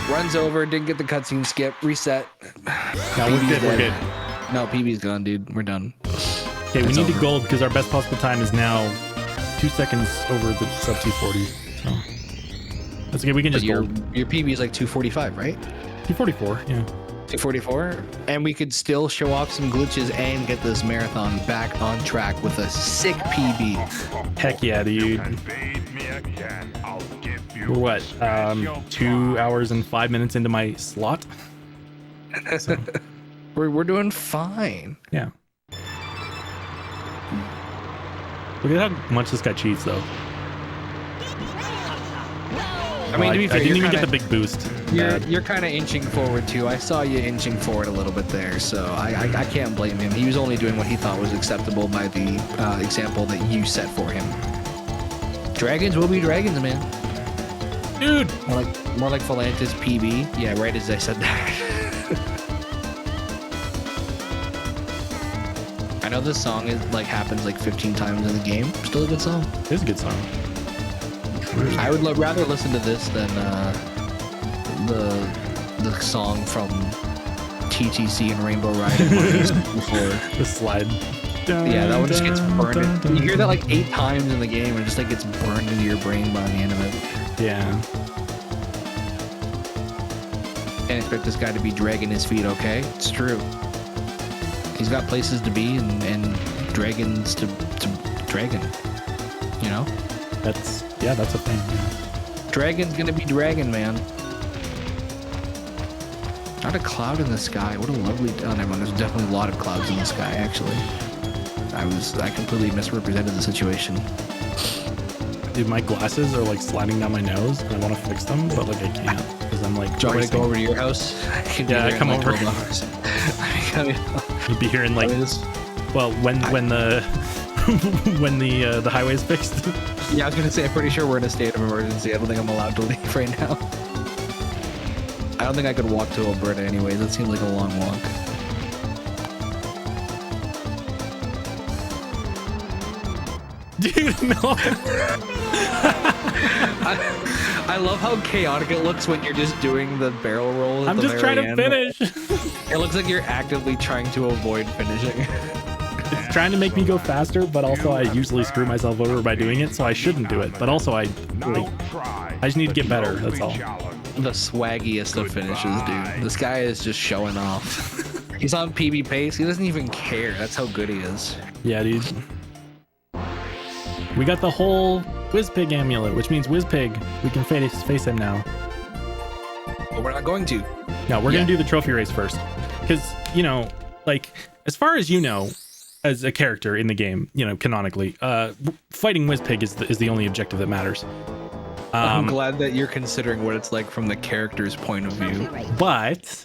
Runs over, didn't get the cutscene skip. Reset. No, we're good. We're good. No, PB's gone, dude. We're done. Okay, we need to gold because our best possible time is now 2 seconds over the sub 240. So that's okay. We can just your gold. PB is like 245, right? 244. Yeah. 244, and we could still show off some glitches and get this marathon back on track with a sick PB. Heck yeah, dude. We're what? 2 hours and 5 minutes into my slot. So. We're doing fine. Yeah. Look at how much this guy cheats, though. I mean, to be fair, I didn't even get the big boost. You're kind of inching forward too. I saw you inching forward a little bit there, so I can't blame him. He was only doing what he thought was acceptable by the example that you set for him. Dragons will be dragons, man. Dude! More like Volantis PB. Yeah, right as I said that. I know this song happens like 15 times in the game. Still a good song. It is a good song. I would rather listen to this than the song from TTC and Rainbow Riding before. The slide. Yeah, that one just gets burned. You hear that like 8 times in the game, and it just like gets burned into your brain by the end of it. Yeah. Can't expect this guy to be dragging his feet, okay? It's true. He's got places to be and dragons to dragon. You know? That's a thing. Yeah. Dragon's gonna be dragon, man. Not a cloud in the sky. What a lovely. Oh, never mind. There's definitely a lot of clouds in the sky, actually. I completely misrepresented the situation. Dude, my glasses are like sliding down my nose, and I want to fix them, but like I can't because I'm like. Do you want me to go over to your house? Yeah, come over. You'd be here in like. Well, when the when the highway's fixed. Yeah, I was gonna say, I'm pretty sure we're in a state of emergency. I don't think I'm allowed to leave right now. I don't think I could walk to Alberta anyways. That seems like a long walk. Dude, no. I love how chaotic it looks when you're just doing the barrel roll. I'm just trying to finish. It looks like you're actively trying to avoid finishing. It's trying to make me go faster, but also I usually screw myself over by doing it, so I shouldn't do it. But also I just need to get better. That's all. The swaggiest of finishes, dude. This guy is just showing off. He's on PB pace. He doesn't even care. That's how good he is. Yeah, dude. We got the whole Whizpig amulet, which means Whizpig. We can face him now. But we're not going to. No, we're gonna do the trophy race first, because like as far as you know, as a character in the game, canonically, fighting Whizpig is the only objective that matters. I'm glad that you're considering what it's like from the character's point of view. But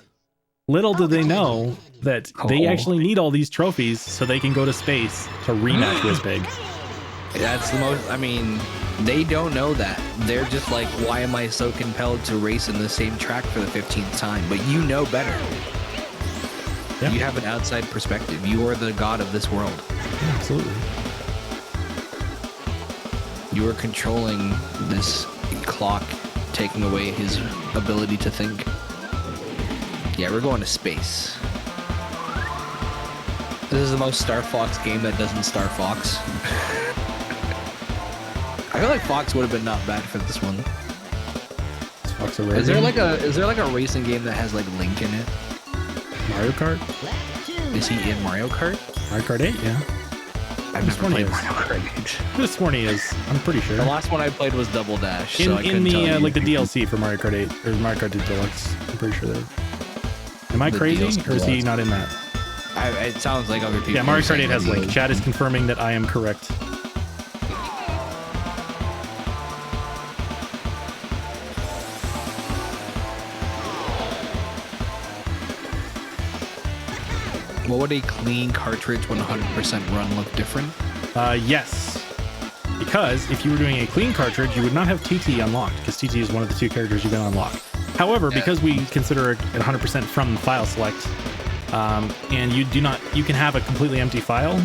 little do they know that they Oh. actually need all these trophies so they can go to space to rematch Whizpig. That's the most. I mean, they don't know that. They're just like, why am I so compelled to race in the same track for the 15th time? But you know better. Yeah. You have an outside perspective. You are the god of this world. Yeah, absolutely. You are controlling this clock, taking away his ability to think. Yeah, we're going to space. This is the most Star Fox game that doesn't Star Fox. I feel like Fox would have been not bad for this one. Fox Is there like a racing game that has like Link in it? Mario Kart? Is he in Mario Kart? Mario Kart 8, yeah. I've This never one played is. Mario Kart 8. This one he is. I'm pretty sure. The last one I played was Double Dash. So I In couldn't tell the you. like the DLC for Mario Kart 8 or Mario Kart 8 Deluxe. I'm pretty sure that. Am I The crazy DLC or is he Deluxe. not in that? It sounds like other people. Yeah, Mario are Kart saying 8 has that he Link. is. Chad is confirming that I am correct. What would a clean cartridge 100% run look different? Yes. Because if you were doing a clean cartridge, you would not have TT unlocked, because TT is one of the two characters you can unlock. However, because we consider it 100% from the file select, and you can have a completely empty file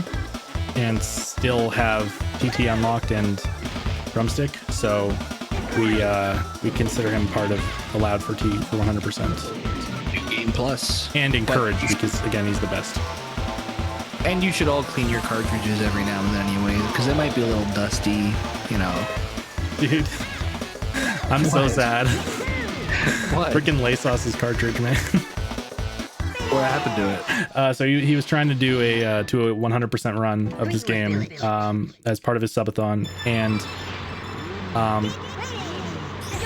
and still have TT unlocked and drumstick. So we consider him part of allowed for 100%. Game Plus. And encouraged, because again, he's the best. And you should all clean your cartridges every now and then anyway, because they might be a little dusty, you know. Dude, I'm so What? sad. What? Freaking Laysaus's cartridge, man. What happened to it? So he was trying to do a 100% run of this game as part of his subathon, and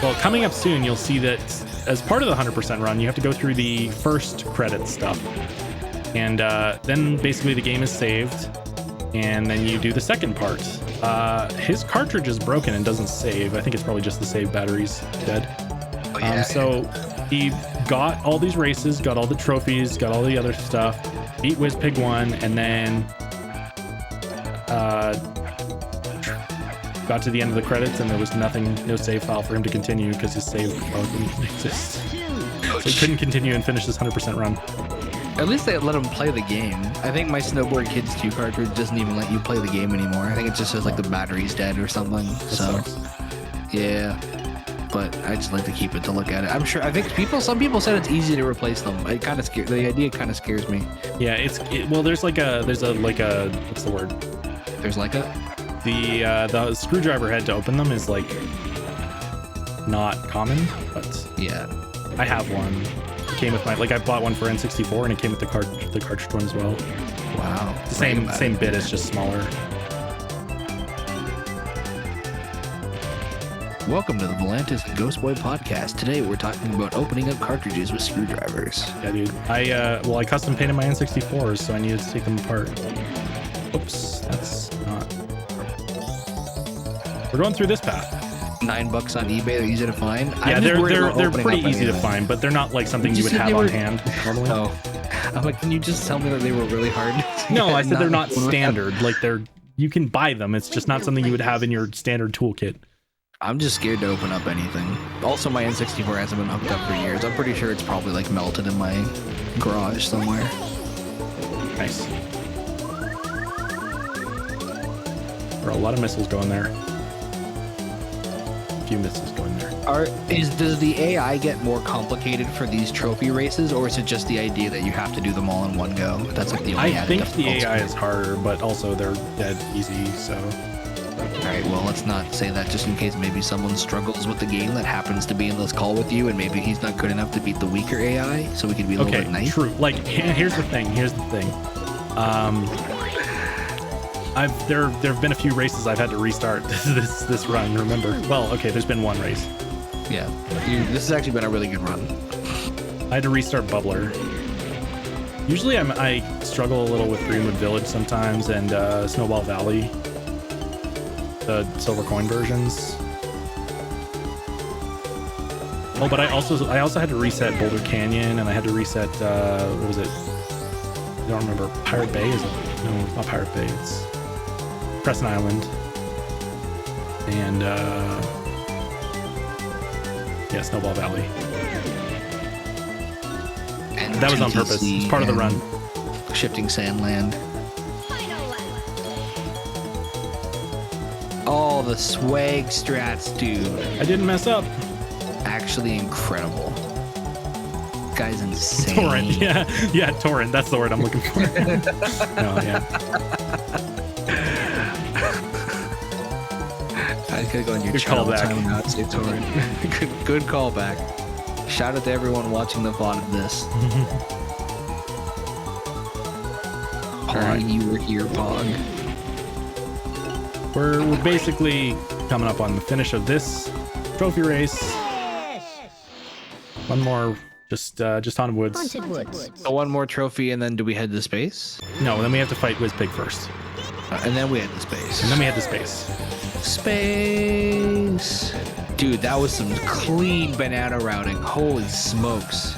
well, coming up soon, you'll see that as part of the 100% run, you have to go through the first credit stuff, and then basically the game is saved, and then you do the second part. His cartridge is broken and doesn't save. I think it's probably just the save battery's dead. Oh, yeah. So he got all these races, got all the trophies, got all the other stuff, beat Whizpig 1, and then got to the end of the credits, and there was no save file for him to continue because his save file didn't exist. So he couldn't continue and finish this 100% run. At least they let him play the game. I think my Snowboard Kids 2 cartridge doesn't even let you play the game anymore. I think it just says like the battery's dead or something. So, sucks. yeah. But I just like to keep it to look at it. I'm sure. I think some people said it's easy to replace them. It kind of the idea kind of scares me. Yeah, well, there's a what's the word? There's like a The screwdriver head to open them is like not common, but yeah. I have one. It came with I bought one for N64, and it came with the cartridge one as well. Wow. The same bit, it's just smaller. Welcome to the Volantis Ghost Boy podcast. Today we're talking about opening up cartridges with screwdrivers. Yeah, dude. I custom painted my N64s, so I needed to take them apart. Oops, that's not. We're going through this path. $9 on eBay. They're easy to find. Yeah, they're opening pretty up easy to anything. find, but they're not like something You you would said have they on were- hand normally. Oh, I'm like, can you just tell me that they were really hard? No, I said they're not one of them. standard. Like you can buy them. It's just not something you would have in your standard toolkit. I'm just scared to open up anything. Also, my N64 hasn't been hooked up for years. I'm pretty sure it's probably like melted in my garage somewhere. Nice. There are a lot of missiles going there. A few missiles going there. Does the AI get more complicated for these trophy races, or is it just the idea that you have to do them all in one go? That's like the only I added think the difficulty. AI is harder, but also they're dead easy, so. All right, well, let's not say that just in case maybe someone struggles with the game that happens to be in this call with you, and maybe he's not good enough to beat the weaker AI, so we can be a little bit Okay, nice. true. Like, here's the thing. There have been a few races I've had to restart this run. Remember? Well, okay, there's been one race. Yeah, this has actually been a really good run. I had to restart Bubbler. Usually I struggle a little with Greenwood Village sometimes and Snowball Valley, the silver coin versions. Oh, but I also had to reset Boulder Canyon, and I had to reset what was it? I don't remember. Pirate Bay, is it? No, it's not Pirate Bay. It's Crescent Island. And yeah, Snowball Valley. And that was on purpose. It's part of the run. Shifting Sandland. Oh, the swag strats, dude. I didn't mess up. Actually incredible. Guy's insane. Torrent, yeah, torrent. That's the word I'm looking for. No, yeah. I could go on your Good channel callback. time and not say torrent. good callback. Shout out to everyone watching the VOD of this. Pog, you were here, Pog. We're basically coming up on the finish of this trophy race. One more, just on woods. So one more trophy, and then do we head to space? No, then we have to fight Wizpig first. And then we head to space. And then we head to space. Space. Dude, that was some clean banana routing. Holy smokes.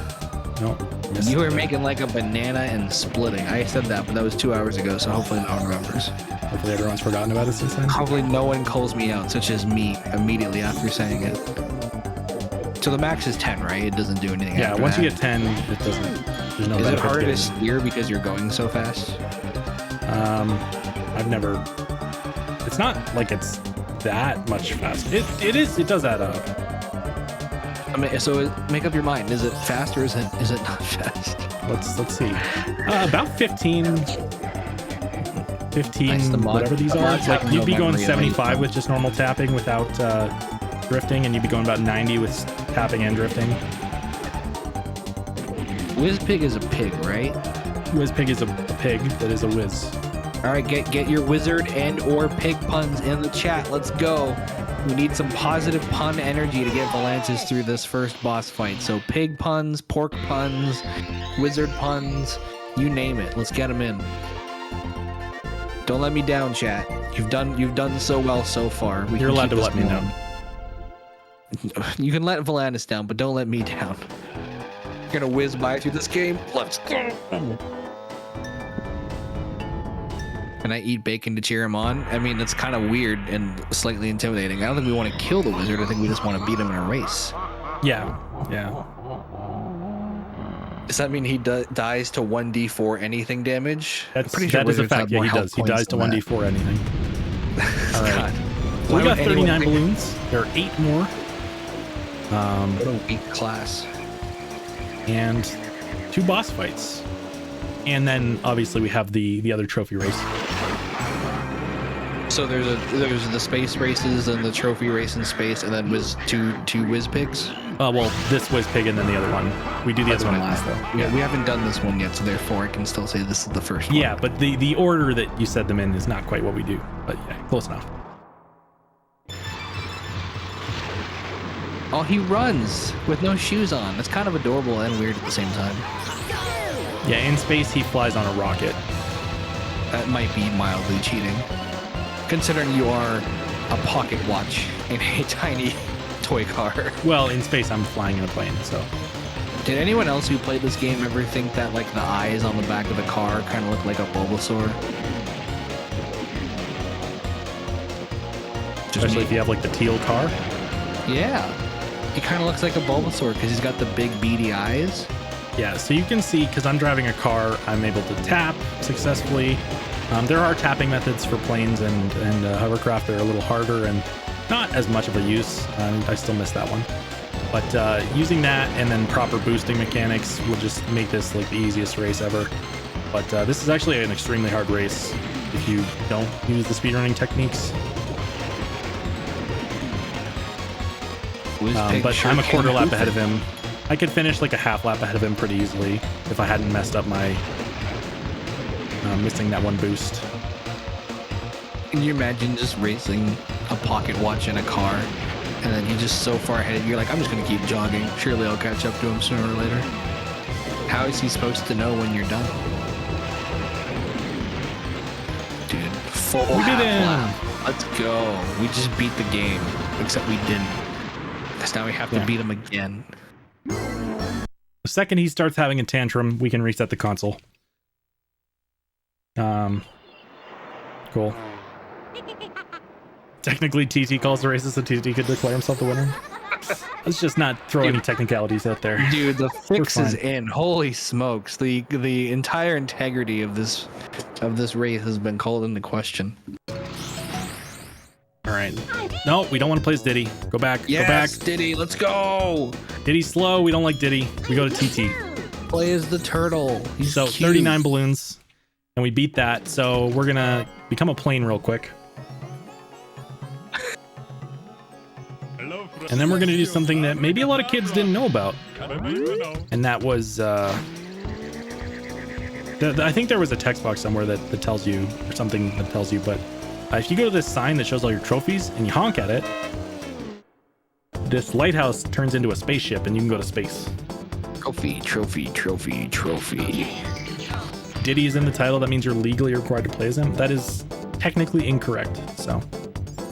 No, You were making like a banana and splitting. I said that, but that was 2 hours ago, so hopefully no one remembers. Hopefully everyone's forgotten about it since then. Hopefully no one calls me out, such as me, immediately after saying it. So the max is 10, right? It doesn't do anything. Yeah, after once that. you get 10, it doesn't. There's no Is it benefit harder to getting- steer because you're going so fast? I've never. It's not like it's that much faster. It is. It does add up. I mean, so make up your mind. Is it fast or is it not fast? Let's see. About 15. Nice, the mod- whatever these the are. mods Like have you'd no be going memory of 75 anything. with just normal tapping without drifting, and you'd be going about 90 with tapping and drifting. Wizpig is a pig, right? Wizpig is a pig that is a whiz. All right, get your wizard and or pig puns in the chat. Let's go. We need some positive pun energy to get Volantis through this first boss fight. So pig puns, pork puns, wizard puns, you name it. Let's get them in. Don't let me down, chat. You've done so well so far. You're allowed to let me down. You can let Volantis down, but don't let me down. You're gonna whiz by through this game. Let's go. And I eat bacon to cheer him on. I mean, that's kind of weird and slightly intimidating. I don't think we want to kill the wizard. I think we just want to beat him in a race. Yeah. Does that mean he dies to 1d4 anything damage? That is a wizards fact. have Yeah, more he health does. He points dies to than that. 1d4 anything. All right. God. So we Why got would anyone 39 think- balloons. There are 8 more. What a weak class. And 2 boss fights. And then obviously we have the other trophy race. So there's the space races and the trophy race in space, and then two whiz pigs. Well, this Wizpig and then the other one. We do the That's other one what I last thought. though. Yeah, we haven't done this one yet, so therefore I can still say this is the first one. Yeah, but the order that you said them in is not quite what we do. But yeah, close enough. Oh, he runs with no shoes on. That's kind of adorable and weird at the same time. Yeah, in space he flies on a rocket. That might be mildly cheating, considering you are a pocket watch in a tiny toy car. Well, in space I'm flying in a plane, so. Did anyone else who played this game ever think that like the eyes on the back of the car kind of look like a Bulbasaur? Especially if you have like the teal car. Yeah, he kind of looks like a Bulbasaur because he's got the big beady eyes. Yeah, so you can see, because I'm driving a car, I'm able to tap successfully. There are tapping methods for planes and hovercraft that are a little harder and not as much of a use. I still miss that one. But using that and then proper boosting mechanics will just make this like the easiest race ever. But this is actually an extremely hard race if you don't use the speedrunning techniques. But I'm a quarter lap ahead of him. I could finish like a half lap ahead of him pretty easily if I hadn't messed up my missing that one boost. Can you imagine just racing a pocket watch in a car, and then he's just so far ahead, you're like, I'm just gonna keep jogging. Surely I'll catch up to him sooner or later. How is he supposed to know when you're done? Dude, full We did half it. lap. Let's go. We just beat the game, except we didn't. Because now we have to beat him again. The second he starts having a tantrum, we can reset the console. Cool. Technically, TT calls the races so TT could declare himself the winner. Let's just not throw any technicalities out there. Dude, the fix is in. Holy smokes. The entire integrity of this race has been called into question. All right. No, we don't want to play as Diddy. Go back. Yes, go back. Diddy, let's go. Diddy's slow. We don't like Diddy. We go to TT. Play as the turtle. He's so cute. 39 balloons, and we beat that. So we're gonna become a plane real quick. And then we're going to do something that maybe a lot of kids didn't know about. And that was, I think there was a text box somewhere that tells you, or something that tells you, but if you go to this sign that shows all your trophies and you honk at it, this lighthouse turns into a spaceship and you can go to space. Trophy, trophy, trophy, trophy. Diddy is in the title. That means you're legally required to play as him. That is technically incorrect, so...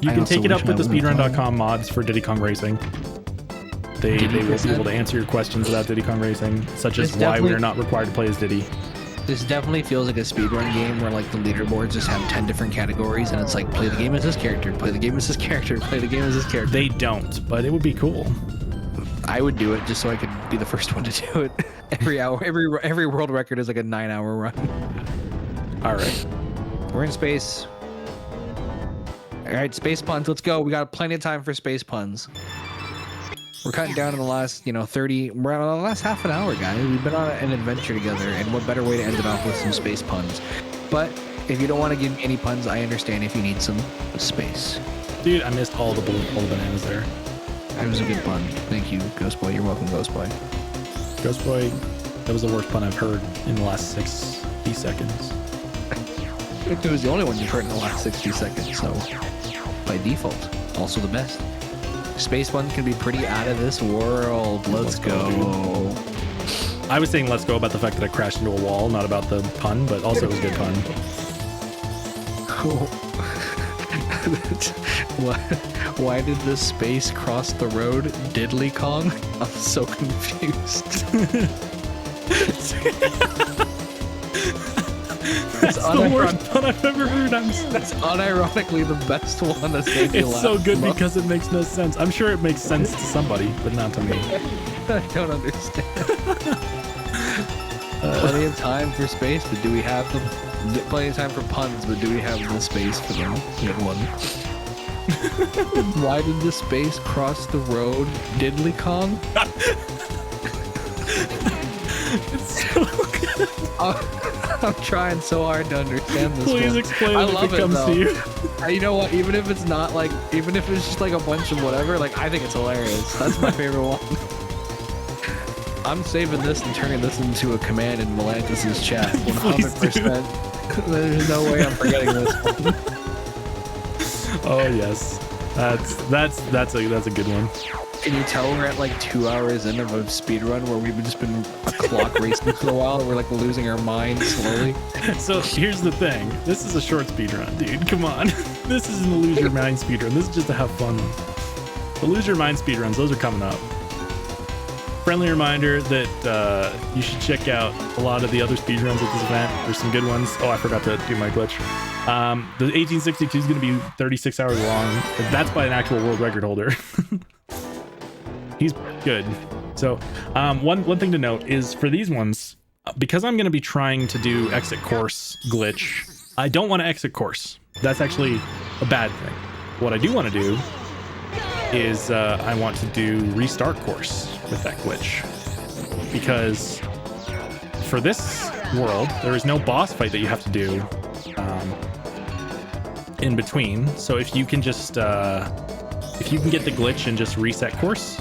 You can take it up with the speedrun.com mods for Diddy Kong Racing. They will be able to answer your questions about Diddy Kong Racing, such as why we are not required to play as Diddy. This definitely feels like a speedrun game where like the leaderboards just have 10 different categories and it's like play the game as this character, play the game as this character, play the game as this character. They don't, but it would be cool. I would do it just so I could be the first one to do it. Every hour, every world record is like a 9-hour run. All right. We're in space. All right, space puns, let's go. We got plenty of time for space puns. We're cutting down in the last, 30, we're on the last half an hour, guys. We've been on an adventure together, and what better way to end it off with some space puns. But if you don't want to give me any puns, I understand if you need some space. Dude, I missed all the bananas there. That was a good pun. Thank you, Ghost Boy. You're welcome, Ghost Boy. Ghost Boy, that was the worst pun I've heard in the last 60 seconds. It was the only one you've heard in the last 60 seconds, so by default, also the best. Space one can be pretty out of this world. Let's go. I was saying let's go about the fact that I crashed into a wall, not about the pun, but also it was a good pun. Why did the space cross the road? Diddly Kong? I'm so confused. That's the worst pun I've ever heard. That's unironically the best one that's made me laugh. It's so good because it makes no sense. I'm sure it makes sense to somebody, but not to me. I don't understand. Plenty of time for space, but do we have them? Plenty of time for puns, but do we have the space for them? Good one. Why did the space cross the road? Diddly Kong? It's so good. I'm trying so hard to understand this. Please one. explain I it love if it comes though. to you. You know what? Even if it's not like, even if it's just like a bunch of whatever, like I think it's hilarious. That's my favorite one. I'm saving this and turning this into a command in Volentis's chat. 100%. There's no way I'm forgetting this one. Oh yes, that's a good one. Can you tell we're at like 2 hours in of a speed run where we've just been clock racing for a while and we're like losing our minds slowly? So here's the thing. This is a short speed run, dude. Come on. This isn't a lose your mind speed run. This is just to have fun. The lose your mind speed runs, those are coming up. Friendly reminder that you should check out a lot of the other speed runs at this event. There's some good ones. Oh, I forgot to do my glitch. The 1862 is going to be 36 hours long. That's by an actual world record holder. He's good. So one thing to note is for these ones, because I'm going to be trying to do exit course glitch, I don't want to exit course. That's actually a bad thing. What I do want to do is I want to do restart course with that glitch, because for this world there is no boss fight that you have to do in between. So if you can just if you can get the glitch and just reset course,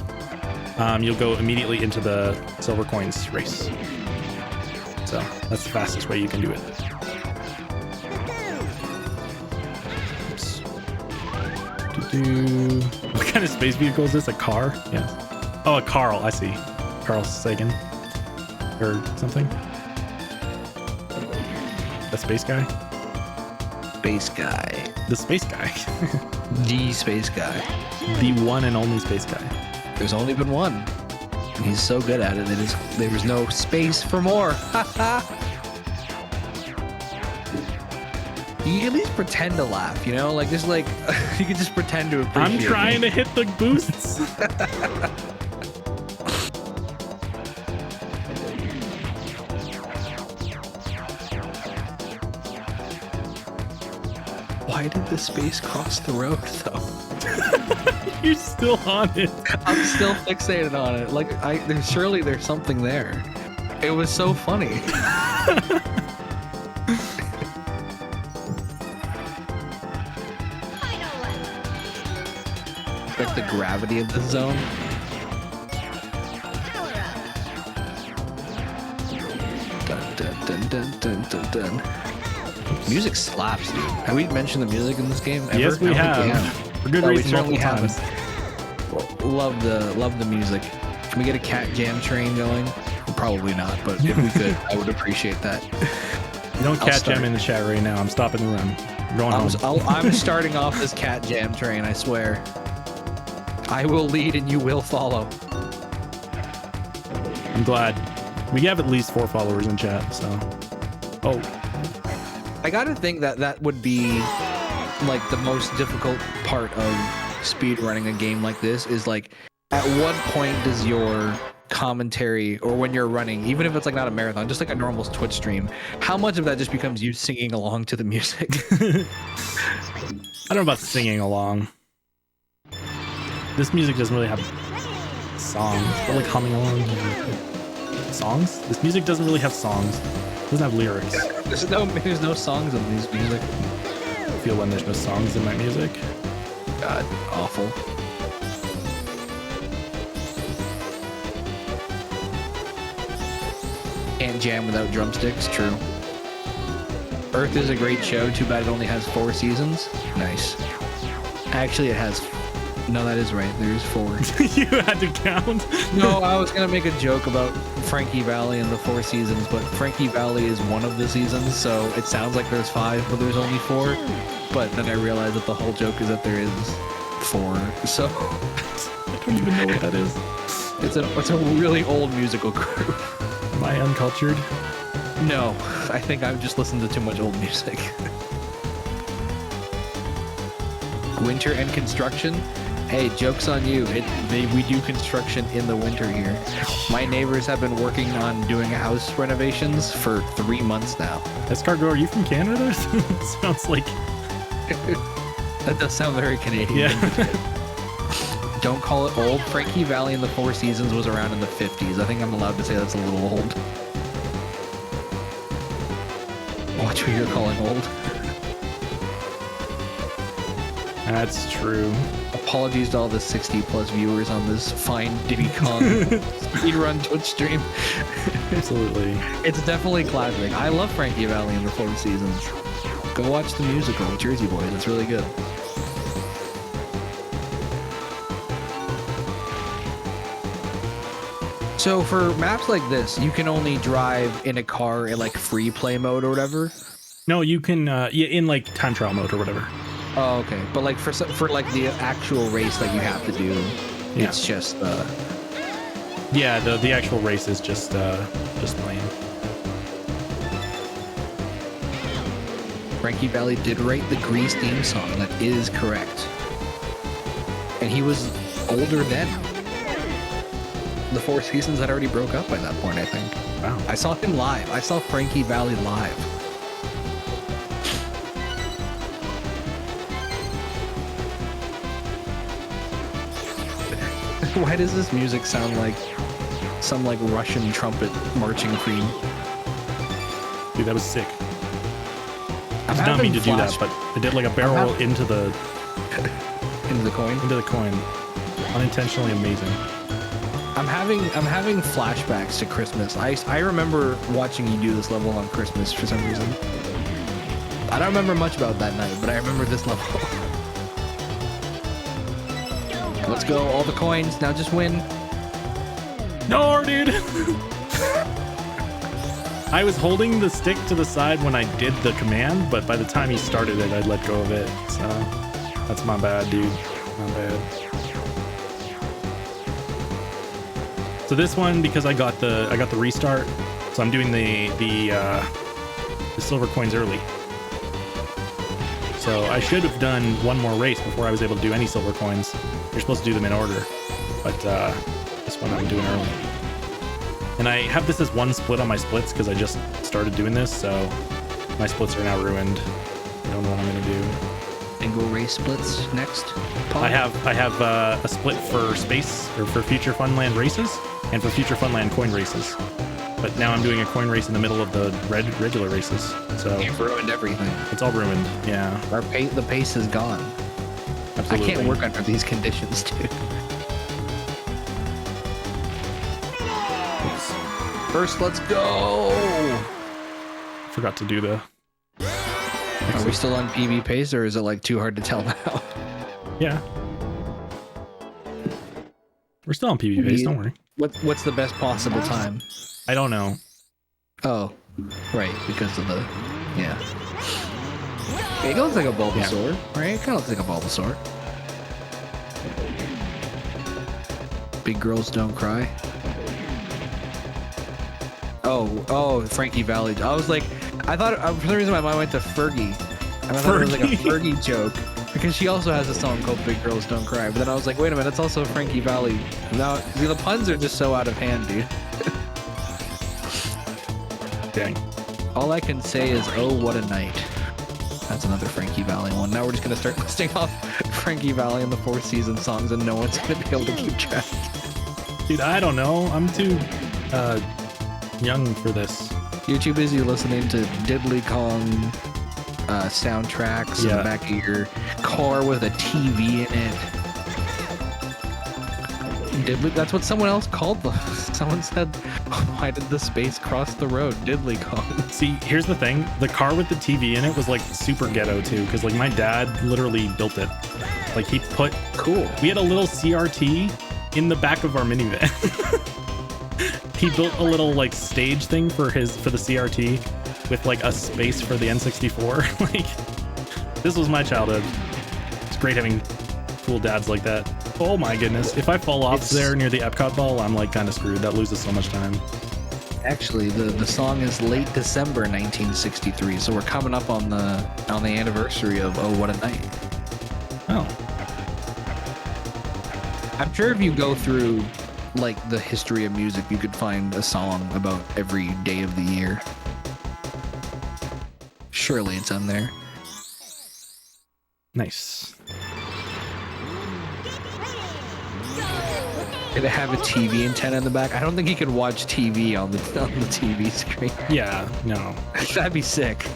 you'll go immediately into the silver coins race. So that's the fastest way you can do it. Oops. What kind of space vehicle is this? A car? Yeah. Oh, a Carl. I see. Carl Sagan or something. The space guy. Space guy. The space guy. The space guy. The one and only space guy. There's only been one. And he's so good at it. There's no space for more. You can at least pretend to laugh, you know? Like, just like, you can just pretend to appreciate I'm trying to hit the boosts. Why did the space cross the road, though? You're still on it. I'm still fixated on it. Like, surely there's something there. It was so funny. Like the gravity of the zone. Dun, dun, dun, dun, dun, dun, dun. Music slaps, dude. Have we mentioned the music in this game ever? Yes, we have. For good reason, multiple times. Love the music. Can we get a cat jam train going? Probably not, but if we could, I would appreciate that. Don't cat jam in the chat right now. I'm stopping the run. I'm going home. I'm starting off this cat jam train, I swear. I will lead and you will follow. I'm glad. We have at least 4 followers in chat, so. Oh. I gotta think that would be like the most difficult part of speedrunning a game like this is like, at what point does your commentary, or when you're running, even if it's like not a marathon, just like a normal Twitch stream, how much of that just becomes you singing along to the music? I don't know about singing along. This music doesn't really have songs, but like humming along. Songs? This music doesn't really have songs. It doesn't have lyrics. There's no songs in this music. I feel when there's no songs in my music. God, awful. Can't jam without drumsticks, true. Earth is a great show, too bad it only has 4 seasons. Nice. Actually, it has... No, that is right. There's 4. You had to count? No, I was gonna make a joke about Frankie Valli and the 4 seasons, but Frankie Valli is one of the seasons, so it sounds like there's 5, but there's only 4. But then I realized that the whole joke is that there is 4. So I don't even know what that is. It's a really old musical group. Am I uncultured? No, I think I've just listened to too much old music. Winter and construction. Hey, joke's on you. We do construction in the winter here. My neighbors have been working on doing house renovations for 3 months now. Escargot, are you from Canada? Sounds like... That does sound very Canadian. Yeah. Don't call it old. Frankie Valli in the 4 seasons was around in the 50s. I think I'm allowed to say that's a little old. Watch what you're calling old. That's true. Apologies to all the 60+ viewers on this fine Diddy Kong speedrun Twitch stream. Absolutely. It's definitely classic. I love Frankie Valli in the 4 seasons. Go watch the musical, Jersey Boys. It's really good. So for maps like this, you can only drive in a car in like free play mode or whatever. No, you can in like time trial mode or whatever. Oh, okay. But like for like the actual race that you have to do, yeah. It's just yeah, the actual race is just playing. Frankie Valli did write the Grease theme song. That is correct. And he was older then. The 4 seasons had already broke up by that point, I think. Wow. I saw him live. I saw Frankie Valli live. Why does this music sound like some like Russian trumpet marching theme? Dude, that was sick. I did not mean to do that, but it did like a barrel into the coin. Into the coin. Unintentionally amazing. I'm having flashbacks to Christmas. I remember watching you do this level on Christmas for some reason. I don't remember much about that night, but I remember this level. Let's go, all the coins. Now just win. No, dude. I was holding the stick to the side when I did the command, but by the time he started it, I'd let go of it. So that's my bad, dude. My bad. So this one, because I got the restart, so I'm doing the silver coins early. So I should have done one more race before I was able to do any silver coins. You're supposed to do them in order, but this one I'm doing early. And I have this as one split on my splits because I just started doing this, so my splits are now ruined. I don't know what I'm gonna do. Single race splits next. Paul? I have a split for space or for Future Funland races and for Future Funland coin races. But now I'm doing a coin race in the middle of the regular races. So You've ruined everything. it's all ruined. Yeah, The pace is gone. absolutely. I can't work under these conditions, dude. Oops. First, let's go. Forgot to do the. Are we still on PB pace, or is it like too hard to tell now? Yeah. We're still on PB pace, don't worry. What's the best possible time? I don't know. Oh, right, because of the It looks like a Bulbasaur, right? It kind of looks like a Bulbasaur. Big girls don't cry. Oh, Frankie Valli. I was like, I thought for some reason my mind went to Fergie. And I thought it was like a Fergie joke because she also has a song called "Big Girls Don't Cry." But then I was like, wait a minute, that's also Frankie Valli. Now the puns are just so out of hand, dude. Dang. All I can say is, oh, what a night. That's another Frankie Valli one. Now we're just gonna start listing off Frankie Valli and the Four Seasons songs, and no one's gonna be able to keep track. Dude, I don't know. I'm too young for this. You're too busy listening to Diddley Kong soundtracks in the back of your car with a TV in it. Diddley, that's what someone else called them. Someone said, why did the space cross the road? Diddley Kong. See, here's the thing. The car with the TV in it was like super ghetto too, because like my dad literally built it. Like he put... Cool. We had a little CRT in the back of our minivan. He built a little like stage thing for the CRT with like a space for the N64. Like, this was my childhood. It's great having cool dads like that. Oh my goodness. If I fall off there near the Epcot ball, I'm like kind of screwed. That loses so much time. Actually, the song is late December 1963, so we're coming up on the anniversary of Oh What a Night. Oh. I'm sure if you go through like the history of music, you could find a song about every day of the year. Surely it's on there. Nice. Did it have a TV antenna in the back? I don't think you could watch TV on the TV screen. Yeah, no. That'd be sick.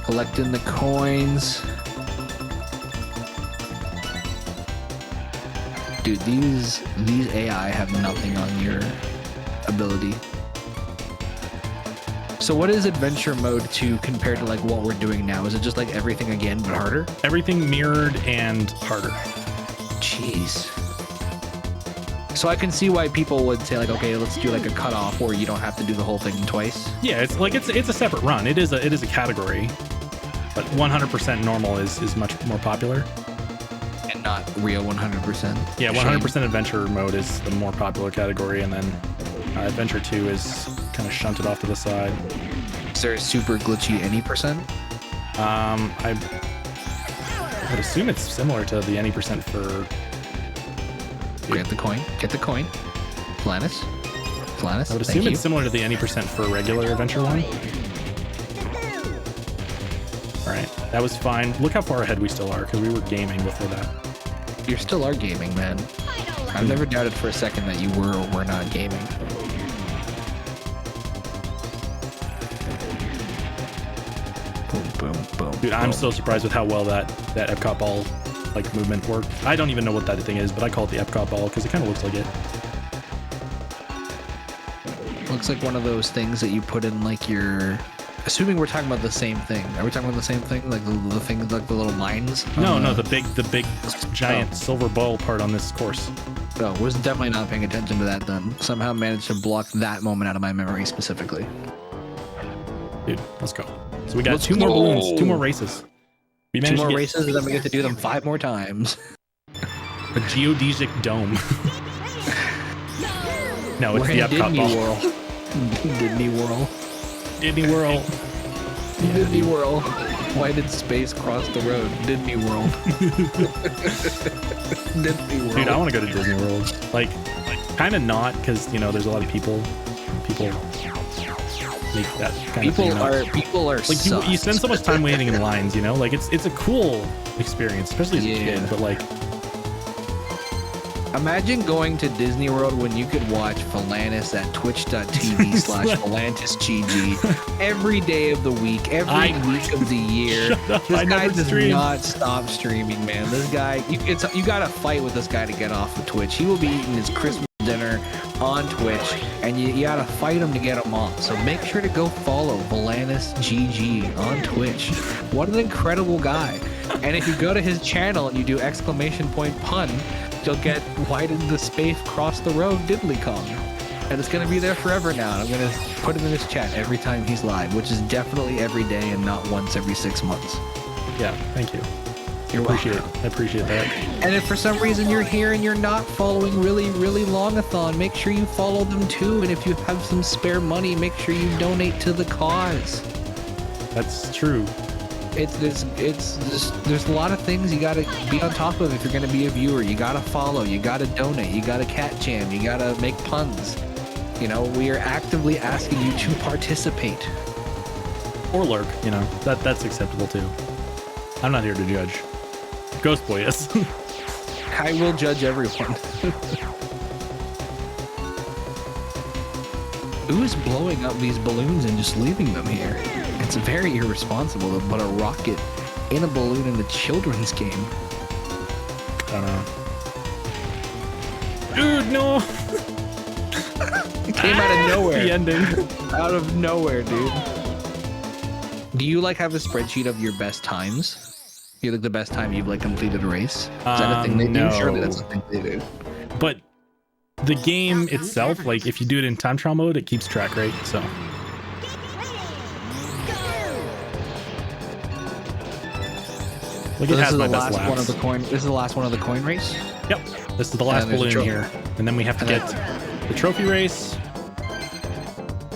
Collecting the coins. Dude, these AI have nothing on your ability. So what is adventure mode 2 compared to like what we're doing now? Is it just like everything again but harder? Everything mirrored and harder. Jeez. So I can see why people would say like, okay, let's do like a cutoff where you don't have to do the whole thing twice. Yeah, it's like it's a separate run. It is a category, but 100% normal is much more popular. And not real 100%. Yeah, 100% adventure mode is the more popular category, and then adventure 2 is kind of shunted off to the side. Is there a super glitchy any percent? I would assume it's similar to the any percent for. Get the coin. Get the coin. Planus. Planus. I would assume it's similar to the any percent for regular adventure 1. All right, that was fine. Look how far ahead we still are, because we were gaming before that. You still are gaming, man. I've never doubted for a second that you were or were not gaming. Boom, boom, boom. Dude, I'm so surprised with how well that Epcot ball like movement worked. I don't even know what that thing is, but I call it the Epcot ball because it kind of looks like it. Looks like one of those things that you put in like your... Assuming we're talking about the same thing. Are we talking about the same thing? Like the things like the little mines? No, the big giant silver ball part on this course. No, was definitely not paying attention to that then. Somehow managed to block that moment out of my memory specifically. Dude, let's go. So we got two more balloons, 2 more races. We 2 managed more to get races, and then we get to do them 5 more times. a geodesic dome. No, it's We're the in Epcot Disney ball. World. Disney World. Disney World. Disney World. Why did space cross the road? Disney World. Disney World. Dude, I want to go to Disney World. Like kind of not, because you know there's a lot of people make that kind of thing. People are like you spend so much time waiting in lines, you know, like it's a cool experience, especially as a kid, but like imagine going to Disney World when you could watch Volantis at twitch.tv/volentisGG every day of the week, every week of the year. This guy does not stop streaming, man. This guy, you gotta fight with this guy to get off of Twitch. He will be eating his Christmas dinner on Twitch, and you gotta fight him to get him off. So make sure to go follow volentisGG on Twitch. What an incredible guy. And if you go to his channel and you do !pun, you'll get why did the space cross the road Diddly Kong. And it's gonna be there forever now. And I'm gonna put him in his chat every time he's live, which is definitely every day and not once every 6 months. Yeah, thank you. I appreciate that. And if for some reason you're here and you're not following really Longathon, make sure you follow them too. And if you have some spare money, make sure you donate to the cause. That's true. There's a lot of things you gotta be on top of if you're gonna be a viewer. You gotta follow, you gotta donate, you gotta cat jam, you gotta make puns. You know, we are actively asking you to participate. Or lurk, you know, that's acceptable too. I'm not here to judge. Ghost Boy is. I will judge everyone. Who is blowing up these balloons and just leaving them here? It's very irresponsible to put a rocket in a balloon in a children's game. I don't know. Dude, no! It came out of nowhere. The ending. Out of nowhere, dude. Do you like have a spreadsheet of your best times? You like the best time you've like completed a race? Is that a thing they no. do? Surely that's a thing they do. But the game itself, like if you do it in time trial mode, it keeps track, right? So. Look, So it this has is my the best last laps. one of the coin. This is the last one of the coin race. Yep, this is the last there's a balloon trophy. here, and then we have to get the trophy race,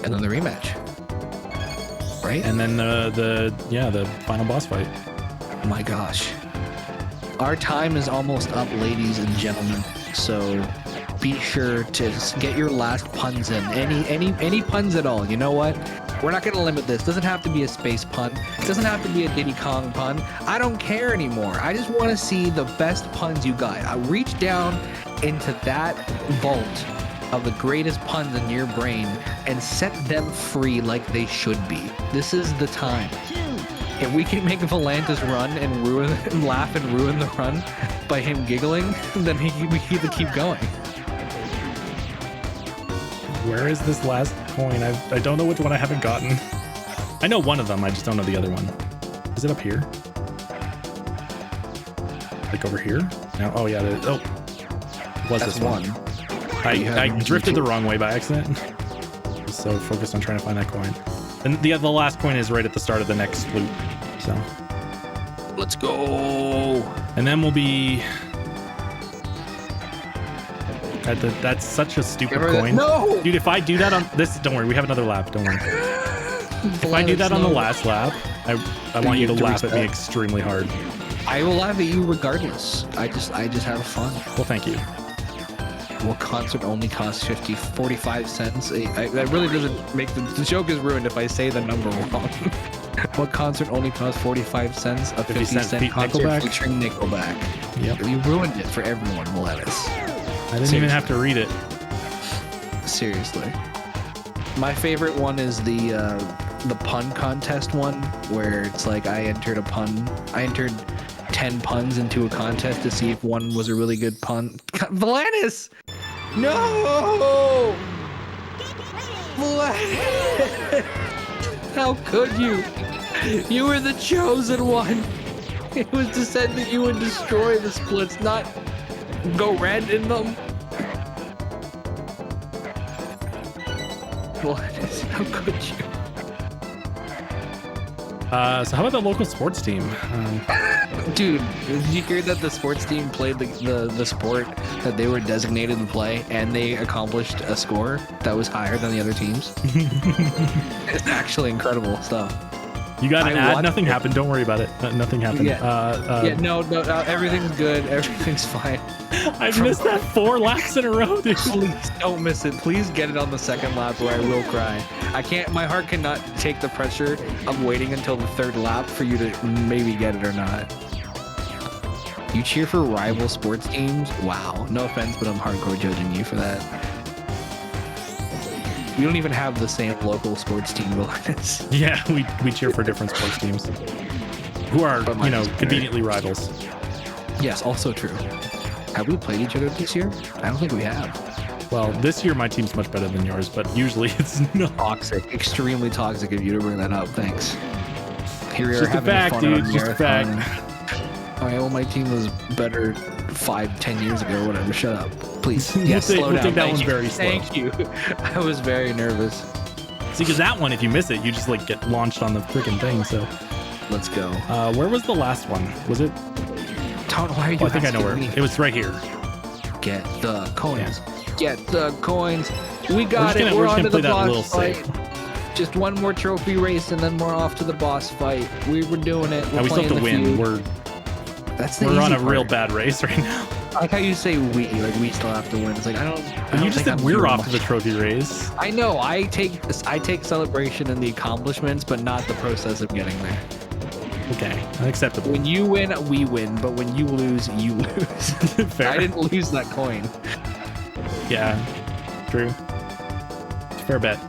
and then the rematch, right? and then the final boss fight. Oh my gosh, our time is almost up, ladies and gentlemen. So be sure to get your last puns in. Any puns at all. You know what? We're not going to limit this. Doesn't have to be a space pun. Doesn't have to be a Diddy Kong pun. I don't care anymore. I just want to see the best puns you got. I reach down into that vault of the greatest puns in your brain and set them free like they should be. This is the time. If we can make Volantis run and ruin and laugh and ruin the run by him giggling, then we can keep going. Where is this last coin? I don't know which one I haven't gotten. I know one of them, I just don't know the other one. Is it up here? Like over here? No. Oh yeah, oh. Was That's this one? I drifted the wrong way by accident. I was so focused on trying to find that coin. And the last coin is right at the start of the next loop. So let's go. And then we'll be that's such a stupid coin. No! Dude, if I do that on this, don't worry, we have another lap, don't worry. If I do that on the last lap, I want you to laugh at me extremely hard. I will laugh at you regardless. I just have fun. Well, thank you. Well, concert only costs 45 cents. That really doesn't make the joke is ruined if I say the number wrong. What concert only costs 45 cents? A 50-cent concert Nickelback? featuring Nickelback. Yep. You ruined it for everyone, Lettuce. I didn't even have to read it. Seriously. My favorite one is the pun contest one, where it's like I entered 10 puns into a contest to see if one was a really good pun. Volantis! No! Volantis! How could you? You were the chosen one. It was said that you would destroy the splits, not go red in them. Volantis, how could you? So how about the local sports team? Dude, did you hear that the sports team played the sport that they were designated to play, and they accomplished a score that was higher than the other teams? It's actually incredible stuff. You got an ad? Nothing happened. Don't worry about it. Nothing happened. Yeah, no, everything's good. Everything's fine. I missed that 4 laps in a row, dude. Please don't miss it. Please get it on the second lap, or I will cry. I can't. My heart cannot take the pressure of waiting until the 3rd lap for you to maybe get it or not. You cheer for rival sports teams? Wow. No offense, but I'm hardcore judging you for that. We don't even have the same local sports team, Volentis. Yeah, we cheer for different sports teams who are, you know, conveniently rivals. Yes, also true. Have we played each other this year? I don't think we have. Well, this year my team's much better than yours, but usually it's not. Toxic. Extremely toxic of you to bring that up. Thanks. Here we are just a fact, dude. Just a fact. All right, well, my team was better 5-10 years ago or whatever. Shut up. Please. Yeah, slow down. Take that one very slow. Thank you. I was very nervous. See, because that one, if you miss it, you just like get launched on the freaking thing. So let's go. Where was the last one? Was it? Todd, why are you I think I know where. me? It was right here. Get the coins. Yeah. Get the coins. We got it. We're on to the boss fight. Just one more trophy race, and then we're off to the boss fight. We were doing it. We still have to win. We're on a real bad race right now. I like how you say we, like we still have to win. It's like I don't. You just said we're off to the trophy race. I know. I take celebration in the accomplishments, but not the process of getting there. Okay, unacceptable. When you win, we win, but when you lose, you lose. Fair. I didn't lose that coin. Yeah, true. Fair bet.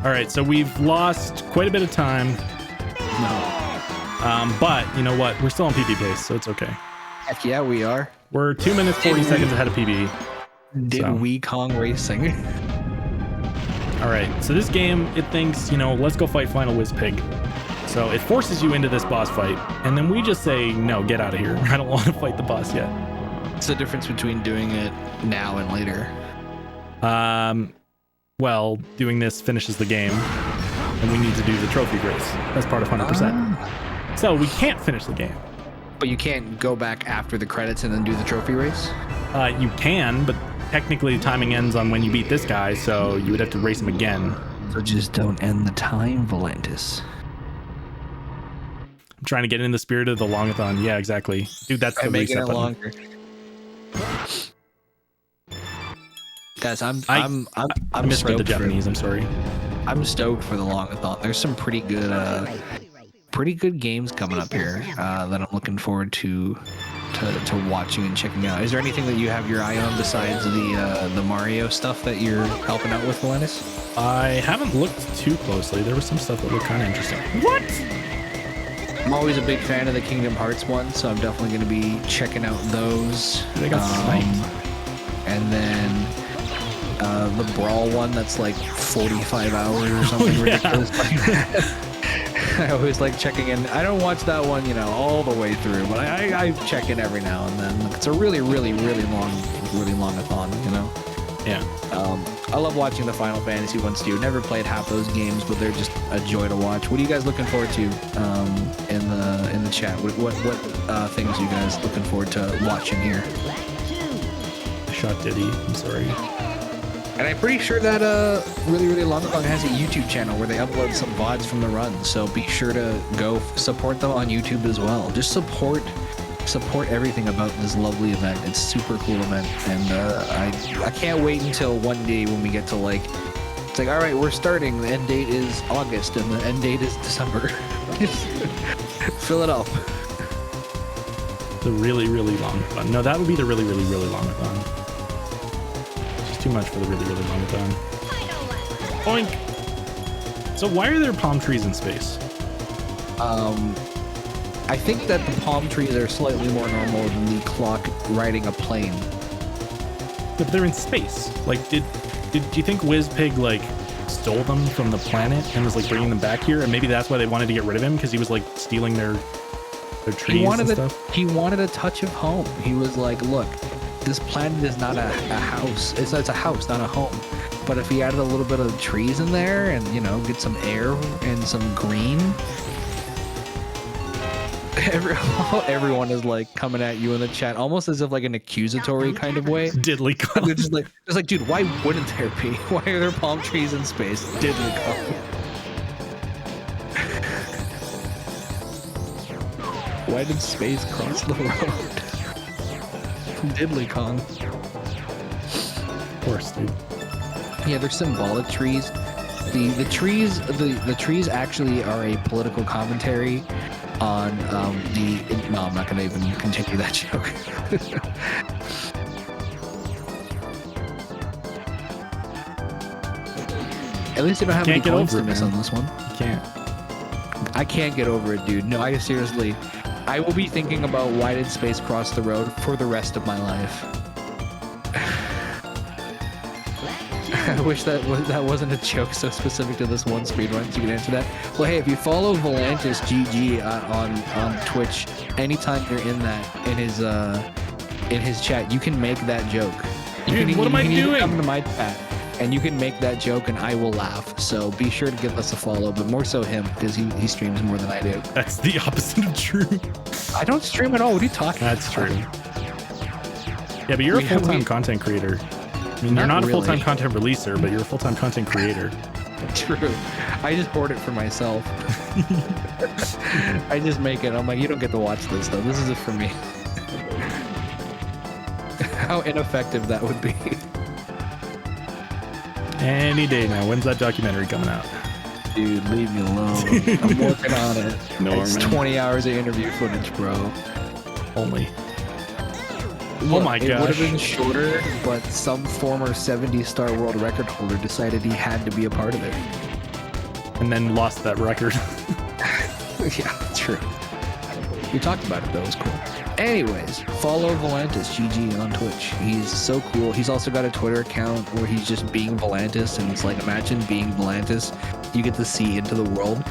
All right, so we've lost quite a bit of time. No. But you know what? We're still on PB pace, so it's okay. Heck yeah, we are. We're 2 minutes 40 seconds ahead of PB. Did we Kong Racing? All right, so this game, it thinks, you know, let's go fight Final Whiz Pig. So it forces you into this boss fight, and then we just say, no, get out of here. I don't want to fight the boss yet. What's the difference between doing it now and later? Well, doing this finishes the game, and we need to do the trophy race. That's part of 100%. So we can't finish the game. But you can't go back after the credits and then do the trophy race? You can, but technically timing ends on when you beat this guy, so you would have to race him again. So just don't end the time, Volentis. I'm trying to get in the spirit of the longathon. Yeah, exactly. Dude, that's the making reset it button. longer. Guys, I'm I misread the Japanese. I'm sorry. I'm stoked for the longathon. There's some pretty good games coming up here that I'm looking forward to watching and checking out. Is there anything that you have your eye on besides the Mario stuff that you're helping out with, Volentis? I haven't looked too closely. There was some stuff that looked kind of interesting. What? I'm always a big fan of the Kingdom Hearts one, so I'm definitely going to be checking out those. They got sniped. And then the Brawl one that's like 45 hours or something ridiculous like that. I always like checking in. I don't watch that one, you know, all the way through, but I check in every now and then. It's a really long-a-thon, you know? Yeah. I love watching the Final Fantasy ones too. Never played half those games, but they're just a joy to watch. What are you guys looking forward to in the chat? What things are you guys looking forward to watching here? I shot Diddy. I'm sorry. And I'm pretty sure that really long has a YouTube channel where they upload some VODs from the run. So be sure to go support them on YouTube as well. Just support everything about this lovely event. It's a super cool event, and I can't wait until one day when we get to like, it's like, all right, we're starting. The end date is August, and the end date is December. Fill it up. The really long thon. No, that would be the really long thon. Too much for the really long thon. Oink. So why are there palm trees in space? I think that the palm trees are slightly more normal than the clock riding a plane. But they're in space. Like, did you think WizPig like stole them from the planet and was like bringing them back here? And maybe that's why they wanted to get rid of him, because he was like stealing their trees and stuff. He wanted a touch of home. He was like, look, this planet is not a house. It's a house, not a home. But if he added a little bit of trees in there and, you know, get some air and some green, Everyone is like coming at you in the chat, almost as if like an accusatory kind of way. Diddly con. They're just like, dude, why wouldn't there be? Why are there palm trees in space? Diddly con. Why did space cross the road? Diddly con. Of course, dude. Yeah, they're symbolic trees. The trees actually are a political commentary on no, I'm not gonna even continue that joke. At least you don't have any coins to miss on this one. You can't. I can't get over it, dude. No, I seriously, I will be thinking about why did space cross the road for the rest of my life. I wish that wasn't a joke so specific to this one speedrun, so you can answer that. Well, hey, if you follow volentisGG on Twitch, anytime you're in his chat, you can make that joke. What am I doing? Come to my chat, and you can make that joke, and I will laugh. So be sure to give us a follow, but more so him, because he streams more than I do. That's the opposite of true. I don't stream at all. What are you talking about? That's true. Yeah, but you're a full-time content creator. I mean, you're not a full-time content releaser, but you're a full-time content creator. True. I just hoard it for myself. I just make it. I'm like, you don't get to watch this, though. This is it for me. How ineffective that would be. Any day now. When's that documentary coming out? Dude, leave me alone. I'm working on it. It's 20 hours of interview footage, bro. Only. Yeah, oh my gosh. It would have been shorter, but some former 70-star world record holder decided he had to be a part of it. And then lost that record. Yeah, true. We talked about it, though. It was cool. Anyways, follow volentisGG on Twitch. He's so cool. He's also got a Twitter account where he's just being Volantis, and it's like, imagine being Volantis. You get to see into the world.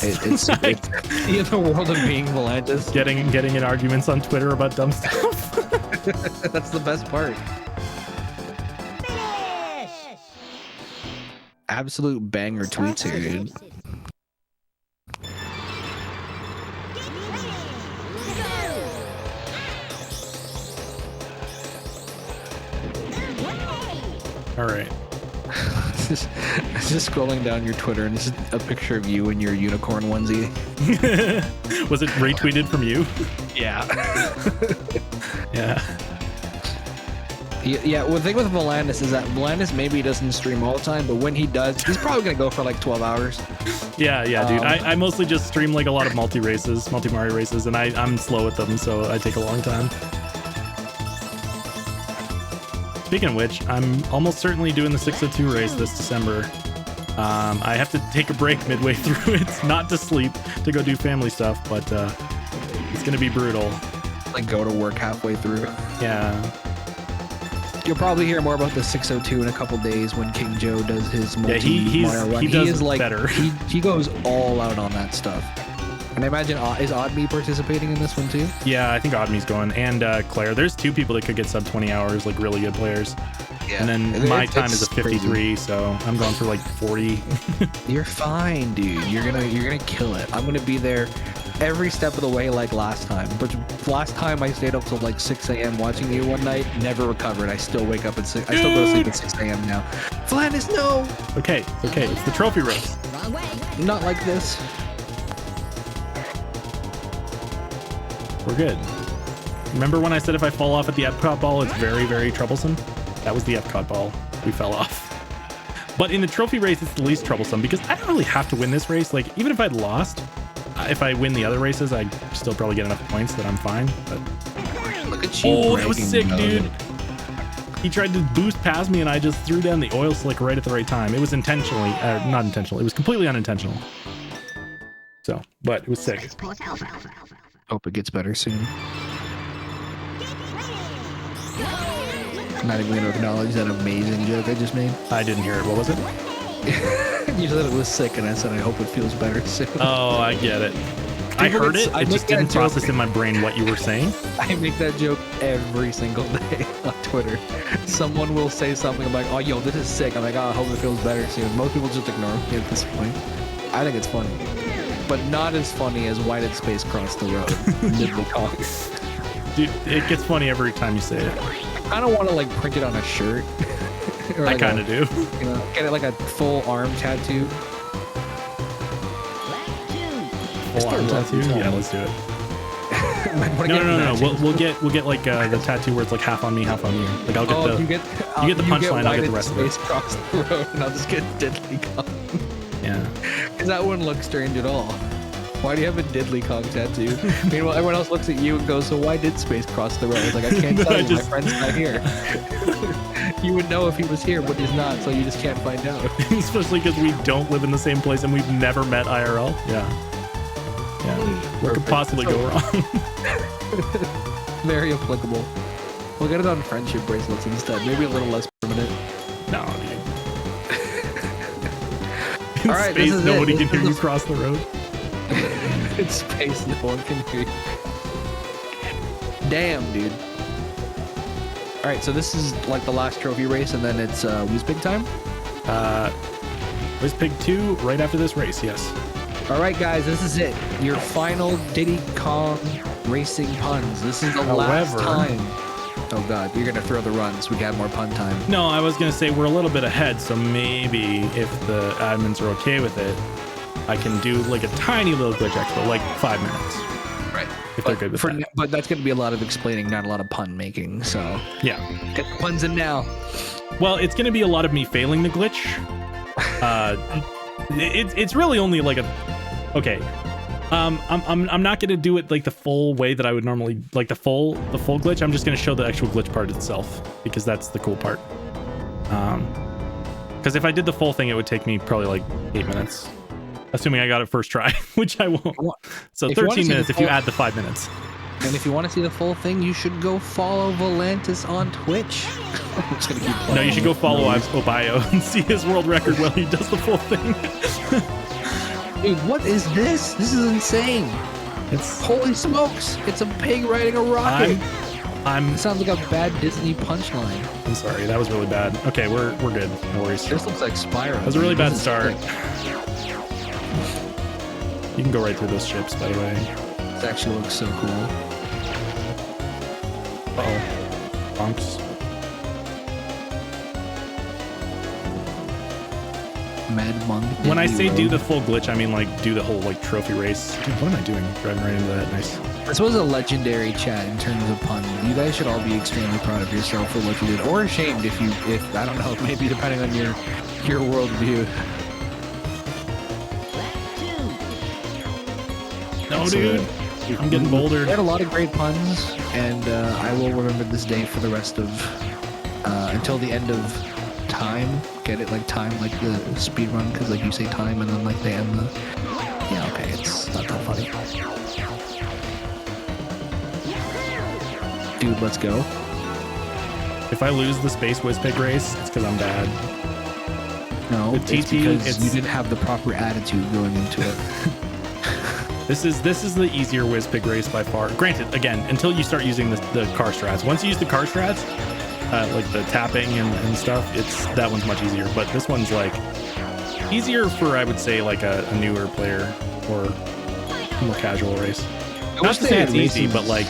It's see in the world of being Volantis. Getting in arguments on Twitter about dumb stuff. That's the best part. Absolute banger tweets here, dude. All right. Just scrolling down your Twitter, and this is a picture of you in your unicorn onesie. Was it retweeted from you? Yeah. Yeah. Yeah, well, the thing with Volantis is that Volantis maybe doesn't stream all the time, but when he does, he's probably going to go for like 12 hours. Yeah, dude. I mostly just stream like a lot of multi-Mario races, and I'm slow at them, so I take a long time. Speaking of which, I'm almost certainly doing the 602 race this December. I have to take a break midway through it, not to sleep, to go do family stuff, but it's going to be brutal. Like go to work halfway through. Yeah. You'll probably hear more about the 602 in a couple days when King Joe does his multi-Mario run. He does is like better. He goes all out on that stuff. And I imagine, is Oddme participating in this one too? Yeah, I think Oddme's going, and Claire. There's two people that could get sub 20 hours, like really good players. Yeah. And then my time is a 53, crazy. So I'm going for like 40. You're fine, dude. You're gonna kill it. I'm gonna be there every step of the way like last time. But last time I stayed up till like 6 a.m. watching you one night, never recovered. I still wake up at 6. I still go to sleep at 6 a.m. now. Flanders, no. Okay. It's the trophy race. Wrong way. Not like this. We're good. Remember when I said if I fall off at the Epcot ball, it's very, very troublesome? That was the Epcot ball. We fell off. But in the trophy race, it's the least troublesome because I don't really have to win this race. Like, even if I'd lost, if I win the other races, I'd still probably get enough points that I'm fine. But look at you. Oh, that was sick, dude. He tried to boost past me, and I just threw down the oil slick right at the right time. It was intentionally, not intentional. It was completely unintentional. So, but it was sick. Hope it gets better soon. I'm not even going to acknowledge that amazing joke I just made. I didn't hear it. What was it? You said it was sick, and I said I hope it feels better soon. Oh, I get it. I heard it. It just didn't process in my brain what you were saying. I make that joke every single day on Twitter. Someone will say something like, oh, yo, this is sick. I'm like, oh, I hope it feels better soon. Most people just ignore me at this point. I think it's funny. but not as funny as Why Did Space Cross the Road? Diddly Kong. Dude, it gets funny every time you say it. I kind of want to like print it on a shirt. Or I like kind of do. You know, get it like a full arm tattoo. Full arm tattoo? Yeah, let's do it. Like, No. We'll get like the tattoo where it's like half on me, half on you. Like I'll get you get the punchline, I'll get the rest of it. Space Cross the Road, and I'll just get Diddly Kong. Yeah. Because that wouldn't look strange at all. Why do you have a Diddly Kong tattoo? Meanwhile, everyone else looks at you and goes, so why did Space cross the road? It's like, I can't tell you, my friend's not here. You would know if he was here, but he's not, so you just can't find out. Especially because we don't live in the same place and we've never met IRL. Yeah. What could possibly go wrong? Very applicable. We'll get it on friendship bracelets instead. Maybe a little less permanent. No, dude. All right, space, this is nobody it. can hear you cross the road. It's space, no one can hear you. Damn, dude. All right, so this is like the last trophy race, and then it's Wizpig time? Wizpig 2 right after this race, yes. All right, guys, this is it. Your final Diddy Kong racing puns. This is the last time. Oh, God, you're going to throw the runs. We got more pun time. No, I was going to say we're a little bit ahead, so maybe if the admins are okay with it, I can do like a tiny little glitch extra, like 5 minutes. Right. If they're good with that. But that's going to be a lot of explaining, not a lot of pun making, so... Yeah. Get the puns in now. Well, it's going to be a lot of me failing the glitch. It's really only like a... Okay. I'm not going to do it like the full way that I would normally... Like the full glitch. I'm just going to show the actual glitch part itself, because that's the cool part. Because if I did the full thing, it would take me probably like 8 minutes. Assuming I got it first try, which I won't. So 13 minutes if you add the 5 minutes. And if you want to see the full thing, you should go follow Volentis on Twitch. I'm just gonna keep playing. No, you should go follow Obio and see his world record while he does the full thing. Dude, what is this? This is insane. It's Holy smokes! It's a pig riding a rocket. It sounds like a bad Disney punchline. I'm sorry, that was really bad. Okay, we're good. No worries. This looks like Spyro. That was a really bad start. You can go right through those ships, by the way. This actually looks so cool. Uh-oh. Bonks. Mad Monk. When I say do the full glitch, I mean like do the whole like trophy race. Dude, what am I doing? Driving right into that. Nice. This was a legendary chat in terms of pun. You guys should all be extremely proud of yourself for what you did, or ashamed if I don't know, maybe depending on your worldview. No, dude. I'm getting bouldered. We had a lot of great puns, and I will remember this day for the rest of until the end of time. Get it like time, like the speed run, because like you say time and then like they end the. Yeah, okay, it's not that funny. Dude, let's go. If I lose the Space Wizpig race, it's because I'm bad. No, The it's TT, because you didn't have the proper attitude going into it. This is the easier Wizpig race by far. Granted, again, until you start using the car strats. Once you use the car strats, like the tapping and stuff, that one's much easier. But this one's like easier for, I would say, like a newer player or a more casual race. Not to say it's easy, but like...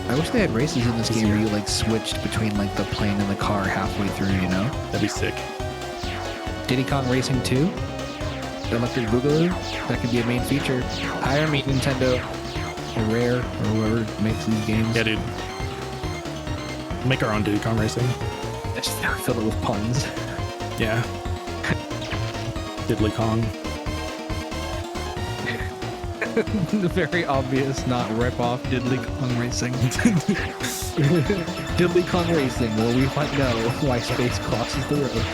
I wish they had races in this game where you like switched between like the plane and the car halfway through, you know? That'd be sick. Diddy Kong Racing 2? Electric Boogaloo? That could be a main feature. Hire me, Nintendo. Or Rare, or whoever makes these games. Yeah, dude. Make our own Diddy Kong Racing. Just fill it with puns. Yeah. Diddly Kong. The very obvious, not rip-off Diddly Kong Racing. Diddly Kong Racing, where we find out why space crosses the road.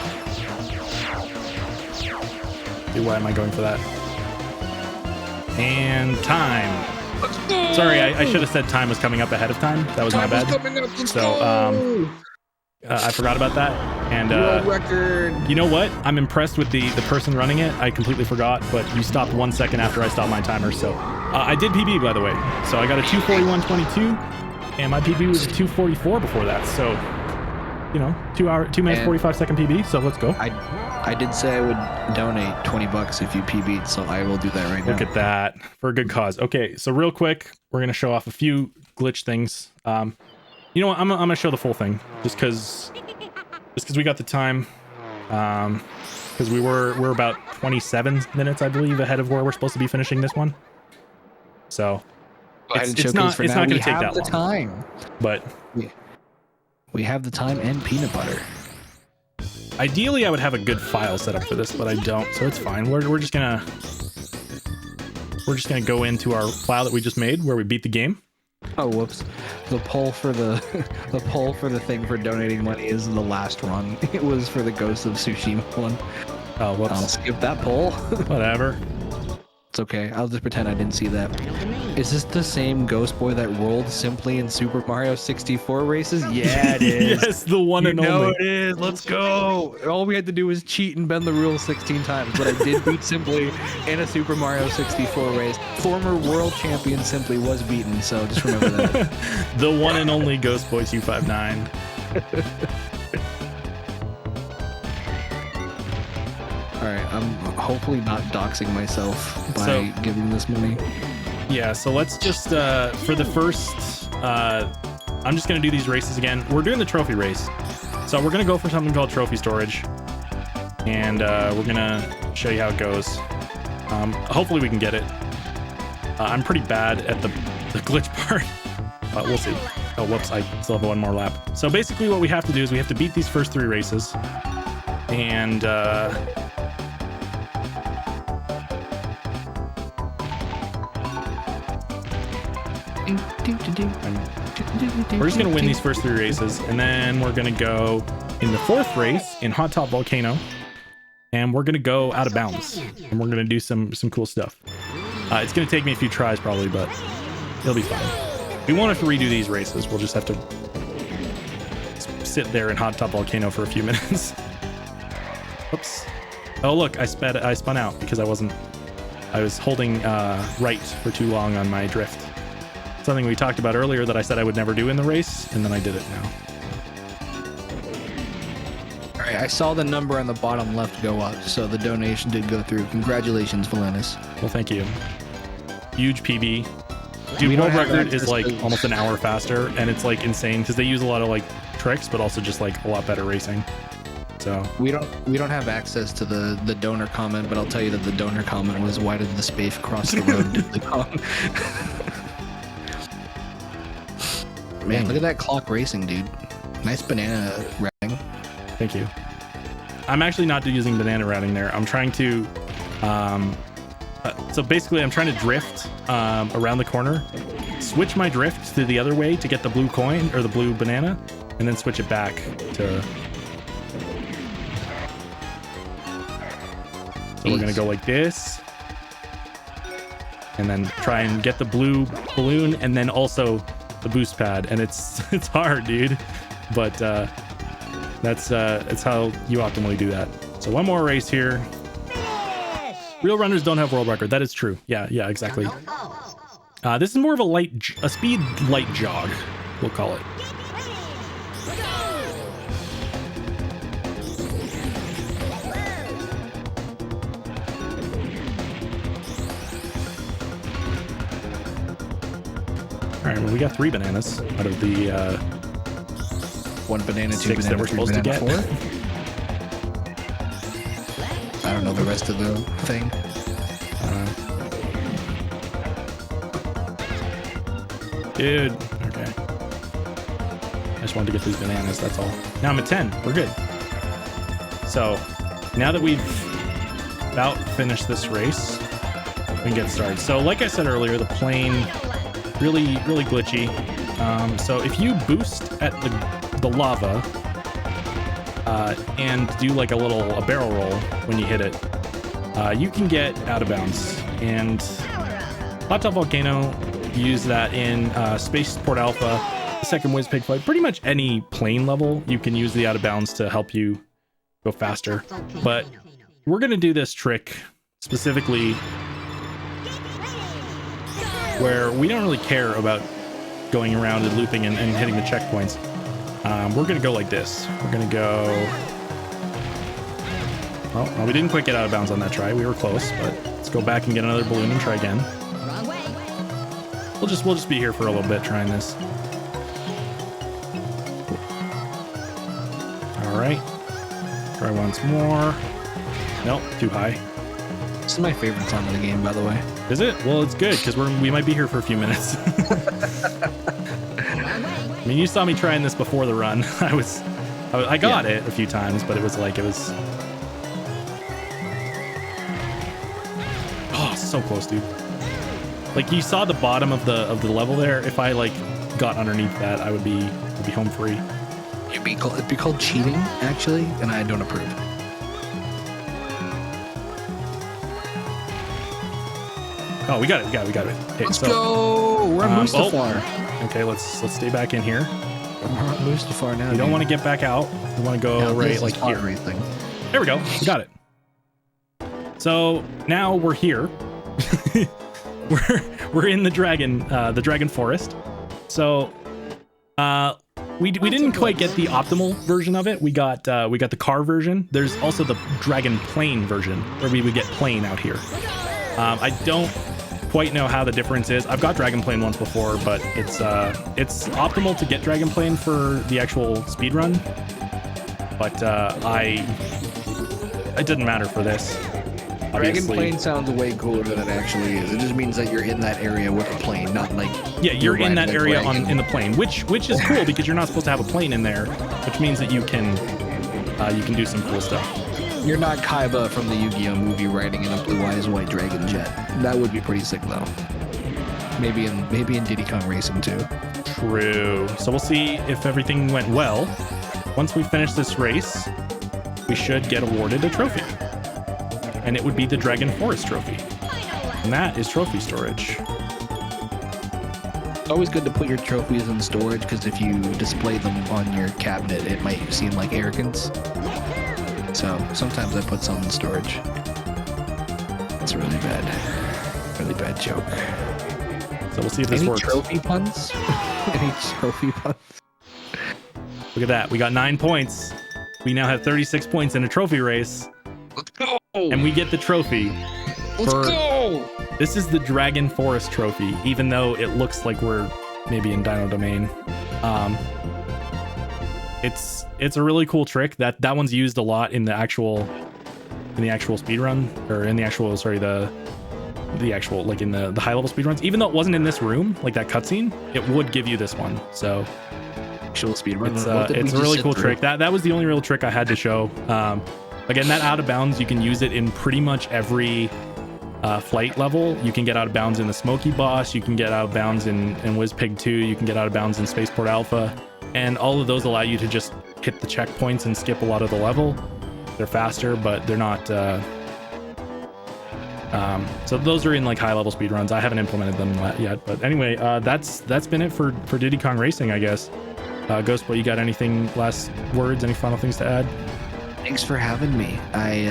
Dude, why am I going for that? And time. Sorry, I should have said time was coming up ahead of time. That was my bad. So, I forgot about that. And world record. You know what? I'm impressed with the person running it. I completely forgot, but you stopped 1 second after I stopped my timer. So I did PB, by the way. So I got a 241.22, and my PB was a 244 before that. So you know, 2 minutes, And- 45-second PB. So let's go. I did say I would donate $20 if you PB'd, so I will do that right now. Look at that, for a good cause. Okay, so real quick, we're gonna show off a few glitch things. You know what? I'm gonna show the full thing just because we got the time. Because we're about 27 minutes, I believe, ahead of where we're supposed to be finishing this one. So Go ahead and it's showcase not going to take that We have the long. time. But We have the time and peanut butter. ideally, I would have a good file set up for this, but I don't, so it's fine. We're just gonna go into our file that we just made where we beat the game. Oh, whoops! The poll for the the thing for donating money is the last run. It was for the Ghost of Tsushima one. Oh, whoops. I'll skip that poll. Whatever. It's okay. I'll just pretend I didn't see that. Is this the same Ghost Boy that rolled simply in Super Mario 64 races? Yeah, it is. Yes, the one and know only. it is. Let's go. All we had to do was cheat and bend the rules 16 times, but I did beat Simply in a Super Mario 64 race. Former world champion Simply was beaten, so just remember that. The one and only Ghost Boy 259. All right, I'm hopefully not doxing myself by So- giving this money. Yeah, so let's just for the first I'm just gonna do these races again. We're doing the trophy race, so we're gonna go for something called trophy storage, and we're gonna show you how it goes. Hopefully we can get it. I'm pretty bad at the glitch part, but we'll see. Oh, whoops, I still have one more lap. So basically what we have to do is we have to beat these first 3 races, and we're just gonna win these first 3 races, and then we're gonna go in the 4th race in Hot Top Volcano, and we're gonna go out of bounds, and we're gonna do some cool stuff. It's gonna take me a few tries probably, but it'll be fine. We won't have to redo these races. We'll just have to sit there in Hot Top Volcano for a few minutes. Oops. Oh look, I spun out because I was holding right for too long on my drift. Something we talked about earlier that I said I would never do in the race, and then I did it now. All right, I saw the number on the bottom left go up, so the donation did go through. Congratulations, Valentis. Well, thank you. Huge PB. Dude, We don't world have record access is like to- almost an hour faster, and it's like insane because they use a lot of like tricks, but also just like a lot better racing. So We don't have access to the donor comment, but I'll tell you that the donor comment was, "Why did the space cross the road?" Man, look at that clock racing, dude. Nice banana routing. thank you. I'm actually not using banana routing there. I'm trying to so basically I'm trying to drift around the corner, switch my drift to the other way to get the blue coin or the blue banana, and then switch it back to. So we're gonna go like this, and then try and get the blue balloon, and then also the boost pad. And it's hard, dude, but that's how you optimally do that. So one more race here. Real runners don't have world record. That is true. Yeah, exactly. This is more of a speed light jog, we'll call it. All right, well, we got 3 bananas out of the 1 banana, 2 6 banana, that we're 3 supposed to banana, get. 4. I don't know the rest of the thing. Dude, okay. I just wanted to get these bananas, that's all. Now I'm at 10, we're good. So, now that we've about finished this race, we can get started. So, like I said earlier, the plane, really glitchy. So if you boost at the lava and do like a barrel roll when you hit it, you can get out of bounds. And Hot Top Volcano, use that in Spaceport Alpha, the second Whiz Pig fight, pretty much any plane level, you can use the out of bounds to help you go faster. But we're gonna do this trick specifically where we don't really care about going around and looping and hitting the checkpoints. We're gonna go like this. We're gonna go. Well, we didn't quite get out of bounds on that try. We were close, but let's go back and get another balloon and try again. We'll just be here for a little bit trying this. All right. Try once more. Nope, too high. This is my favorite song of the game, by the way. Is it? Well, it's good because we might be here for a few minutes. I mean, you saw me trying this before the run. I got it a few times, but it was. Oh, so close, dude. Like you saw the bottom of the level there. If I like got underneath that, I'd be home free. It'd be called cheating, actually, and I don't approve. Oh, we got it. Okay, Let's go. We're on Mustafar. Okay, let's stay back in here. We're on Mustafar now. We don't want to get back out. We want to go right like here. Everything. There we go. We got it. So now we're here. we're in the dragon forest. So we didn't quite get the optimal version of it. We got the car version. There's also the dragon plane version where we would get plane out here. I don't quite know how the difference is. I've got dragon plane once before, but it's optimal to get dragon plane for the actual speed run. But it didn't matter for this. Dragon plane sounds way cooler than it actually is. It just means that you're in that area with a plane, not like you're in that area in the plane, which is cool because you're not supposed to have a plane in there, which means that you can do some cool stuff. You're not Kaiba from the Yu-Gi-Oh movie riding in a blue eyes white dragon jet. That would be pretty sick though. Maybe in Diddy Kong Racing too. True. So we'll see if everything went well. Once we finish this race, we should get awarded a trophy. And it would be the Dragon Forest trophy. And that is trophy storage. It's always good to put your trophies in storage because if you display them on your cabinet, it might seem like arrogance. So sometimes I put some in storage. It's a really bad joke. So we'll see if this works. Trophy puns? Any trophy puns? Look at that. We got 9 points. We now have 36 points in a trophy race. Let's go! And we get the trophy. Let's go! This is the Dragon Forest trophy, even though it looks like we're maybe in Dyno Domain. It's a really cool trick. That one's used a lot in the actual speedrun, or in the actual like in the high level speedruns. Even though it wasn't in this room, like that cutscene, it would give you this one. So actual speedrun. It's a really cool trick. That was the only real trick I had to show. Again, that out of bounds, you can use it in pretty much every flight level. You can get out of bounds in the Smoky Boss. You can get out of bounds in WizPig 2. You can get out of bounds in Spaceport Alpha. And all of those allow you to just hit the checkpoints and skip a lot of the level. They're faster, but they're not... so those are in like high level speedruns. I haven't implemented them yet. But anyway, that's been it for Diddy Kong Racing, I guess. Ghostboy, you got anything, last words, any final things to add? Thanks for having me. I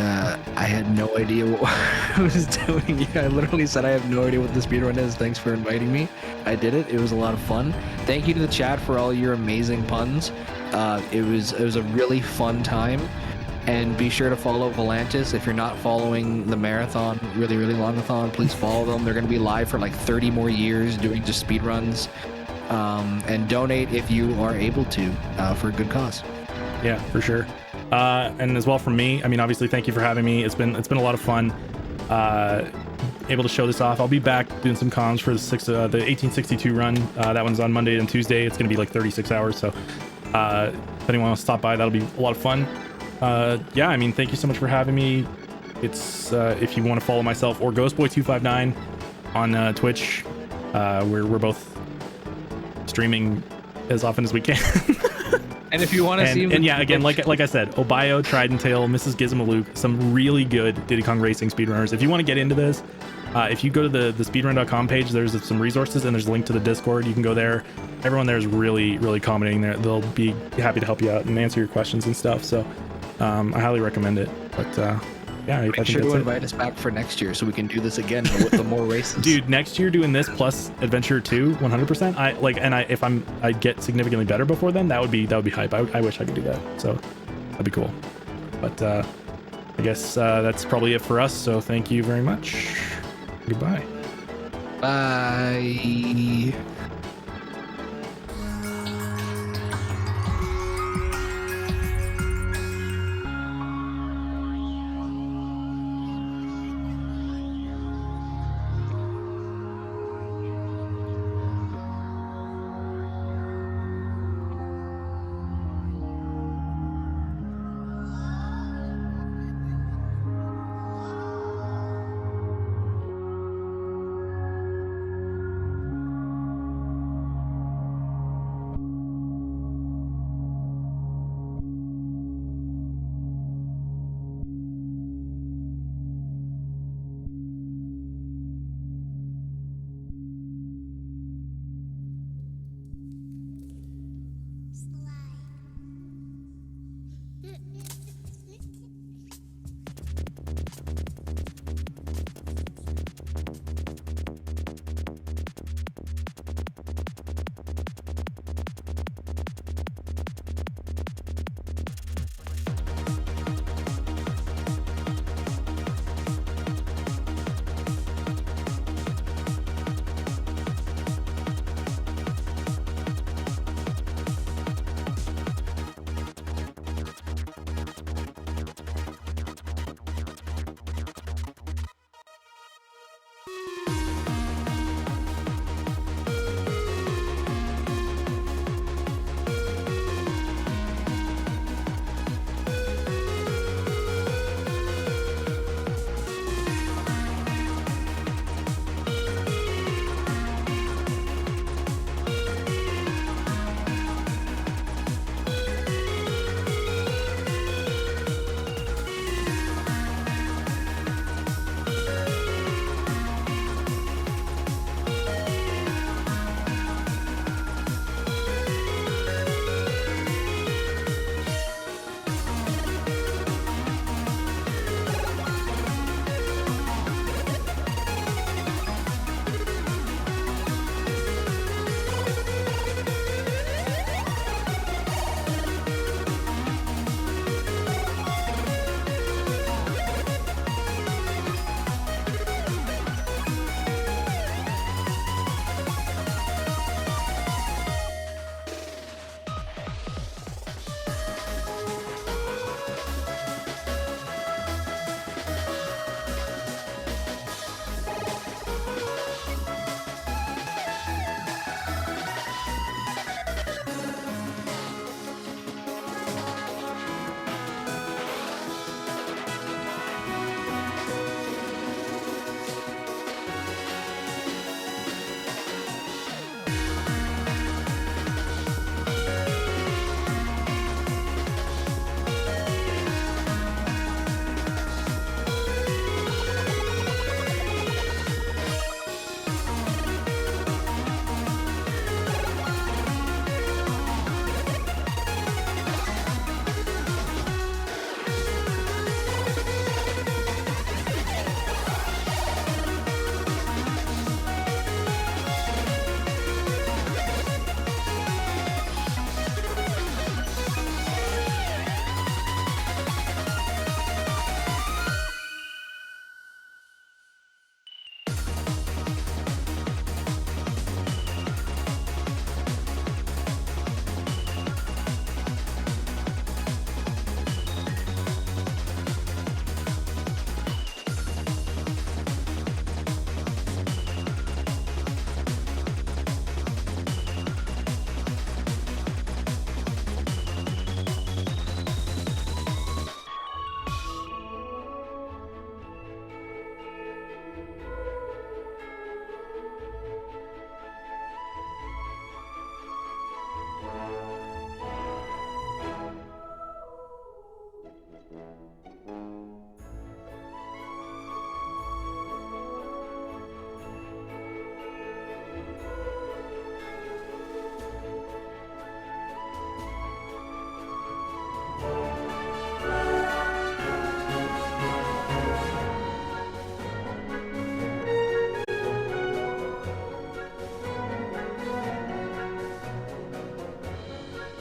had no idea what I was doing. I literally said I have no idea what the speedrun is. Thanks for inviting me. I did it. It was a lot of fun. Thank you to the chat for all your amazing puns. It was a really fun time. And be sure to follow Volantis. If you're not following the marathon, really long-a-thon, please follow them. They're going to be live for like 30 more years doing just speedruns. And donate if you are able to for a good cause. Yeah, for sure. And as well from me, I mean, obviously, thank you for having me. It's been a lot of fun. Able to show this off. I'll be back doing some comms for the 1862 run. That one's on Monday and Tuesday. It's going to be like 36 hours. So if anyone wants to stop by, that'll be a lot of fun. Yeah, I mean, thank you so much for having me. It's if you want to follow myself or Ghostboy259 on Twitch, we're both streaming as often as we can. And if you want to see him, and yeah, again, like I said, Obayo, Trident Tail, Mrs. Gizmaluke, some really good Diddy Kong Racing speedrunners. If you want to get into this, if you go to the speedrun.com page, there's some resources and there's a link to the Discord. You can go there. Everyone there is really accommodating. They'll be happy to help you out and answer your questions and stuff. So I highly recommend it. But yeah, I Make think sure that's to it. invite us back for next year so we can do this again with the more races. Dude, next year doing this plus Adventure 2, 100%. If I get significantly better before then, that would be hype. I wish I could do that. So that'd be cool. But I guess that's probably it for us. So thank you very much. Goodbye. Bye. Slide.